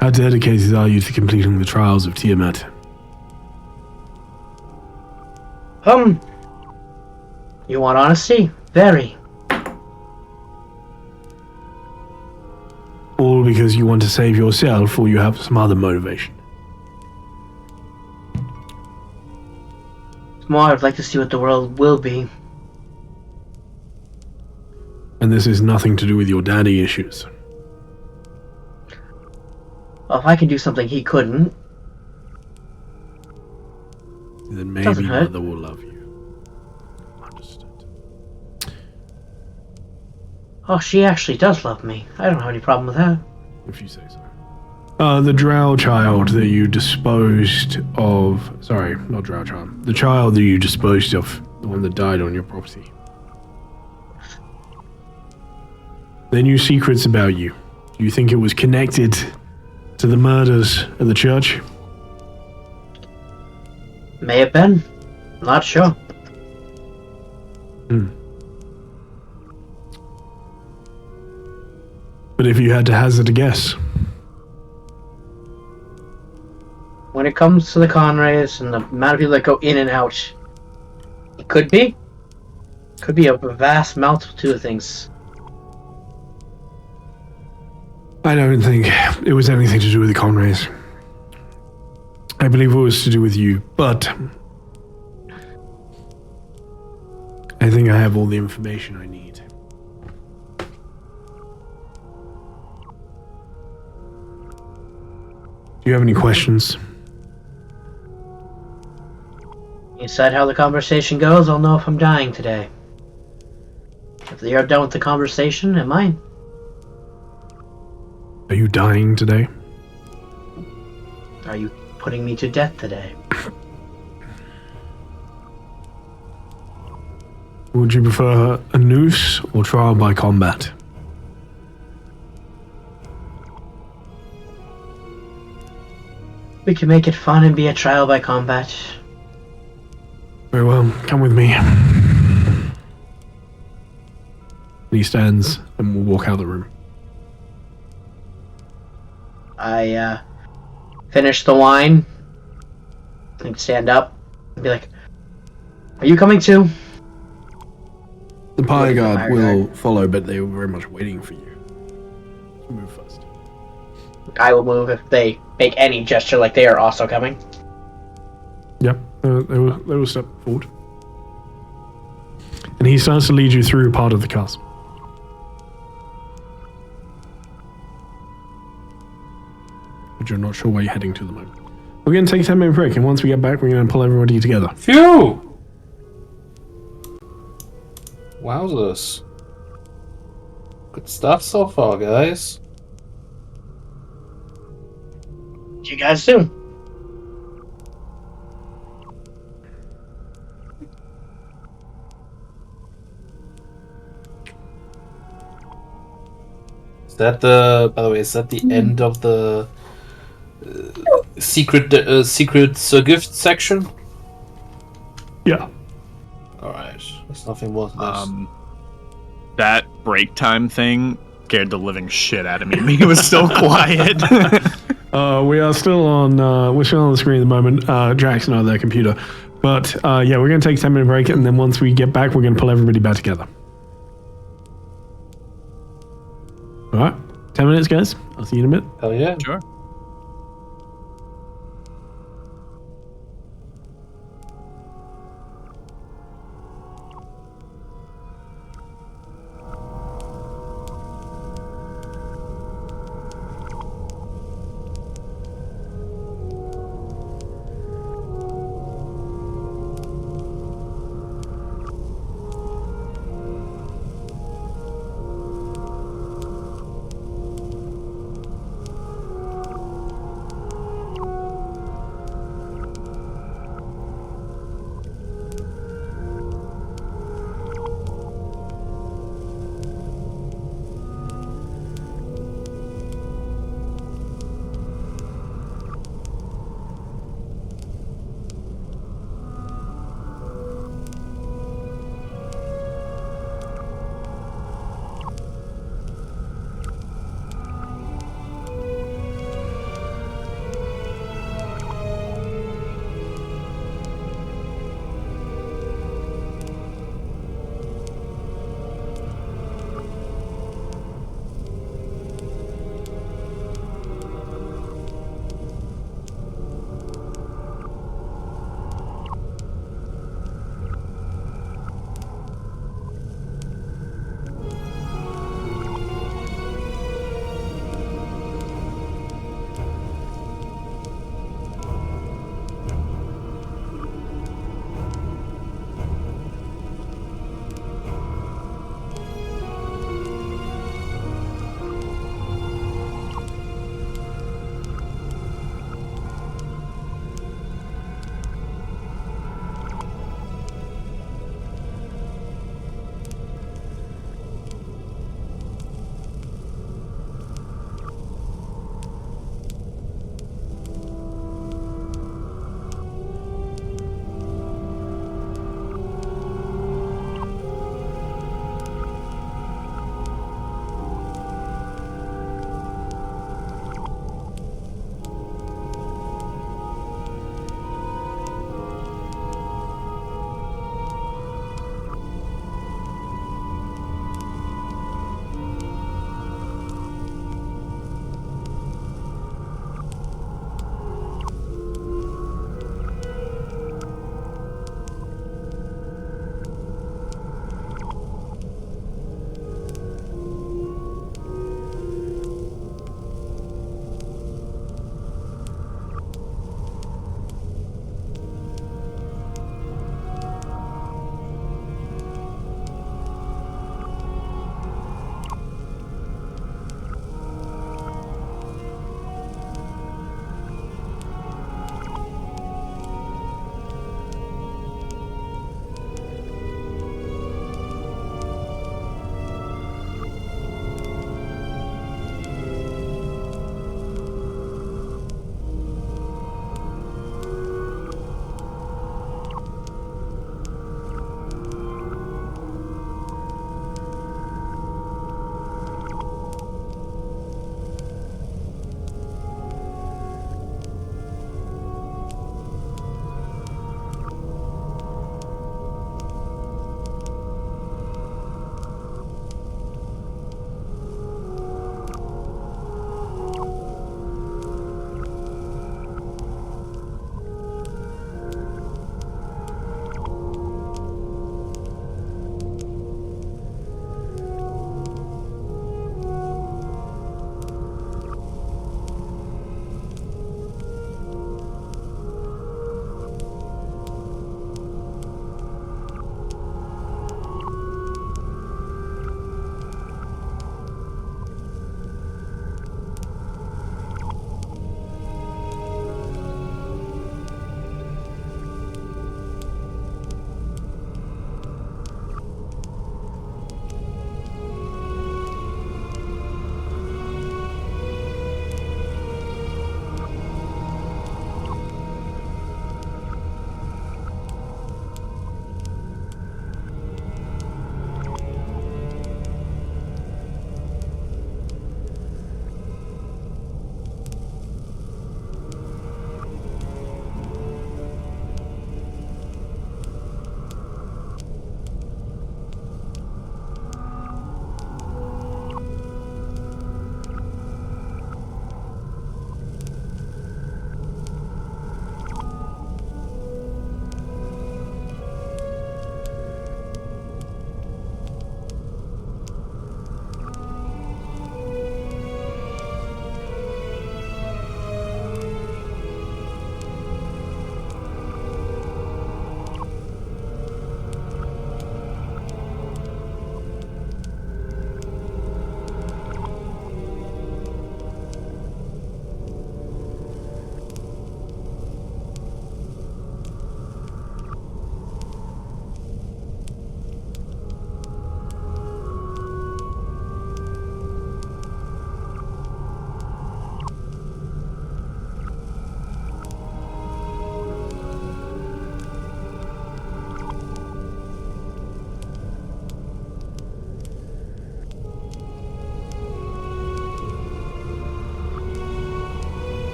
How dedicated are you to completing the trials of Tiamat? You want honesty? Very. All because you want to save yourself, or you have some other motivation? More, I'd like to see what the world will be. And this is nothing to do with your daddy issues. Well, if I can do something he couldn't, Then maybe Doesn't hurt. Mother will love you. Understood. oh, she actually does love me. I don't have any problem with that. If you say so. The drow child that you disposed of... Sorry, not drow child. The child that you disposed of. The one that died on your property. They knew secrets about you. Do you think it was connected to the murders at the church? May have been. Not sure. But if you had to hazard a guess... When it comes to the Conrays and the amount of people that go in and out, it could be. Could be a vast multitude of things. I don't think it was anything to do with the Conrays. I believe it was to do with you, but I think I have all the information I need. Do you have any questions? You decide how the conversation goes, I'll know if I'm dying today. If you're done with the conversation, am I? Are you dying today? Are you putting me to death today? Would you prefer a noose or trial by combat? We can make it fun and be a trial by combat. Very well, come with me. He stands and will walk out of the room. I finish the wine and stand up and be like, "Are you coming too?" The Pyre Guard Pyre will Guard. follow, but they were very much waiting for you. Move first. I will move if they make any gesture like they are also coming. Yep, they will step forward. And he starts to lead you through part of the castle. But you're not sure where you're heading to at the moment. We're going to take a 10-minute break, and once we get back, we're going to pull everybody together. Phew! Wowzers. Good stuff so far, guys. What you guys do? Is that by the way, is that the end of the secret gift section? Yeah. Alright, there's nothing more to this. That break time thing scared the living shit out of me. He was so quiet. We are still on. We're still on the screen at the moment. Jack's not at their computer, but yeah, we're going to take a 10-minute break, and then once we get back, we're going to pull everybody back together. All right, 10 minutes, guys. I'll see you in a bit. Hell yeah. Sure.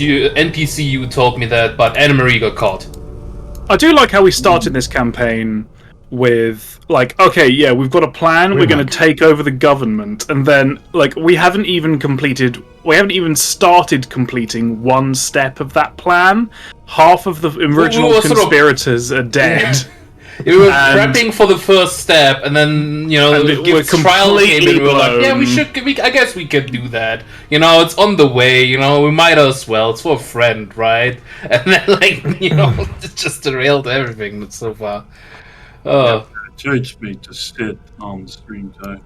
NPC you told me that, but Anna Marie got caught. I do like how we started this campaign with, like, okay, yeah, we've got a plan, we're going to take over the government, and then, like, we haven't even started completing one step of that plan. Half of the original conspirators are dead. We were prepping for the first step, and then, the trial came in, and we were like, yeah, I guess we could do that. It's on the way, we might as well, it's for a friend, right? And then, it's just derailed everything so far. Judge me to sit on stream time.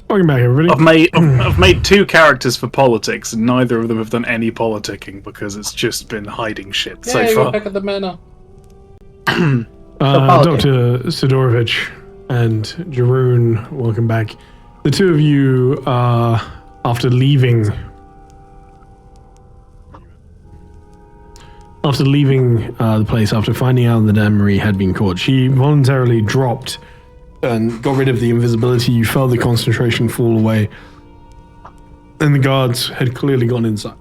Welcome back, everybody. I've made 2 characters for politics, and neither of them have done any politicking because it's just been hiding shit so far. We're back at the manor. Dr. Sidorovich and Jeroen, welcome back. The two of you, after leaving the place, after finding out that Anne Marie had been caught, she voluntarily dropped and got rid of the invisibility. You felt the concentration fall away, and the guards had clearly gone inside.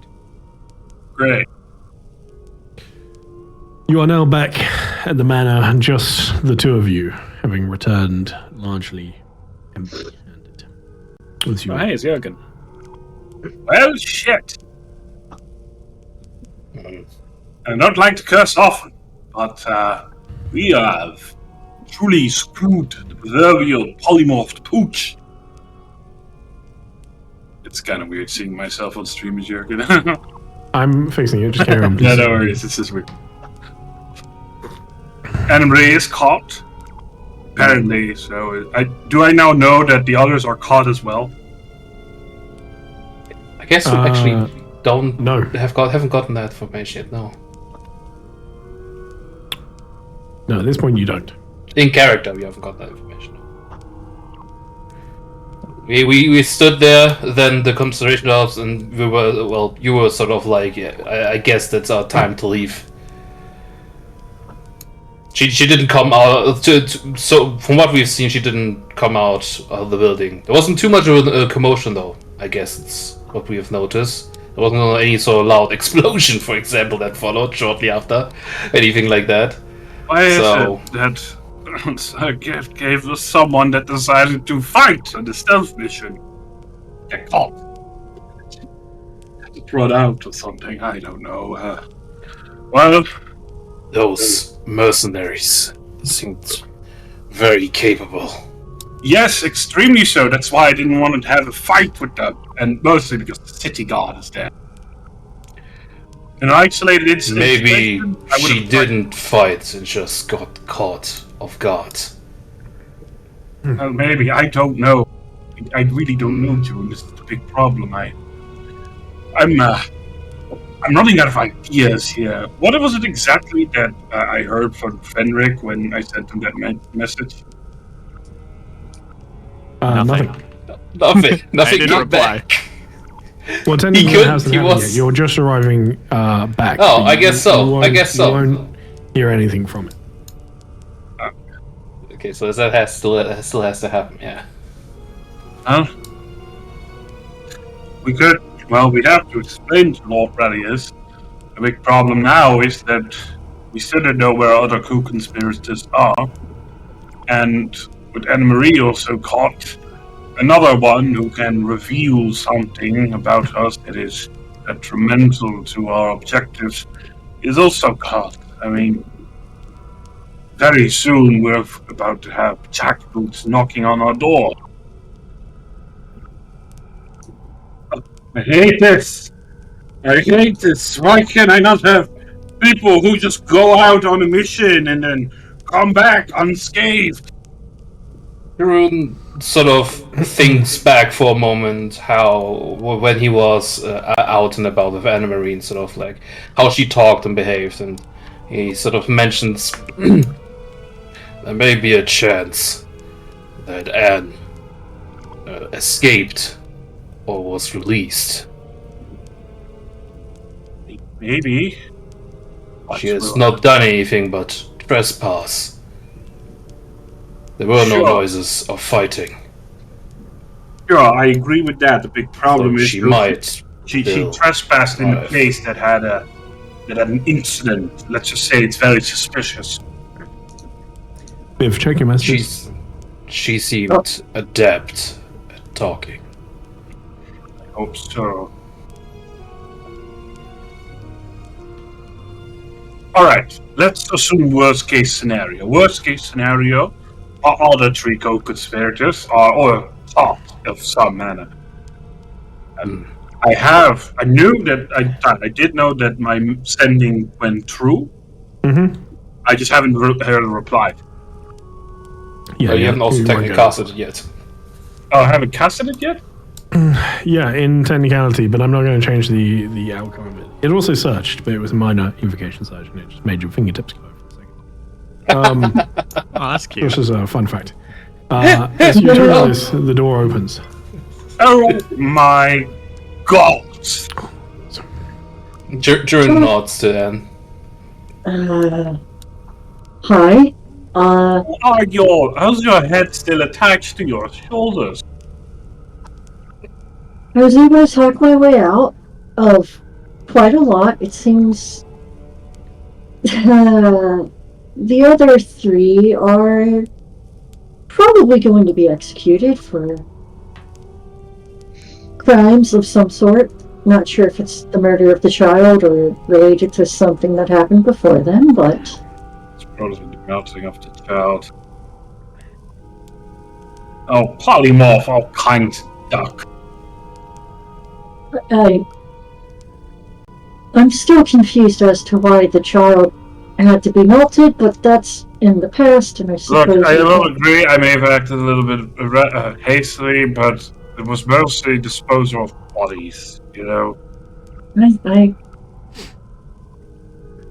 Great. You are now back at the manor, and just the two of you, having returned largely empty-handed. With you. Hey, it's Jürgen. Well, shit. I don't like to curse often, but we have truly screwed the proverbial polymorphed pooch. It's kind of weird seeing myself on stream as Jürgen. I'm fixing it, just carry on, please. Yeah, no worries, it's just weird. Anna Marie is caught, apparently, so do I now know that the others are caught as well? I guess we actually haven't gotten that information yet, no. No, at this point you don't. In character, we haven't got that information. We stood there, then the conversation develops, and you were sort of like, yeah, I guess that's our time to leave. She didn't come out, so from what we've seen, she didn't come out of the building. There wasn't too much of a commotion, though, I guess it's what we have noticed. There wasn't any sort of loud explosion, for example, that followed shortly after, anything like that. Why is it that a gift gave us someone that decided to fight on the stealth mission get caught? Brought out or something, I don't know. Those mercenaries seemed very capable. Yes, extremely so. That's why I didn't want to have a fight with them. And mostly because the city guard is there. In an isolated incident, maybe she didn't fight and just got caught off guard. Well, maybe. I don't know. I really don't know, June. This is the big problem. I'm running out of ideas here. What was it exactly that I heard from Fenric when I sent him that message? Nothing. Nothing didn't reply. Well, technically it hasn't happened yet. You're just arriving back. Oh, I guess so. You won't hear anything from it. Okay, so that still has to happen, yeah. We could. Well, we have to explain to Lord Radius. The big problem now is that we still don't know where other co-conspirators are. And with Anna Marie also caught, another one who can reveal something about us that is detrimental to our objectives is also caught. I mean, very soon we're about to have jackboots knocking on our door. I hate this. Why can I not have people who just go out on a mission and then come back unscathed? Jeroen sort of thinks back for a moment how when he was out and about with Anna Marie, sort of like how she talked and behaved, and he sort of mentions there may be a chance that Anne escaped or was released. Maybe. She has not done anything but trespass. There were no noises of fighting. Sure, I agree with that. The big problem is she might She Bill. trespassed in a Right. place that had an incident. Let's just say it's very suspicious. Biv, check your messages. She seemed adept at talking. I hope so. Alright, let's assume worst case scenario. Worst case scenario, our other three co-conspirators are top of some manner. I knew that I did know that my sending went through. Mm-hmm. I just haven't heard a reply. Yeah, But you haven't also you won't technically get casted it yet. Oh, I haven't casted it yet? Yeah, in technicality, but I'm not going to change the outcome of it. It also searched, but it was a minor invocation search, and it just made your fingertips go for a second. Oh, that's cute. This is a fun fact. As you do this, the door opens. Oh my god! During nods to Anne. Hi. How's your head still attached to your shoulders? I was able to talk my way out of quite a lot. It seems the other three are probably going to be executed for crimes of some sort. Not sure if it's the murder of the child or related to something that happened before then, but It's probably the melting of the child. Oh, polymorph, all kinds of duck. I'm still confused as to why the child had to be melted, but that's in the past, and I suppose... Look, I will agree, I may have acted a little bit hastily, but it was mostly disposal of bodies, you know? I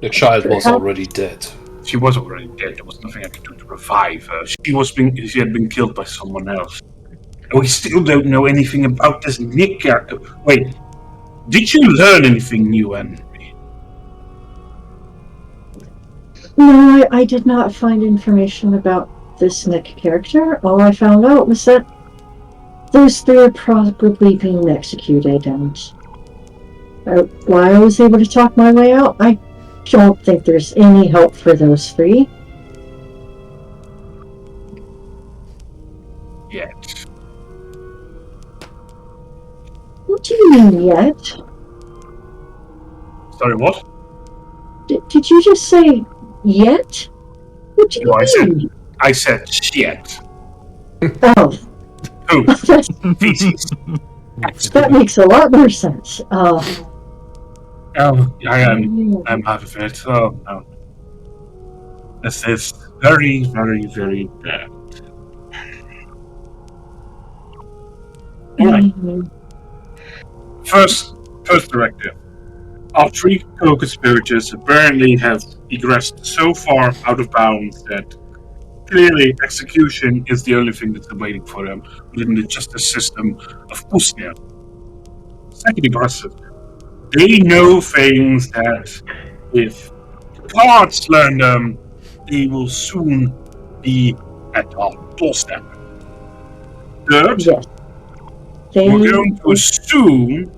The child was already dead. She was already dead, there was nothing I could do to revive her. She had been killed by someone else. And we still don't know anything about this Nick character. Wait, did you learn anything new, Henry? No, I did not find information about this Nick character. All I found out was that those three are probably being executed, and why I was able to talk my way out, I don't think there's any help for those three. Yet. What do you mean, yet? Sorry, what? Did you just say, yet? What do you No, mean? I said shit. Oh, Who? Feces. that makes a lot more sense. Oh, I'm out of it. Oh, no. This is very, very, very bad. Alright. First directive. Our three co-conspirators apparently have egressed so far out of bounds that clearly execution is the only thing that's waiting for them within the justice system of Bosnia. Second aggressive. They know things that if the cards learn them, they will soon be at our doorstep. Third, Yes. we're going to assume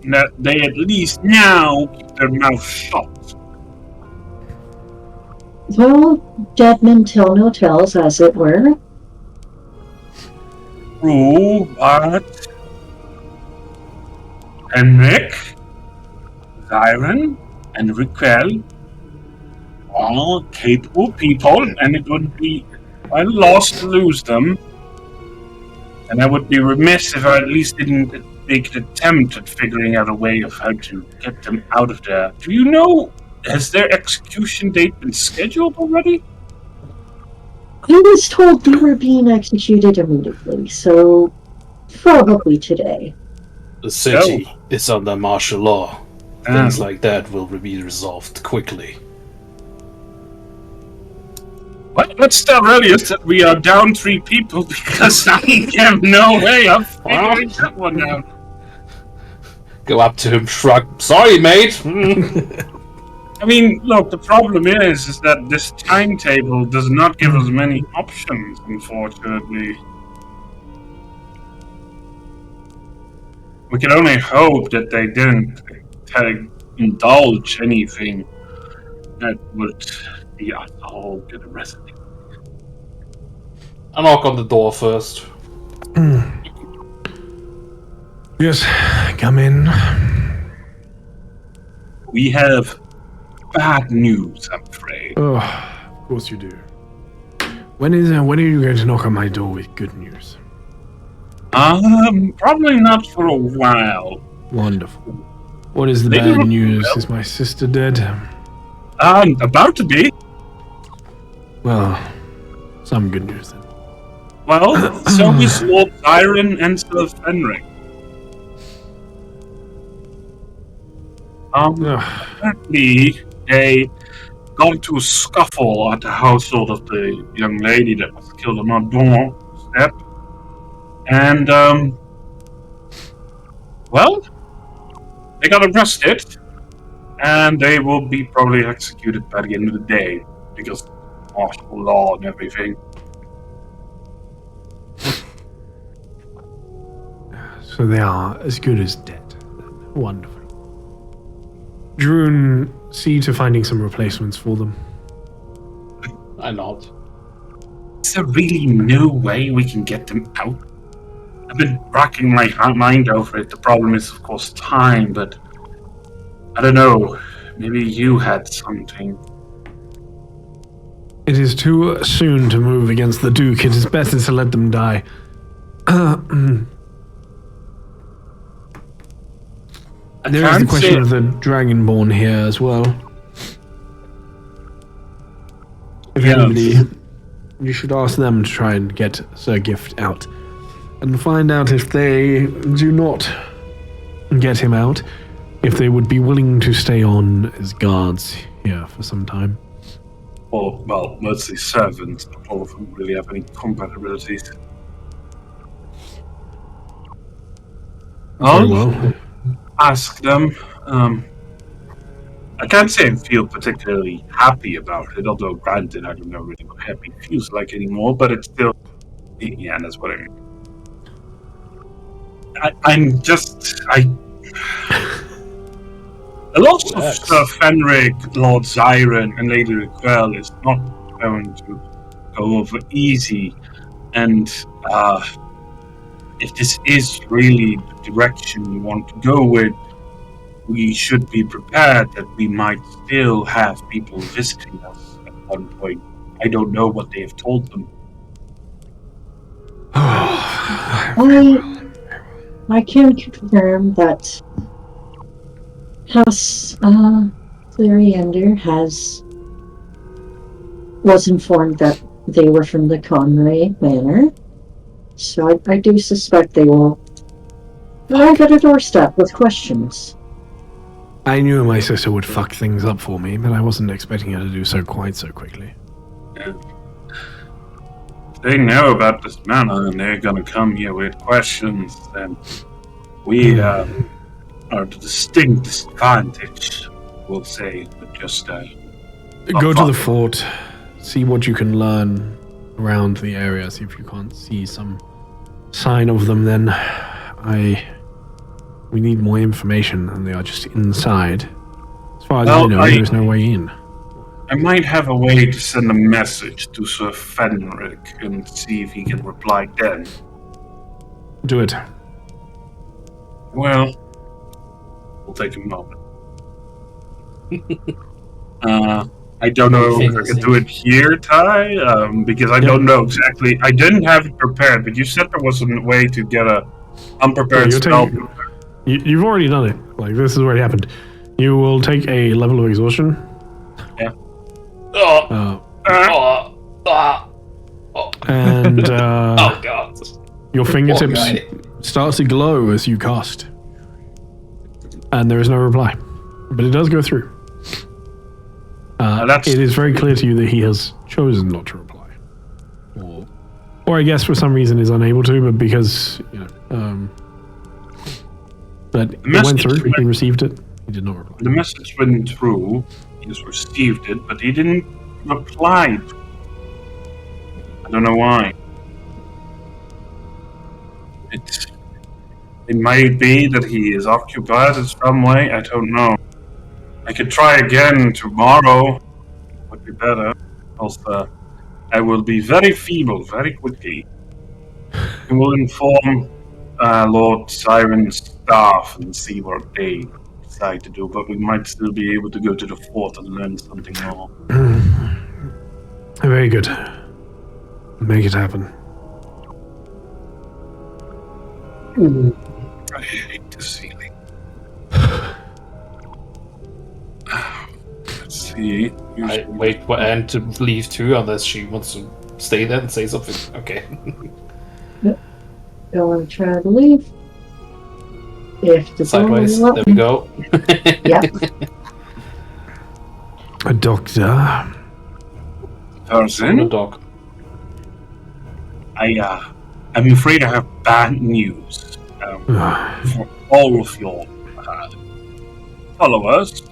that they at least now keep their mouth shut. Well, dead men tell no tales, as it were. True, but Henrik, Zyron, and Raquel are capable people, and it would be a loss to lose them. And I would be remiss if I at least didn't make an attempt at figuring out a way of how to get them out of there. Do you know, has their execution date been scheduled already? I was told they were being executed immediately, so probably today. The city is under martial law. Things like that will be resolved quickly. But let's tell Relius that we are down 3 people because I have no way of figuring that one out. Go up to him, shrug. Sorry, mate. I mean, look, the problem is that this timetable does not give us many options, unfortunately. we can only hope that they didn't indulge anything that would be at all get arrested. I knock on the door first. Yes, come in. We have bad news, I'm afraid. Oh, of course you do. When are you going to knock on my door with good news? Probably not for a while. Wonderful. What is the Maybe bad we'll- news? Is my sister dead? About to be. Well, some good news then. Well, so is Lord Siren and Sir Fenric. Apparently, they got into a scuffle at the household of the young lady that was killed on our doorstep. And, well, they got arrested, and they will be probably executed by the end of the day, because of martial law and everything. So they are as good as dead. Wonderful. Droon, see to finding some replacements for them. I nod. Is there really no way we can get them out? I've been racking my mind over it. The problem is, of course, time, but I don't know. Maybe you had something. It is too soon to move against the Duke. It is better to let them die. There is the question of the Dragonborn here as well. If anybody, you should ask them to try and get Sir Gift out. And find out if they do not get him out, if they would be willing to stay on as guards here for some time. Well, mostly servants, but all of them really have any compatibilities. Very well. Ask them. I can't say I feel particularly happy about it, although granted, I don't know really what happy feels like anymore, but it's still... Yeah, that's what I mean. The loss of Sir Fenric, Lord Zyron, and Lady Raquel is not going to go over easy, and if this is really the direction you want to go with, we should be prepared that we might still have people visiting us at one point. I don't know what they have told them. I can confirm that House Clariander was informed that they were from the Conray Manor, so I do suspect they will arrive at a doorstep with questions. I knew my sister would fuck things up for me, but I wasn't expecting her to do so quite so quickly. Yeah. They know about this manor and they're gonna come here with questions, and we are at a distinct disadvantage, we'll say, but just go to the fort, see what you can learn around the area, see if you can't see some sign of them. Then we need more information, and they are just inside. As far as I know, there is no way in. I might have a way to send a message to Sir Fenric and see if he can reply then. Do it. Well, we'll take a moment. I don't know if I can do it here, Ty, because I don't know exactly. I didn't have it prepared, but you said there was a way to get a unprepared spell. You've already done it. Like, this has already happened. You will take a level of exhaustion. Yeah. And oh god. Your fingertips start to glow as you cast. And there is no reply. But it does go through. It is very clear to you that he has chosen not to reply. Or I guess for some reason is unable to, but because, but it went through, he received it, he did not reply. The message went through, he just received it, but he didn't reply. I don't know why. It may be that he is occupied in some way. I don't know. I could try again tomorrow. Would be better. Also, I will be very feeble very quickly. We will inform Lord Siren's staff and see what they decide to do, but we might still be able to go to the fort and learn something more. Very good. Make it happen. I hate this feeling. Let's see. I wait for Anne to leave too, unless she wants to stay there and say something. Okay. Don't want to try to leave. If the Sideways. door There we go. Yeah. A doctor. Person, Dog. I'm afraid I have bad news for all of your followers.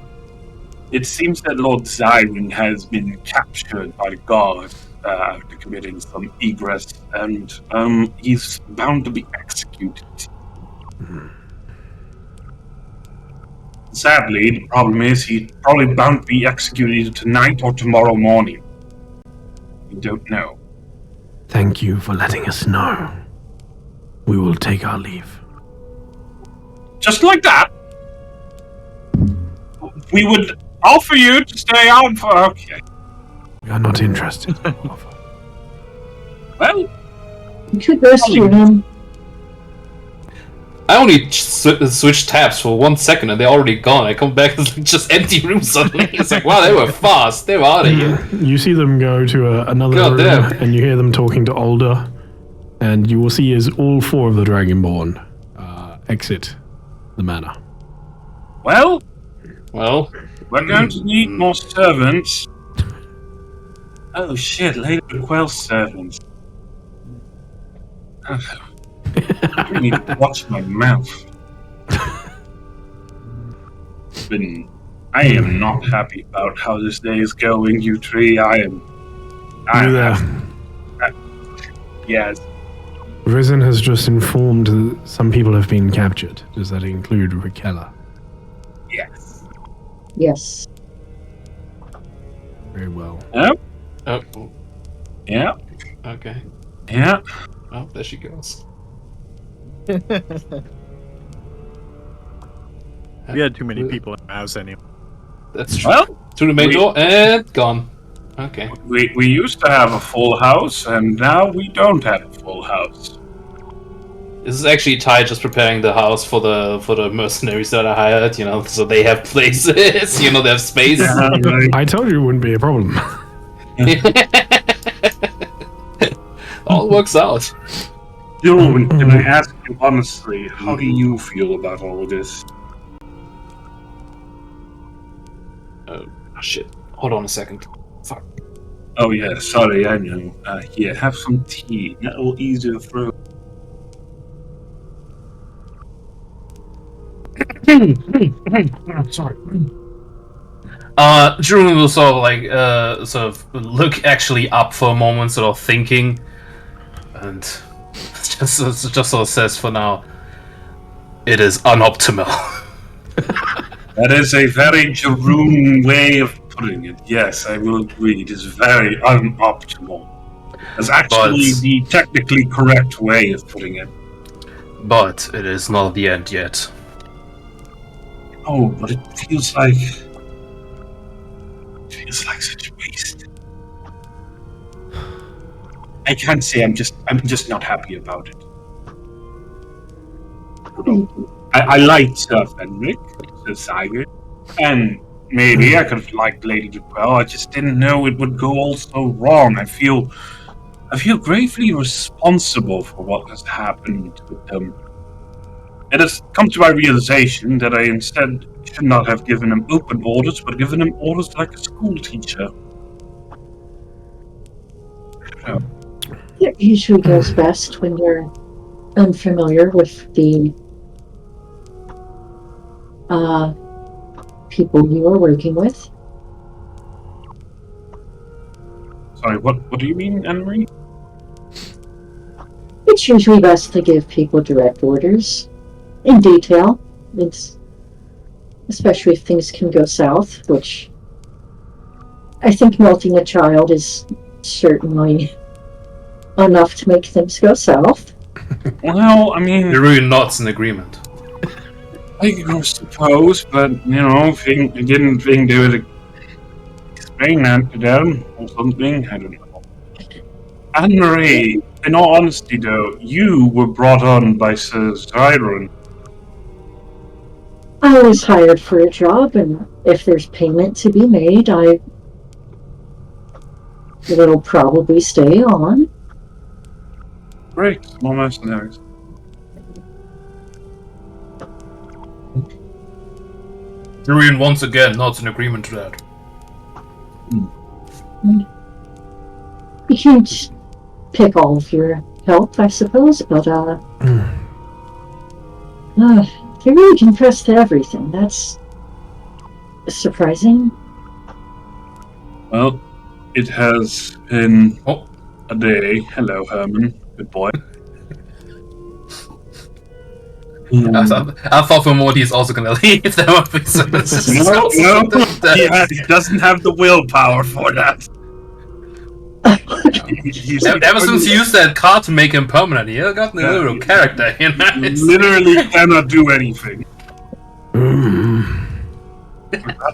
It seems that Lord Siren has been captured by the guards after committing some egress, and he's bound to be executed. Sadly, the problem is he's probably bound to be executed either tonight or tomorrow morning. We don't know. Thank you for letting us know. We will take our leave. Just like that? We would offer you to stay on for... Okay. We are not interested. Well, You could rescue him. I only switched tabs for 1 second and they're already gone. I come back, it's like just empty room suddenly. It's like, wow, they were fast. They were out of here. You see them go to another God room, damn. and you hear them talking to Alder, and you will see as all 4 of the Dragonborn exit the manor. well, Well, we're going to need more servants. Oh shit, Lady Quel's servants. I need to watch my mouth. I am not happy about how this day is going, you three. Yes. Risen has just informed that some people have been captured. Does that include Raquella? Yes. Yes. Very well. Yep. oh, Yeah. okay. Yeah. Oh, there she goes. We had too many people in the house anyway. That's true. Well, To the main we- door and gone. Okay. we used to have a full house, and now we don't have a full house. This is actually Ty just preparing the house for the mercenaries that I hired, so they have places, they have space. I told you it wouldn't be a problem. All works out. Dylan, can I ask you honestly, how do you feel about all of this? Oh, shit. Hold on a second. Fuck. Oh yeah, sorry, I know. Here, have some tea. That will ease your throat. Sorry. Jerome will sort of look actually up for a moment, sort of thinking, and just sort of says for now, it is unoptimal. That is a very Jerome way of putting it. Yes, I will agree. It is very unoptimal. That's actually the technically correct way of putting it. But it is not the end yet. Oh, but it feels like such a waste. I can't say I'm just not happy about it. I liked Sir Fenric, Sir Sigurd, and maybe I could have liked Lady Duquel. I just didn't know it would go all so wrong. I feel gravely responsible for what has happened with them. It has come to my realization that I instead should not have given him open orders, but given him orders like a school teacher. It usually goes best when you're unfamiliar with the people you are working with. Sorry, what do you mean, Anne-Marie? It's usually best to give people direct orders. in detail. It's especially if things can go south, which I think melting a child is certainly enough to make things go south. Well, I mean, You're really not in agreement. I suppose, but if you didn't think they would explain that to them or something, I don't know. Anne-Marie, in all honesty, though, you were brought on by Sir Zyron. I was hired for a job, and if there's payment to be made, I will probably stay on. Great, small mercenaries. You're once again not in agreement to that. You can't pick all of your help, I suppose, but they really confess to everything. That's surprising. Well, it has been Oh. a day. Hello, Herman. Good boy. I thought for more he's also gonna leave. That would be so. No, he doesn't have the willpower for that. Ever since he used that card to make him permanent, he got a little character, you know? Literally cannot do anything.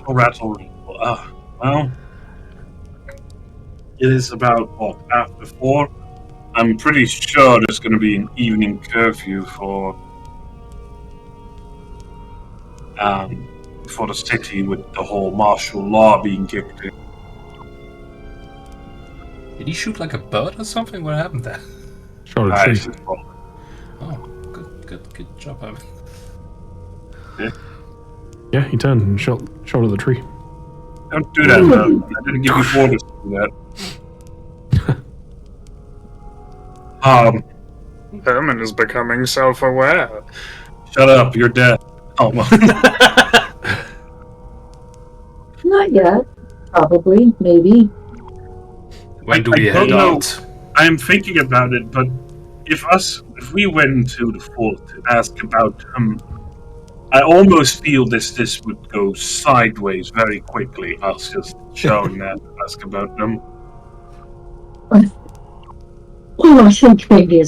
Rattle. Well, it is about, after 4? I'm pretty sure there's going to be an evening curfew for the city with the whole martial law being kicked in. Did he shoot like a bird or something? What happened there? Shot a tree. Oh, good job, Evan. Yeah, he turned and shot at the tree. Don't do that, though. I didn't give you orders to do that. Herman is becoming self-aware. Shut up, you're dead. Oh, Not yet. Probably, maybe. When do we I head don't know. out? I am thinking about it, but if we went to the fort to ask about him, I almost feel this would go sideways very quickly. Us just showing that ask about them. Well, I think maybe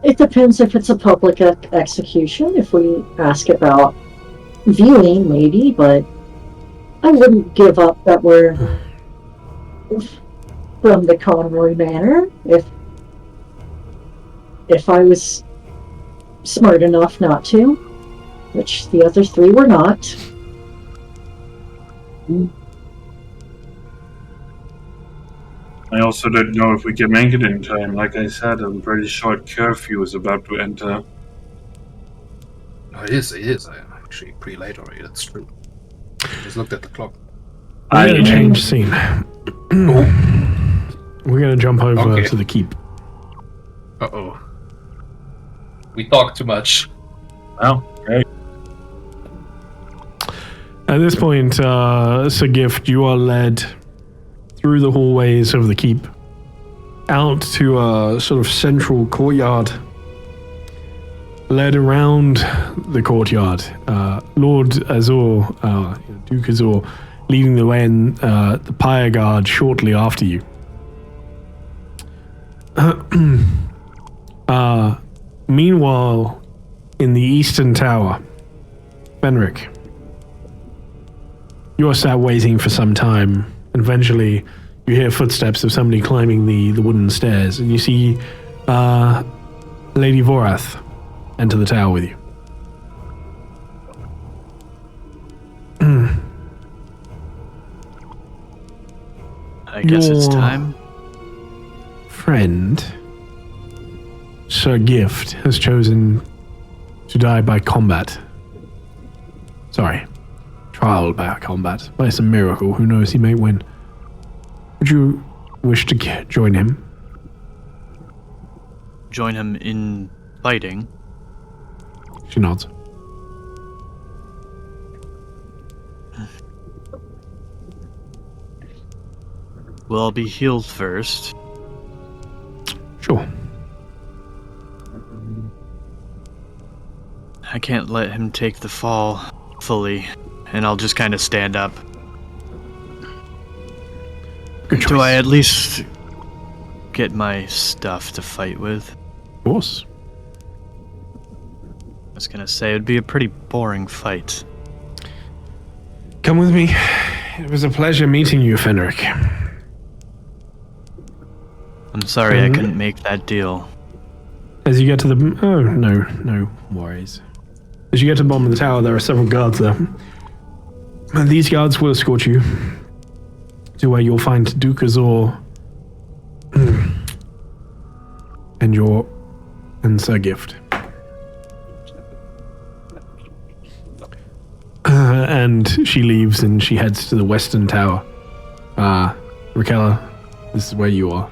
it depends if it's a public execution. If we ask about viewing, maybe, but I wouldn't give up that we're from the Conroy Manor if I was smart enough not to, which the other 3 were not. I also don't know if we can make it in time. Like I said, I'm pretty sure curfew is about to enter. Oh, it is. I'm actually pretty late already. That's true. I just looked at the clock. We're going to change scene. We're going to jump over to the keep. Uh-oh. We talk too much. Well, great. At this point, Sir Gift, you are led through the hallways of the keep out to a sort of central courtyard. Led around the courtyard, Lord Azor, Duke Azor, leading the way, and the pyre guard shortly after you. Meanwhile, in the eastern tower, Fenric, you are sat waiting for some time, and eventually you hear footsteps of somebody climbing the wooden stairs, and you see Lady Vorath enter the tower with you. I guess it's time. Friend, Sir Gift, has chosen to die by combat. Sorry, trial by combat. By some miracle, who knows, he may win. Would you wish to join him? Join him in fighting? She nods. Well, I'll be healed first. Sure. I can't let him take the fall fully, and I'll just kind of stand up. Good choice. Do I at least get my stuff to fight with? Of course. I was gonna say, it'd be a pretty boring fight. Come with me. It was a pleasure meeting you, Fenric. I'm sorry I couldn't make that deal. As you get to the... Oh, no worries. As you get to the bottom of the tower, there are several guards there. And these guards will escort you to where you'll find Duke Azor and Sir Gift. And she leaves and she heads to the western tower. Raquella, this is where you are.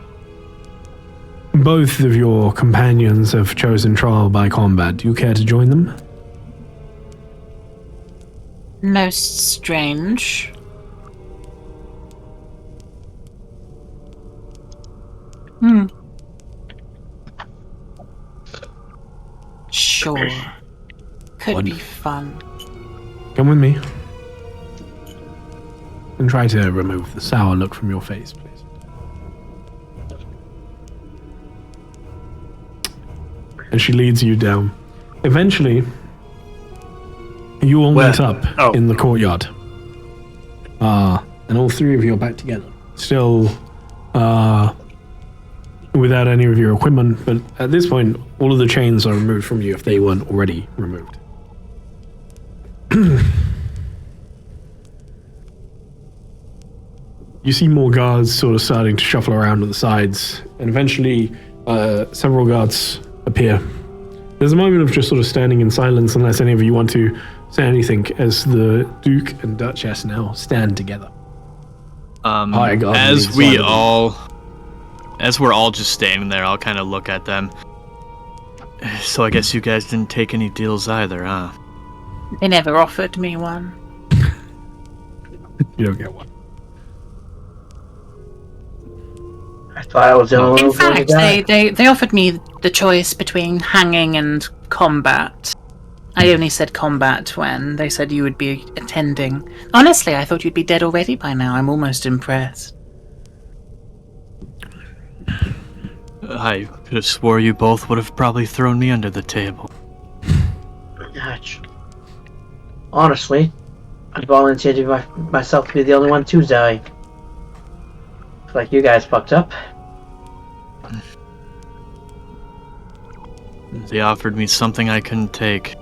Both of your companions have chosen trial by combat. Do you care to join them? Most strange. Sure. Could be fun. Come with me. And try to remove the sour look from your face, please. And she leads you down. Eventually, you all meet up in the courtyard. And all three of you are back together. Still, without any of your equipment, but at this point, all of the chains are removed from you if they weren't already removed. You see more guards sort of starting to shuffle around on the sides, and eventually several guards appear. There's a moment of just sort of standing in silence unless any of you want to say anything as the Duke and Duchess now stand together. As we're all just standing there, I'll kind of look at them. So I guess you guys didn't take any deals either, huh? They never offered me one. You don't get one. I thought I was the only one. In fact, they offered me the choice between hanging and combat. I only said combat when they said you would be attending. Honestly, I thought you'd be dead already by now. I'm almost impressed. I could have swore you both would have probably thrown me under the table. Gosh. Honestly, I volunteered myself to be the only one to die. Looks like you guys fucked up. They offered me something I couldn't take.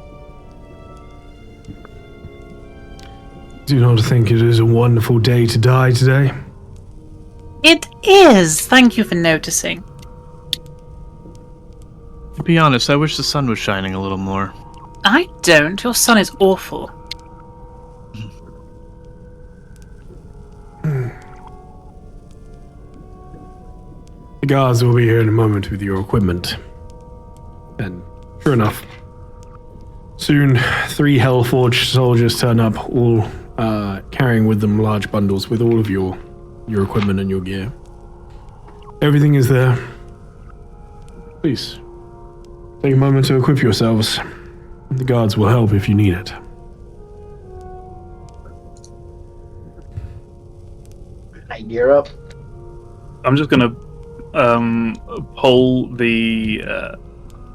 Do you not think it is a wonderful day to die today? It is! Thank you for noticing. To be honest, I wish the sun was shining a little more. I don't. Your son is awful. The guards will be here in a moment with your equipment. And sure enough, soon 3 Hellforged soldiers turn up, all carrying with them large bundles with all of your equipment and your gear. Everything is there. Please, take a moment to equip yourselves. The guards will help if you need it. I gear up. I'm just gonna pull the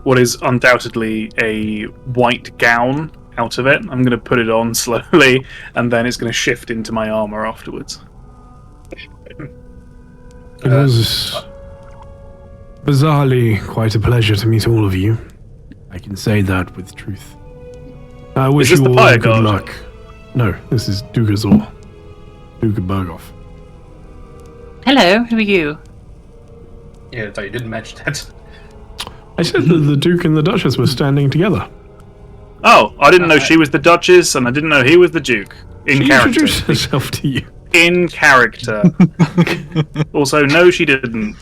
what is undoubtedly a white gown out of it. I'm gonna put it on slowly, and then it's gonna shift into my armor afterwards. It was bizarrely quite a pleasure to meet all of you. I can say that with truth. I wish you all good luck. No, this is Duke Azor. Duke of Berghof. Hello, who are you? Yeah, I thought you didn't mention that. I said that the Duke and the Duchess were standing together. Oh, I didn't know she was the Duchess, and I didn't know he was the Duke. She introduced herself to you. In character. Also, no, she didn't.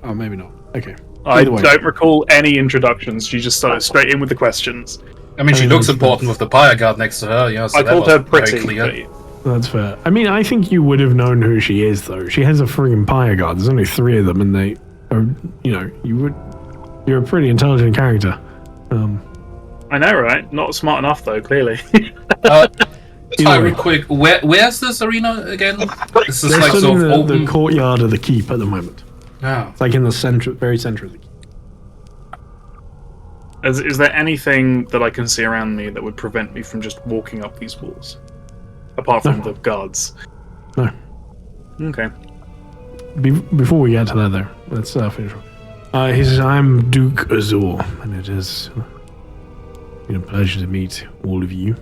Oh, maybe not. Okay. I don't recall any introductions. She just started straight in with the questions. I mean, she looks important with the pyre guard next to her. Yeah, so I called her pretty. That's fair. I mean, I think you would have known who she is, though. She has a friggin' pyre guard. There's only 3 of them, and they are, you're a pretty intelligent character. I know, right? Not smart enough, though, clearly. Ty, real quick, where's this arena again? This is They're like still sort in of the open. courtyard of the keep at the moment. Oh. It's like in the center, very center of the keep. Is there anything that I can see around me that would prevent me from just walking up these walls? Apart from the guards. No. Okay. Before we get to that, though, let's finish. He says, "I'm Duke Azor, and it has been a pleasure to meet all of you.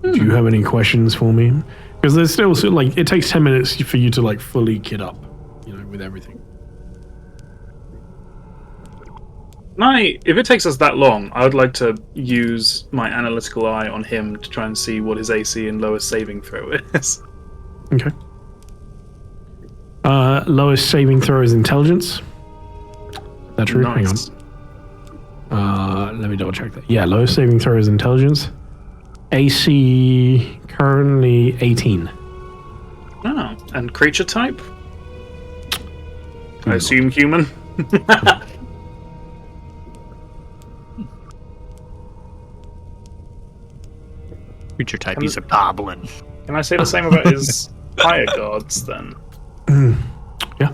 Do you have any questions for me? Because there's still like it takes 10 minutes for you to like fully kit up, with everything." If it takes us that long, I would like to use my analytical eye on him to try and see what his AC and lowest saving throw is. Okay. Lowest saving throw is intelligence. That's true. Nice. Hang on. Let me double check that. Yeah, lowest saving throw is intelligence. AC currently 18. Oh, and creature type? I assume human. Creature type, he's a goblin. Can I say the same about his higher guards then? Yeah.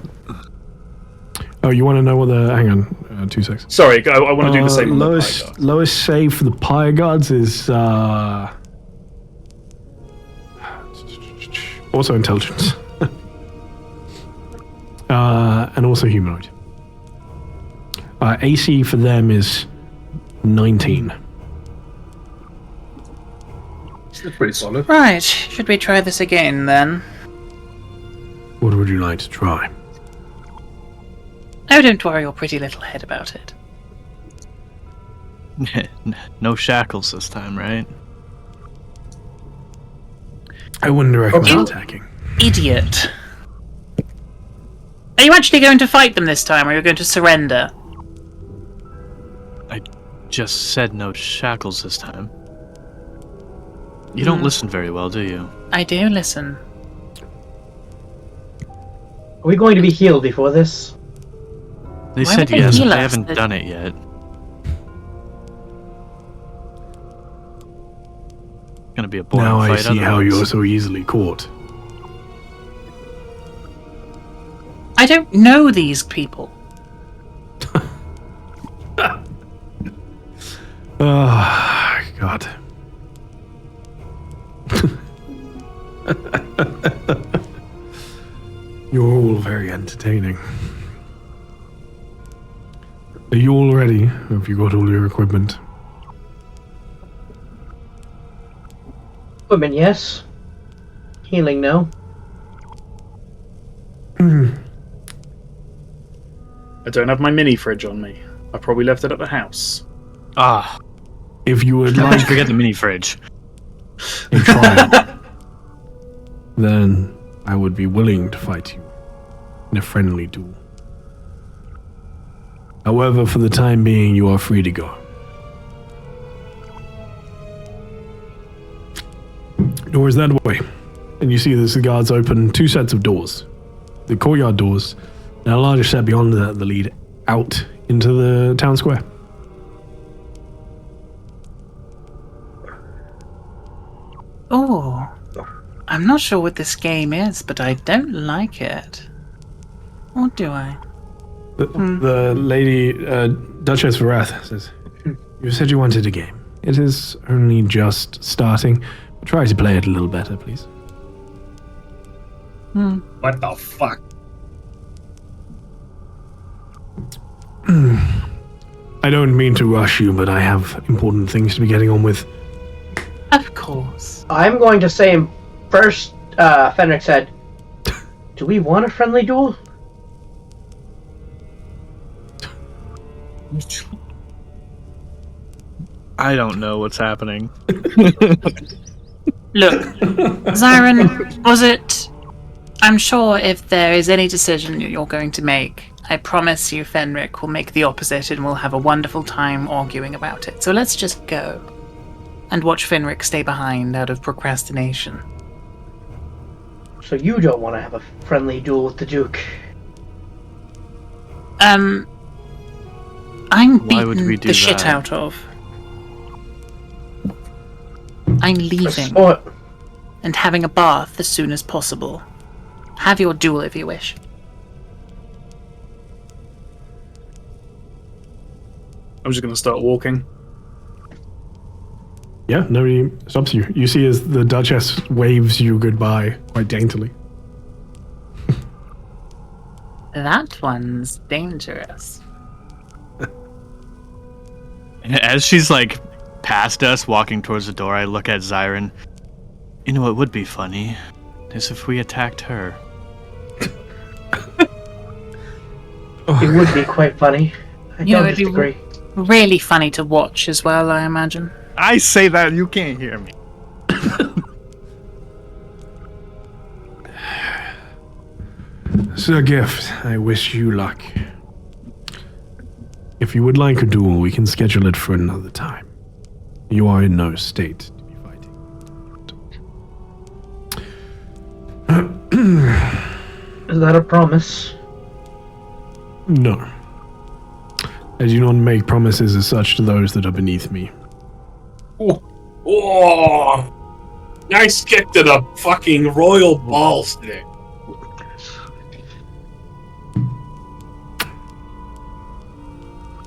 Oh, you want to know what the? Hang on, 2 seconds. Sorry, I want to do the same. On the higher guards. Lowest save for the pyre guards is also intelligence, and also humanoid. AC for them is 19. Still pretty solid. Right, should we try this again then? What would you like to try? Oh, don't worry your pretty little head about it. No shackles this time, right? I wouldn't recommend Okay. attacking. Idiot. Are you actually going to fight them this time, or are you going to surrender? I just said no shackles this time. You don't listen very well, do you? I do listen. Are we going to be healed before this? They Why said would they yes, but heal they us? haven't done it yet. It's gonna be a boring Now I fight. see how otherwise. you're so easily caught. I don't know these people. Oh, God. You're all very entertaining. Are you all ready? Have you got all your equipment? Women, yes. Healing, no. I don't have my mini fridge on me. I probably left it at the house. Ah, If you would how did like you forget the mini fridge? a trial, then I would be willing to fight you in a friendly duel. However, for the time being, you are free to go. Doors that way. And you see this, the guards open 2 sets of doors. The courtyard doors, and a larger set beyond that, the lead out into the town square. Oh, I'm not sure what this game is, but I don't like it. Or do I? The lady, Duchess Varath, says, "You said you wanted a game. It is only just starting. Try to play it a little better, please." What the fuck? I don't mean to rush you, but I have important things to be getting on with. Of course. I'm going to say first, Fenric said, do we want a friendly duel? I don't know what's happening. Look, Zyron, was it? I'm sure if there is any decision you're going to make, I promise you Fenric will make the opposite and we'll have a wonderful time arguing about it. So let's just go. And watch Fenric stay behind out of procrastination. So you don't want to have a friendly duel with the Duke? I'm Why would we beaten do the shit that? out of. I'm leaving Sport. and having a bath as soon as possible. Have your duel if you wish. I'm just going to start walking. Yeah, nobody stops you. You see as the Duchess waves you goodbye quite daintily. That one's dangerous. And as she's like past us, walking towards the door, I look at Zyron. You know what would be funny is if we attacked her. It would be quite funny. I You know, don't it'd be disagree. really funny to watch as well, I imagine. I say that, you can't hear me. Sir Gift, I wish you luck. If you would like a duel, we can schedule it for another time. You are in no state to be fighting. Is that a promise? No. I do not make promises as such to those that are beneath me. Oh, nice kick to the fucking royal ball stick.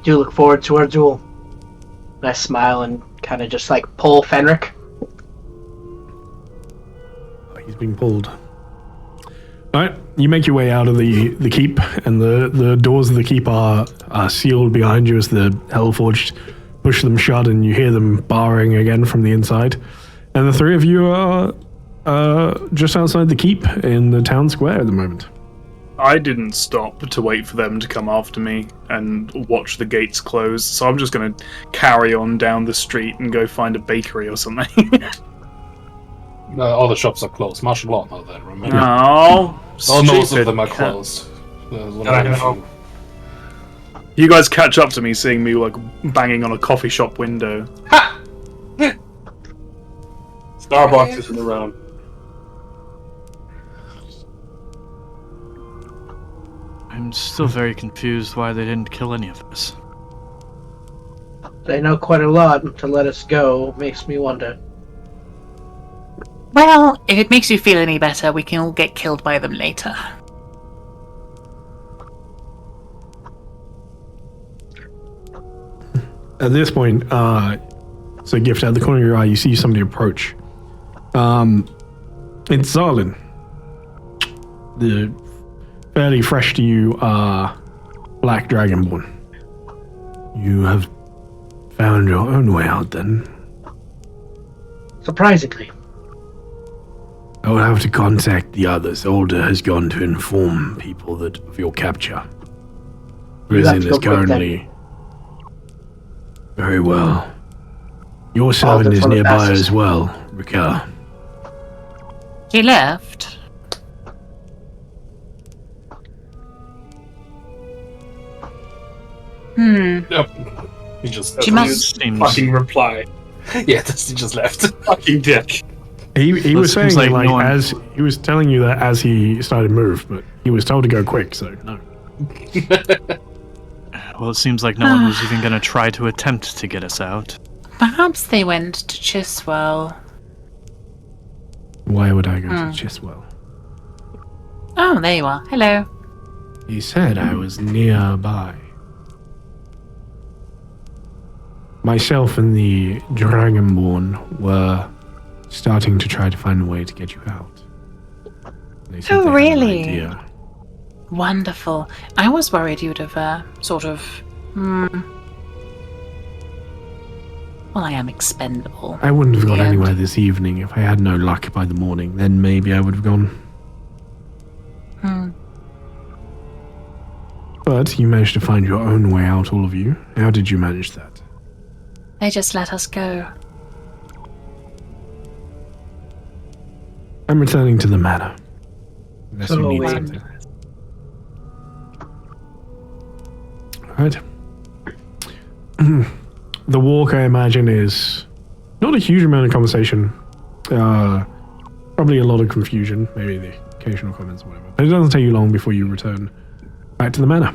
Do you look forward to our duel? And I smile and kind of just like pull Fenric. He's being pulled. Alright, you make your way out of the keep, and the doors of the keep are sealed behind you as the Hellforged push them shut, and you hear them barring again from the inside. And the three of you are just outside the keep in the town square at the moment. I didn't stop to wait for them to come after me and watch the gates close, so I'm just going to carry on down the street and go find a bakery or something. All the shops are closed. Martial law now then, remember? No, Most of stupid them are cat. closed. There's one I of know. them. You guys catch up to me seeing me like banging on a coffee shop window. Starbucks isn't around. I'm still very confused why they didn't kill any of us. They know quite a lot to let us go. Makes me wonder. Well, if it makes you feel any better, we can all get killed by them later. At this point, so Gift, out the corner of your eye, you see somebody approach. It's Zarlin. The fairly fresh to you Black Dragonborn. You have found your own way out then. Surprisingly. I will have to contact the others. Older has gone to inform people that of your capture. You have Rizin to is go quick, currently... Very well. Your servant that's is one of the nearby fastest. as well, Raquel. He left. Yep. He just She must- Seems Fucking reply. yeah, he just left. Fucking dick. He was saying seems like like no one- as he was telling you that as he started to move, but he was told to go quick, so no. well, it seems like no one was even gonna try to attempt to get us out. Perhaps they went to Chiswell. Why would I go to Chiswell? Oh, there you are. Hello. He said I was nearby. Myself and the Dragonborn were starting to try to find a way to get you out. They said Oh, they had an really? idea. Wonderful. I was worried you'd have, Well, I am expendable. I wouldn't have gone Yeah. anywhere this evening if I had no luck by the morning. Then maybe I would have gone. But you managed to find your own way out, all of you. How did you manage that? They just let us go. I'm returning to the manor. Unless you So, need wait. something. Alright. The walk, I imagine, is not a huge amount of conversation. Probably a lot of confusion, maybe the occasional comments or whatever. But it doesn't take you long before you return back to the manor.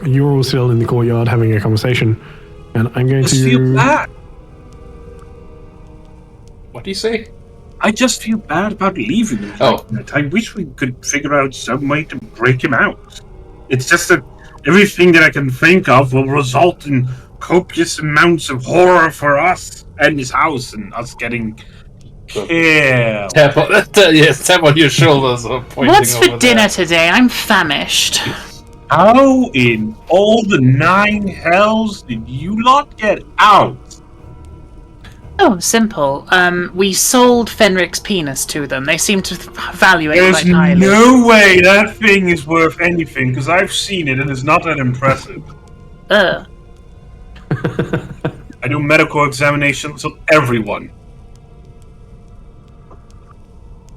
You're all still in the courtyard having a conversation, and I'm going I just feel bad. What do you say? I just feel bad about leaving him like that. I wish we could figure out some way to break him out. It's just that everything that I can think of will result in copious amounts of horror for us and his house, and us getting killed. Tap on your shoulders or pointing What's for over dinner there. today? I'm famished. How in all the 9 hells did you lot get out? Oh, simple. We sold Fenric's penis to them. They seem to value it There's quite highly. no way that thing is worth anything, because I've seen it and it's not that impressive. Ugh. I do medical examinations of everyone.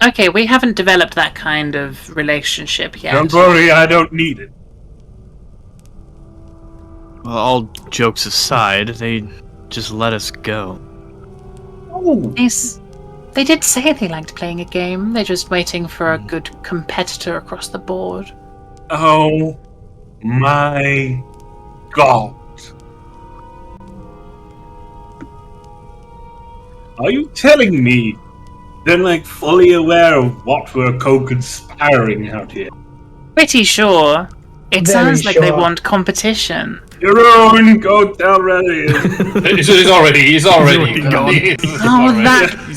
Okay, we haven't developed that kind of relationship yet. Don't worry, I don't need it. Well, all jokes aside, they just let us go. Oh, They did say they liked playing a game. They're just waiting for a good competitor across the board. oh my god. Are you telling me they're like fully aware of what we're co-conspiring out here? Pretty sure. It Very sounds like they sure. want competition. Your own, go tell Reddy. He's already gone. He's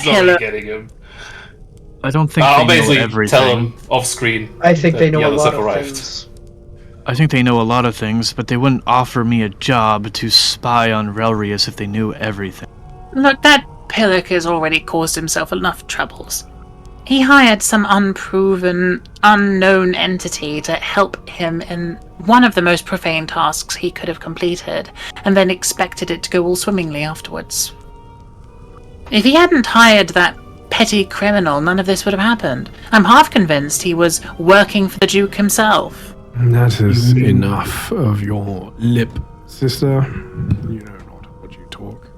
killer. already getting him. I don't think I'll they know basically everything. tell him off screen. I think they that know the a others lot have of arrived. things. I think they know a lot of things, but they wouldn't offer me a job to spy on Relrius if they knew everything. Look, that Pillock has already caused himself enough troubles. He hired some unproven, unknown entity to help him in one of the most profane tasks he could have completed, and then expected it to go all swimmingly afterwards. If he hadn't hired that petty criminal, none of this would have happened. I'm half convinced he was working for the Duke himself. That is enough of your lip, sister. You know not what you talk.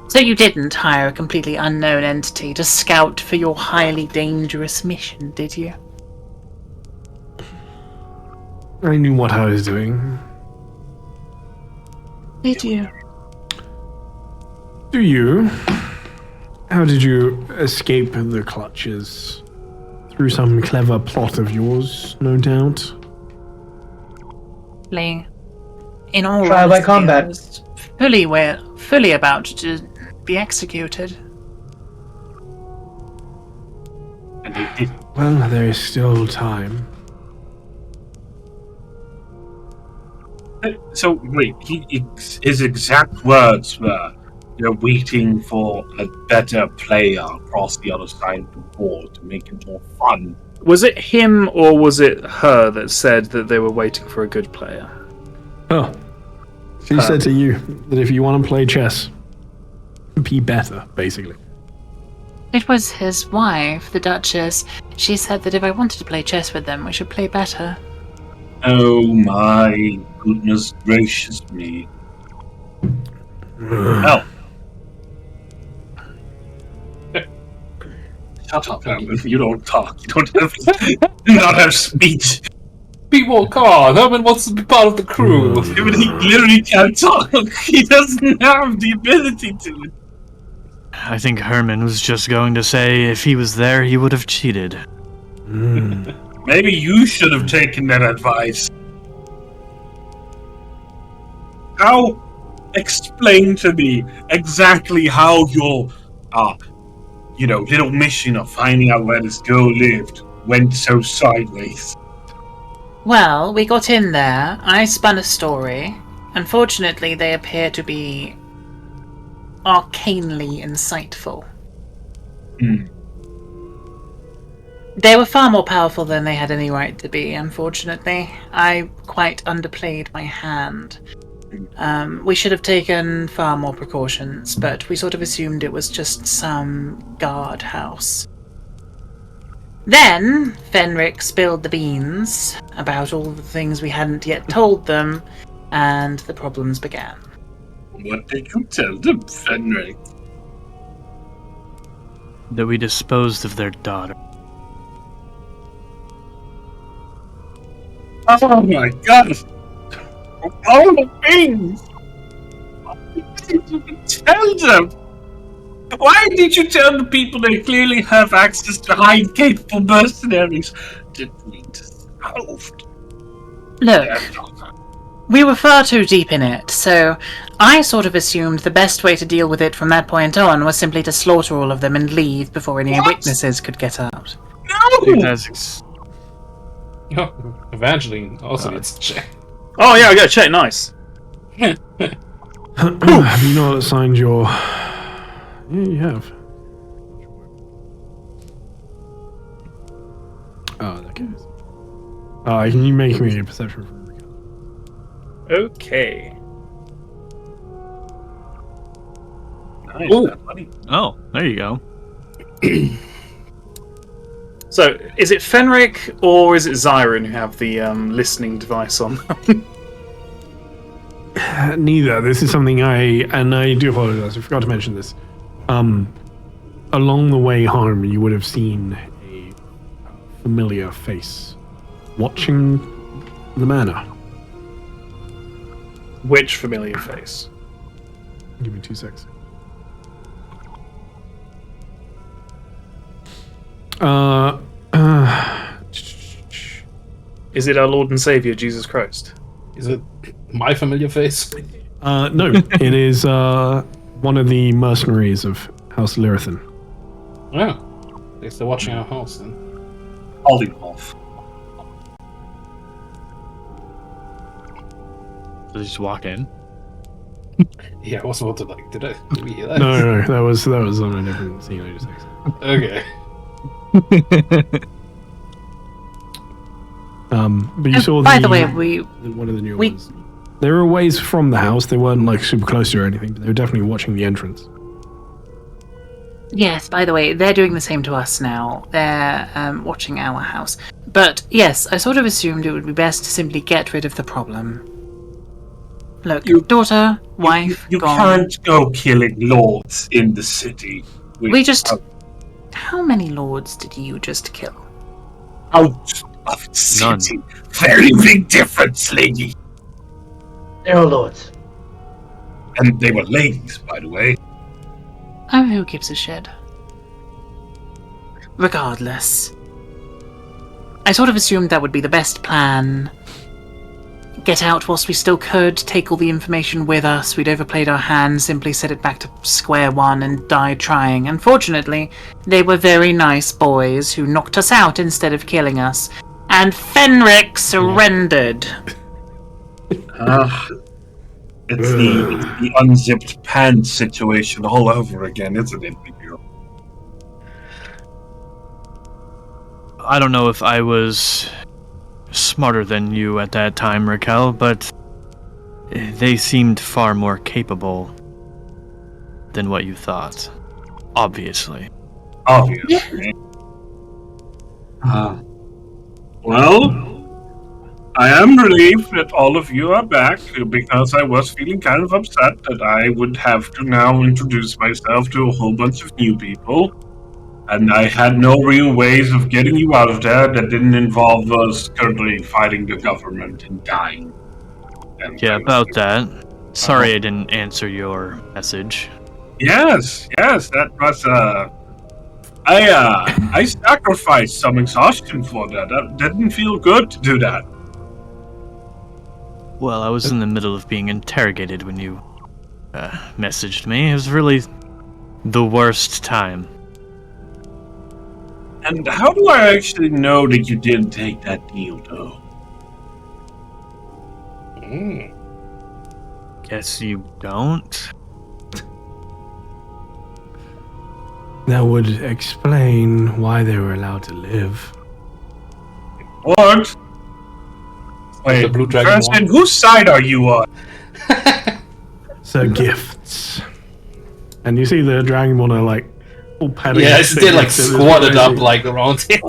So you didn't hire a completely unknown entity to scout for your highly dangerous mission, did you? I knew what I was doing. Did you? Do you? How did you escape the clutches? Through some clever plot of yours, no doubt. Lee, in all Trial by honesty, combat. I was fully about to be executed. And they did. Well, there is still time. So wait, his exact words were, "You're waiting for a better player across the other side of the board to make it more fun." Was it him or was it her that said that they were waiting for a good player? Oh. She said to you that if you want to play chess, be better, basically. It was his wife, the Duchess. She said that if I wanted to play chess with them, we should play better. Oh my goodness gracious me. Well. Shut up, Herman. You don't talk. You don't have not have speech. Be more calm. Herman wants to be part of the crew. But he literally can't talk. He doesn't have the ability to. I think Herman was just going to say if he was there, he would have cheated. Maybe you should have taken that advice. How? Explain to me exactly how your, little mission of finding out where this girl lived went so sideways. Well, we got in there. I spun a story. Unfortunately, they appear to be arcanely insightful. They were far more powerful than they had any right to be, unfortunately. I quite underplayed my hand. We should have taken far more precautions, but we sort of assumed it was just some guard house. Then, Fenric spilled the beans about all the things we hadn't yet told them, and the problems began. What did you tell them, Fenric? That we disposed of their daughter. Oh my god! Of all the things! Why did you tell them? Why did you tell the people they clearly have access to highly capable mercenaries that we dissolved? Look, we were far too deep in it, so I sort of assumed the best way to deal with it from that point on was simply to slaughter all of them and leave before any witnesses could get out. No! Evangeline also needs to check. Oh yeah, I got a check. Nice. Have you not signed your... Yeah, you have. Oh, that goes. Can you make me a perception for Okay. Nice, Ooh. that's funny. Oh, there you go. So, is it Fenric or is it Zyron who have the listening device on? Neither. This is something I do apologize. I forgot to mention this. Along the way home, you would have seen a familiar face watching the manor. Which familiar face? Give me 2 seconds. Is it our Lord and Savior Jesus Christ? Is it my familiar face? No, it is one of the mercenaries of House Lyrathan. Yeah. At least they're watching our house then. Polymorph. Did he just walk in? Yeah, I was about to did we hear that? No, that was on a different scene. I just Okay. but you saw By the way, one of the new ones. They were ways from the house. They weren't like super close to or anything, but they were definitely watching the entrance. Yes, by the way, they're doing the same to us now. They're watching our house. But yes, I sort of assumed it would be best to simply get rid of the problem. Look, daughter, wife, You gone. can't go killing lords in the city. We just... How many lords did you just kill? Out of city. Very big difference, lady. They're all lords. And they were ladies, by the way. Oh, who gives a shit? Regardless. I sort of assumed that would be the best plan. Get out whilst we still could, take all the information with us. We'd overplayed our hand, simply set it back to square one and died trying. Unfortunately, they were very nice boys who knocked us out instead of killing us. And Fenric surrendered. It's the unzipped pants situation all over again, isn't it, Miguel? I don't know if I was smarter than you at that time, Raquel, but they seemed far more capable than what you thought. Obviously. Obviously. Well, I am relieved that all of you are back, because I was feeling kind of upset that I would have to now introduce myself to a whole bunch of new people. And I had no real ways of getting you out of there that didn't involve us currently fighting the government and dying. Yeah, about that. Sorry I didn't answer your message. Yes, that was, I sacrificed some exhaustion for that. That didn't feel good to do that. Well, I was in the middle of being interrogated when you messaged me. It was really the worst time. And how do I actually know that you didn't take that deal, though? Guess you don't? That would explain why they were allowed to live. What? Wait, the Blue Dragon first, one. and whose side are you on? So gifts. And you see the dragon wanna like all padding. Yeah, it's still like squatted up like around here.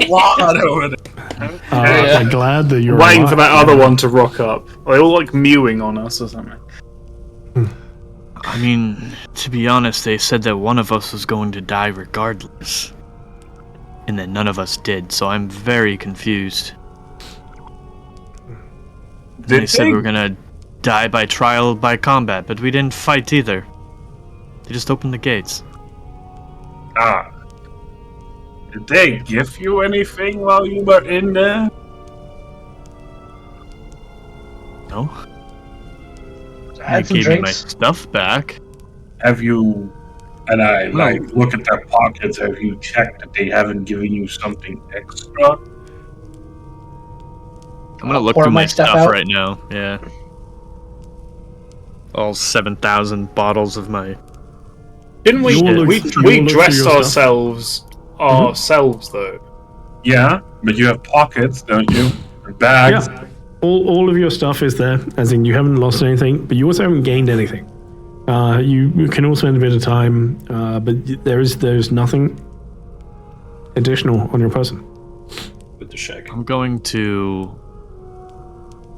I'm glad that you're Waiting alive. for that other one to rock up. Are they all like mewing on us or something? I mean, to be honest, they said that one of us was going to die regardless. And that none of us did, so I'm very confused. They said we were gonna die by trial by combat, but we didn't fight either. They just opened the gates. Ah. Did they give you anything while you were in there? No. I They had some gave me my drinks. stuff back. Have you, and I No. like look at their pockets, have you checked that they haven't given you something extra? I'm gonna look pour through my my stuff stuff out? right now. Yeah. All 7,000 bottles of my. Didn't we? You all look- We you all look through dressed your stuff? ourselves though. Yeah, but you have pockets, don't you? And bags. Yeah. All of your stuff is there, as in you haven't lost anything, but you also haven't gained anything. You can all spend a bit of time, but there's nothing additional on your person. With the shack. I'm going to.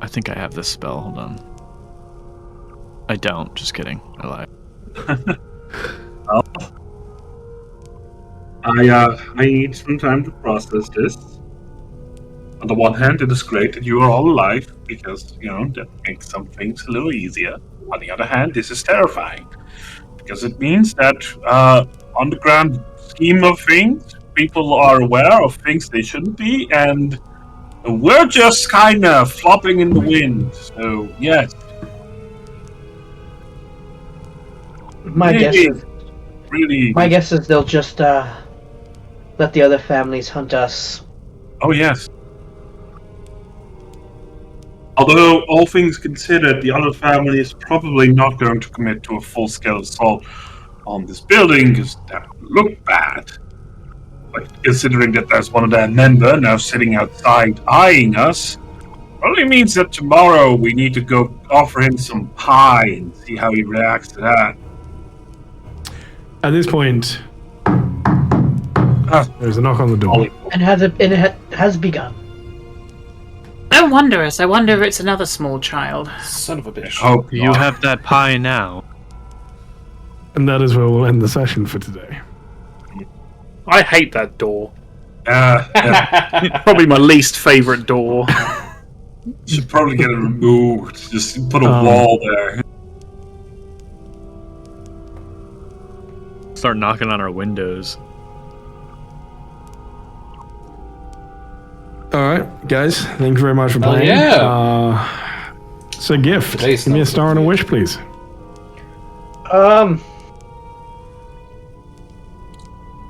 I think I have this spell. Hold on. I don't. Just kidding. I lied. I need some time to process this. On the one hand, it is great that you are all alive, because, that makes some things a little easier. On the other hand, this is terrifying, because it means that, on the grand scheme of things, people are aware of things they shouldn't be, and we're just kind of flopping in the wind. So, yes. My guess is Really. my guess is they'll just let the other families hunt us. Oh, yes. Although, all things considered, the other family is probably not going to commit to a full-scale assault on this building, because that would look bad. But considering that there's one of their members now sitting outside eyeing us, only means that tomorrow we need to go offer him some pie and see how he reacts to that. At this point, there's a knock on the door. And it has begun. Oh, wondrous. I wonder if it's another small child. Son of a bitch. Hope You have that pie now. And that is where we'll end the session for today. I hate that door. Yeah. Probably my least favorite door. Should probably get it removed. Just put a wall there. Start knocking on our windows. All right, guys. Thank you very much for playing. yeah. So, gift. Today's Give me a not star and a good. wish, please.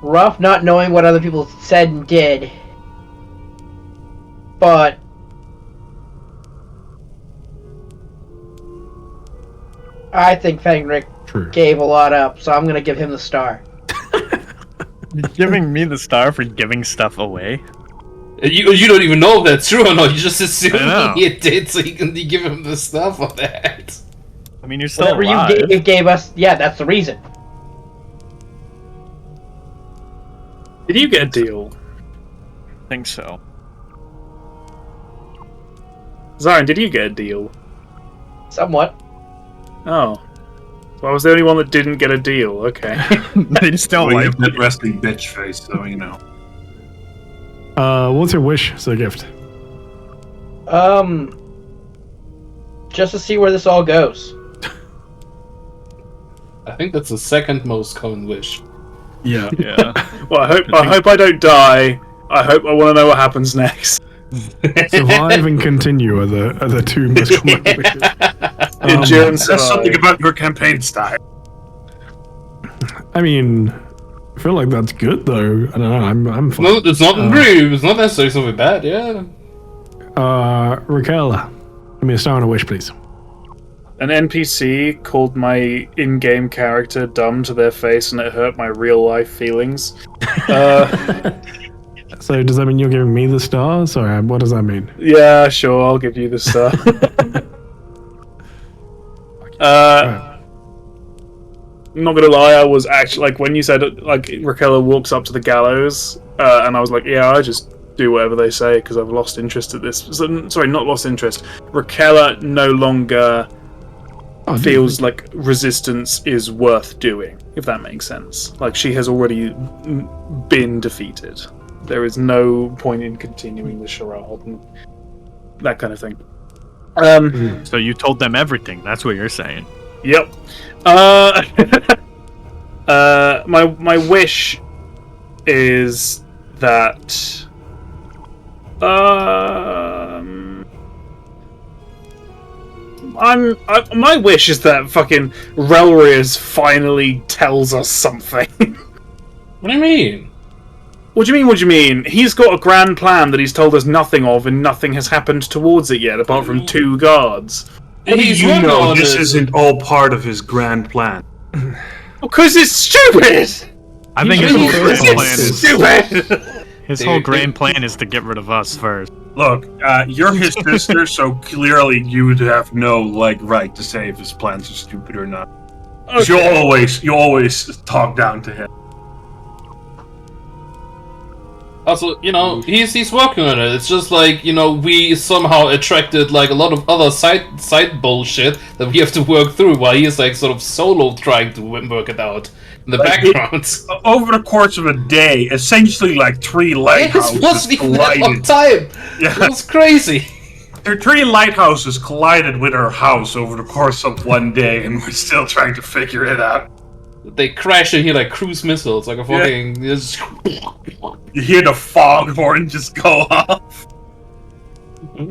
Rough not knowing what other people said and did. But I think Fenric True. gave a lot up, so I'm gonna give him the star. You're giving me the star for giving stuff away? You don't even know if that's true or not. You just assume I know. he did, so you give him the stuff on that. I mean, you're still Whatever alive. you gave us, yeah, that's the reason. Did you get a deal? I think so. Zion, did you get a deal? Somewhat. Oh. So I was the only one that didn't get a deal. Okay. They just don't Well, you like have that resting bitch face, so What's your wish? So, gift. Just to see where this all goes. I think that's the second most common wish. Yeah. Yeah. Well, I hope I don't die. I want to know what happens next. Survive and continue are the two most common wishes. Endure and Says something survive. about your campaign style. I mean, I feel like that's good though. I don't know. I'm fine. No, it's not rude. It's not necessarily something bad. Yeah. Raquel, give me a star and a wish, please. An NPC called my in-game character dumb to their face, and it hurt my real-life feelings. So does that mean you're giving me the star? Sorry, what does that mean? Yeah, sure, I'll give you the star. I'm not gonna lie, I was actually, like, when you said, like, Raquel walks up to the gallows, and I was like, yeah, I just do whatever they say, because I've lost interest at this. Sorry, not lost interest. Raquel no longer feels like resistance is worth doing, if that makes sense. Like, she has already been defeated. There is no point in continuing the charade and that kind of thing. So you told them everything. That's what you're saying. Yep. My wish is that my wish is that fucking Relrius finally tells us something. What do you mean? What do you mean? What do you mean? He's got a grand plan that he's told us nothing of, and nothing has happened towards it yet, apart from 2 guards. He's You working know on this it. isn't all part of his grand plan. Because it's stupid. I think his whole grand plan is Stupid. his whole grand plan is to get rid of us first. Look, you're his sister, so clearly you would have no right to say if his plans are stupid or not. 'Cause you always talk down to him. Also, he's working on it. It's just like, we somehow attracted like a lot of other side bullshit that we have to work through while he's like sort of solo trying to work it out in the background. Over the course of a day, essentially like 3 It lighthouses wasn't even that long collided. time. Yeah. It was crazy. There 3 lighthouses collided with our house over the course of one day, and we're still trying to figure it out. They crash in here like cruise missiles, like a fucking. You hear the foghorn just go off. I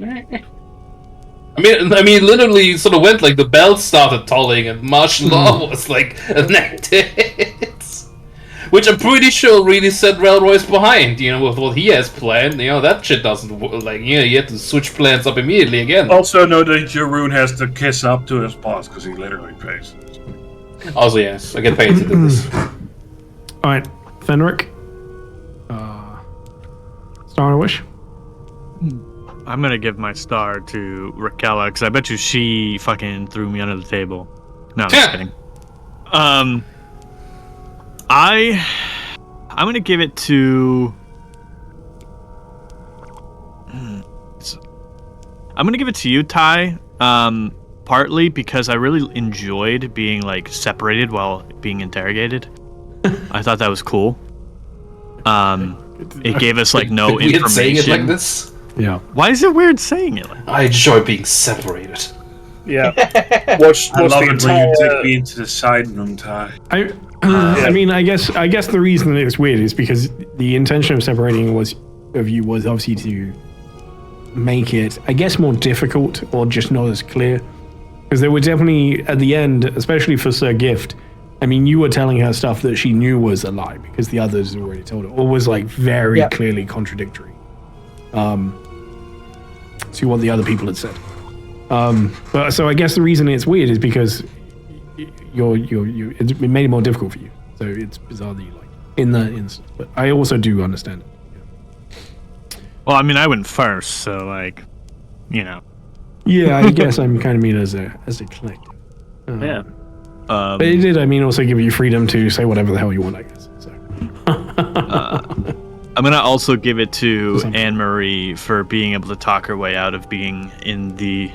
mean, literally, sort of went like the bells started tolling and martial law was like enacted, which I'm pretty sure really set Relroy's behind. With what he has planned, that shit doesn't like. You have to switch plans up immediately again. Also, know that Jeroen has to kiss up to his boss because he literally pays. Also, yes, I get paid to do this. All right, Fenric. Star and Wish. I'm gonna give my star to Raquella because I bet you she fucking threw me under the table. No, I'm just kidding. I'm gonna give it to. I'm gonna give it to you, Ty. Partly because I really enjoyed being like separated while being interrogated. I thought that was cool. It gave us like no Weird information. saying it like this. Yeah. Why is it weird saying it? I enjoy being separated. Yeah. Watch I love the it when entire. you take me into the side room, Ty. I mean, I guess the reason that it's weird is because the intention of separating was obviously to make it, I guess, more difficult or just not as clear. Because there were definitely at the end, especially for Sir Gift. I mean, you were telling her stuff that she knew was a lie because the others had already told her, or was like very clearly contradictory to what the other people had said. But so I guess the reason it's weird is because it made it more difficult for you. So it's bizarre that you like in that instance. But I also do understand it. Well, I mean, I went first, so like, Yeah, I guess I'm kind of mean as a collective. Yeah. But it did, also give you freedom to say whatever the hell you want, I guess. So. I'm gonna also give it to Anne-Marie for being able to talk her way out of being in the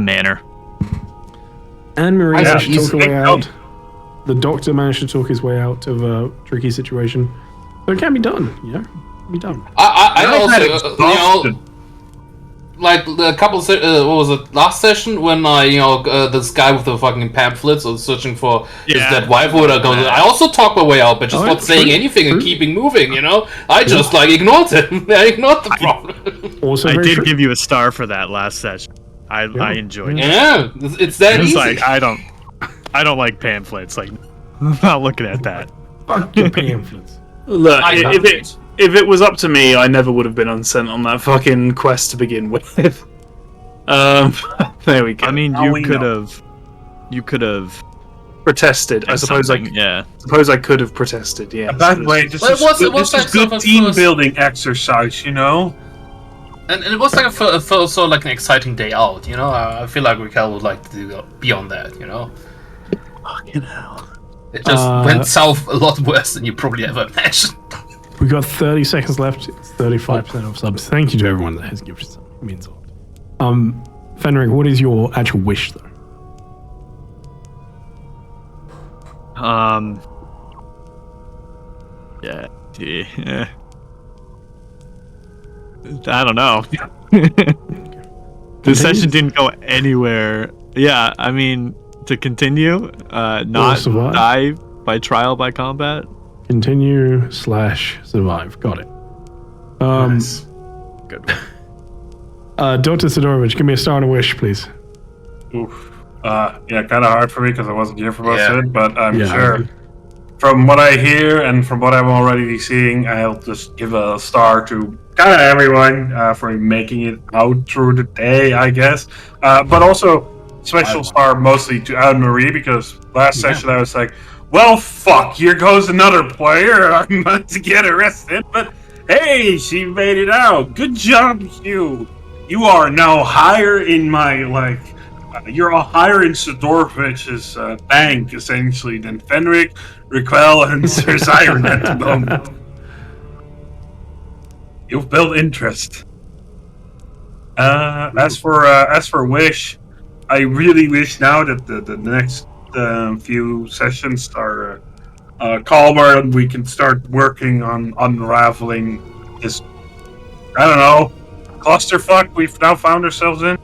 manor. Anne-Marie managed to talk her way Yeah. out. The doctor managed to talk his way out of a tricky situation. So it can be done, It can be done. I also, exhausted. like a couple, what was it, last session when this guy with the fucking pamphlets was searching for his dead wife or whatever. I also talked my way out, but just not saying anything and keeping moving. I just ignored him. I ignored the problem. Also, I very did true. give you a star for that last session. I enjoyed it. Yeah, it's that It's easy. like I don't like pamphlets. Like, I'm not looking at that. Fuck your pamphlets. Look, I know. if it was up to me, I never would have been unsent on that fucking quest to begin with. There we go. I mean, Now you we could know. have. protested. I suppose I could have protested. Yeah. By the way, this Well, is it was good, like this is sort of good a team first- building exercise, And it was like also like an exciting day out, I feel like Raquel would like to do beyond that, Fucking hell. It just went south a lot worse than you probably ever imagined. We've got 30 seconds left. It's 35% of subs. Thank you to everyone that has gifted subs. It means a lot. Fenric, what is your actual wish, though? Yeah. I don't know. This session didn't go anywhere. Yeah, I mean, to continue, not survive. die by trial by combat. Continue/survive. Got it. Nice. Good. Dr. Sidorovich, give me a star and a wish, please. Oof. Yeah, kind of hard for me because I wasn't here for most Yeah. of it, but I'm Yeah. sure from what I hear and from what I'm already seeing, I'll just give a star to kind of everyone for making it out through the day, I guess. But also, special star mostly to Anne Marie because last session I was like, well, fuck, here goes another player. I'm about to get arrested, but hey, she made it out. Good job, you. You are now higher in my, you're higher in Sidorovich's bank, essentially, than Fenric, Raquel, and Sir Siren at the moment. You've built interest. As for Wish, I really wish now that the next few sessions are calmer and we can start working on unraveling this, I don't know, clusterfuck we've now found ourselves in.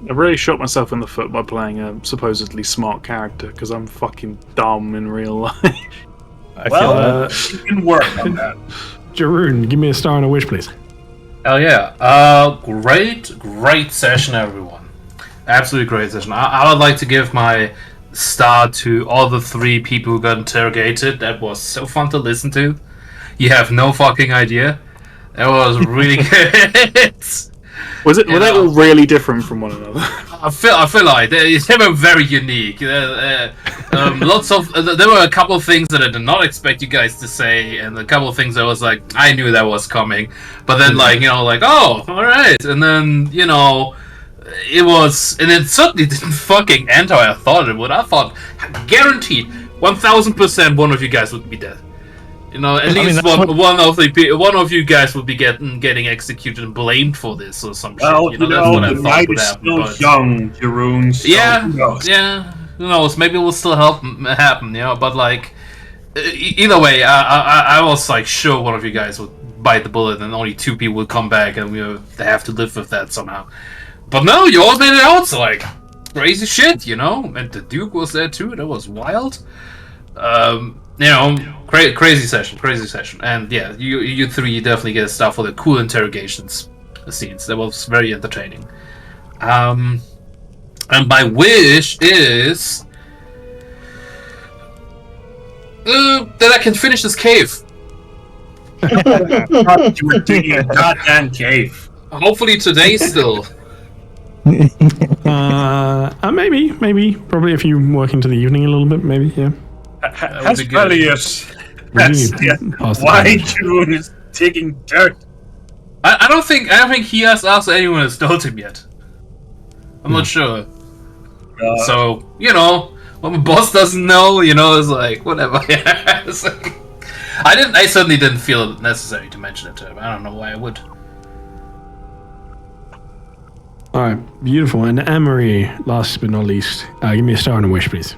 I really shot myself in the foot by playing a supposedly smart character because I'm fucking dumb in real life. I feel that. You can work on that. Jeroen, give me a star and a wish, please. Hell yeah. Great session, everyone. Absolutely great session. I would like to give my star to all the 3 people who got interrogated. That was so fun to listen to. You have no fucking idea. That was really good. Were they all really different from one another? I feel like they were very unique. There were a couple of things that I did not expect you guys to say, and a couple of things I was like, I knew that was coming, but then oh, all right, and then it was, and it certainly didn't fucking end how I thought it would. I thought guaranteed 1000% one of you guys would be dead. At least one of you guys would be getting executed and blamed for this or some shit. That's what I the thought night would is happen. still But young, Jeroen. So who knows? who knows? Maybe it will still happen. But either way, I was sure one of you guys would bite the bullet, and only 2 people would come back, and we would have to live with that somehow. But no, you all made it out. So crazy shit, And the Duke was there too. That was wild. Crazy session, and yeah, you 3 definitely get stuff for the cool interrogations scenes. That was very entertaining. And my wish is that I can finish this cave. You were digging a goddamn cave. Hopefully today still. Maybe. Probably if you work into the evening a little bit, maybe, yeah. Has Velius why Jeroen is digging dirt? I don't think he has asked anyone has told him yet. I'm not sure. So, when my boss doesn't know, it's whatever. I certainly didn't feel it necessary to mention it to him. I don't know why I would. Alright, beautiful. And Anne-Marie, last but not least, give me a star and a wish, please.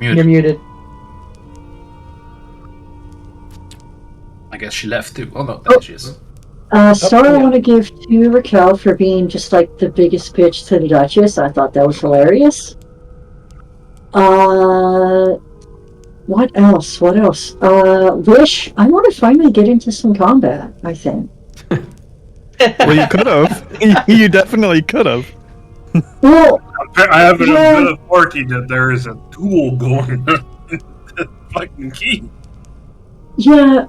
You're muted. I guess she left too. Oh no, there she is. Star I want to give to Raquel for being just the biggest bitch to the Duchess. I thought that was hilarious. What else? Wish, I want to finally get into some combat, I think. Well, you could have. You definitely could have. Well, I have an authority that there is a duel going on in the fucking key. yeah,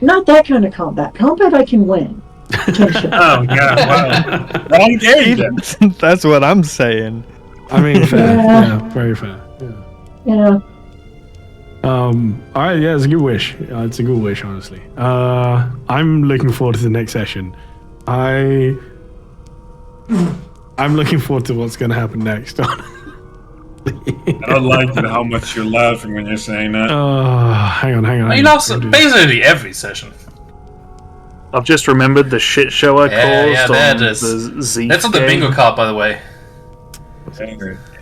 not that kind of combat. Combat I can win. Oh, yeah, well, wrong game then. That's what I'm saying. I mean, fair. Yeah, very fair. Yeah. Alright, yeah, it's a good wish. It's a good wish, honestly. I'm looking forward to the next session. I'm looking forward to what's going to happen next. I don't like it how much you're laughing when you're saying that. Hang on. He laughs basically every session. I've just remembered the shit show I caused that on is. the Z. That's on the bingo card, by the way.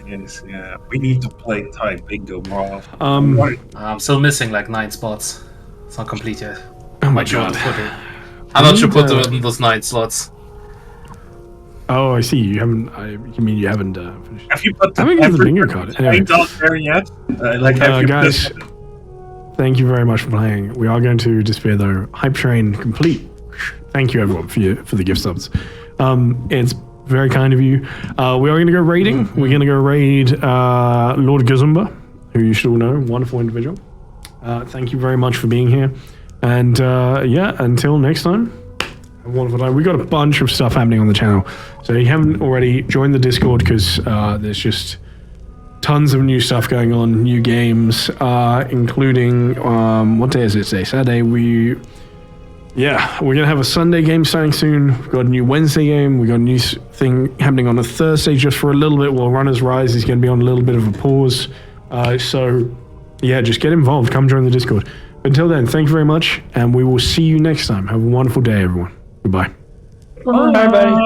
Yes, yeah. We need to play Thai bingo more often. I'm still missing like 9 spots. It's not complete yet. Oh my Not sure what god. to put it. I'm not sure need, put them in those 9 slots. Oh, I see. You haven't. You mean you haven't finished? Have you put How big is the bingo card? Anyway. out there yet? Have you Guys, thank you very much for playing. We are going to disappear though. Hype train complete. Thank you everyone for the gift subs. It's very kind of you. We are going to go raiding. We're going to go raid Lord Gazumba, who you should all know, wonderful individual. Thank you very much for being here. And yeah, until next time, have a wonderful day. We got a bunch of stuff happening on the channel. So if you haven't already, join the Discord because there's just tons of new stuff going on, new games, including, what day is it today? Saturday. We're going to have a Sunday game starting soon. We've got a new Wednesday game. We've got a new thing happening on a Thursday just for a little bit while Runners Rise is going to be on a little bit of a pause. So, yeah, just get involved. Come join the Discord. But until then, thank you very much, and we will see you next time. Have a wonderful day, everyone. Goodbye. Bye. Bye.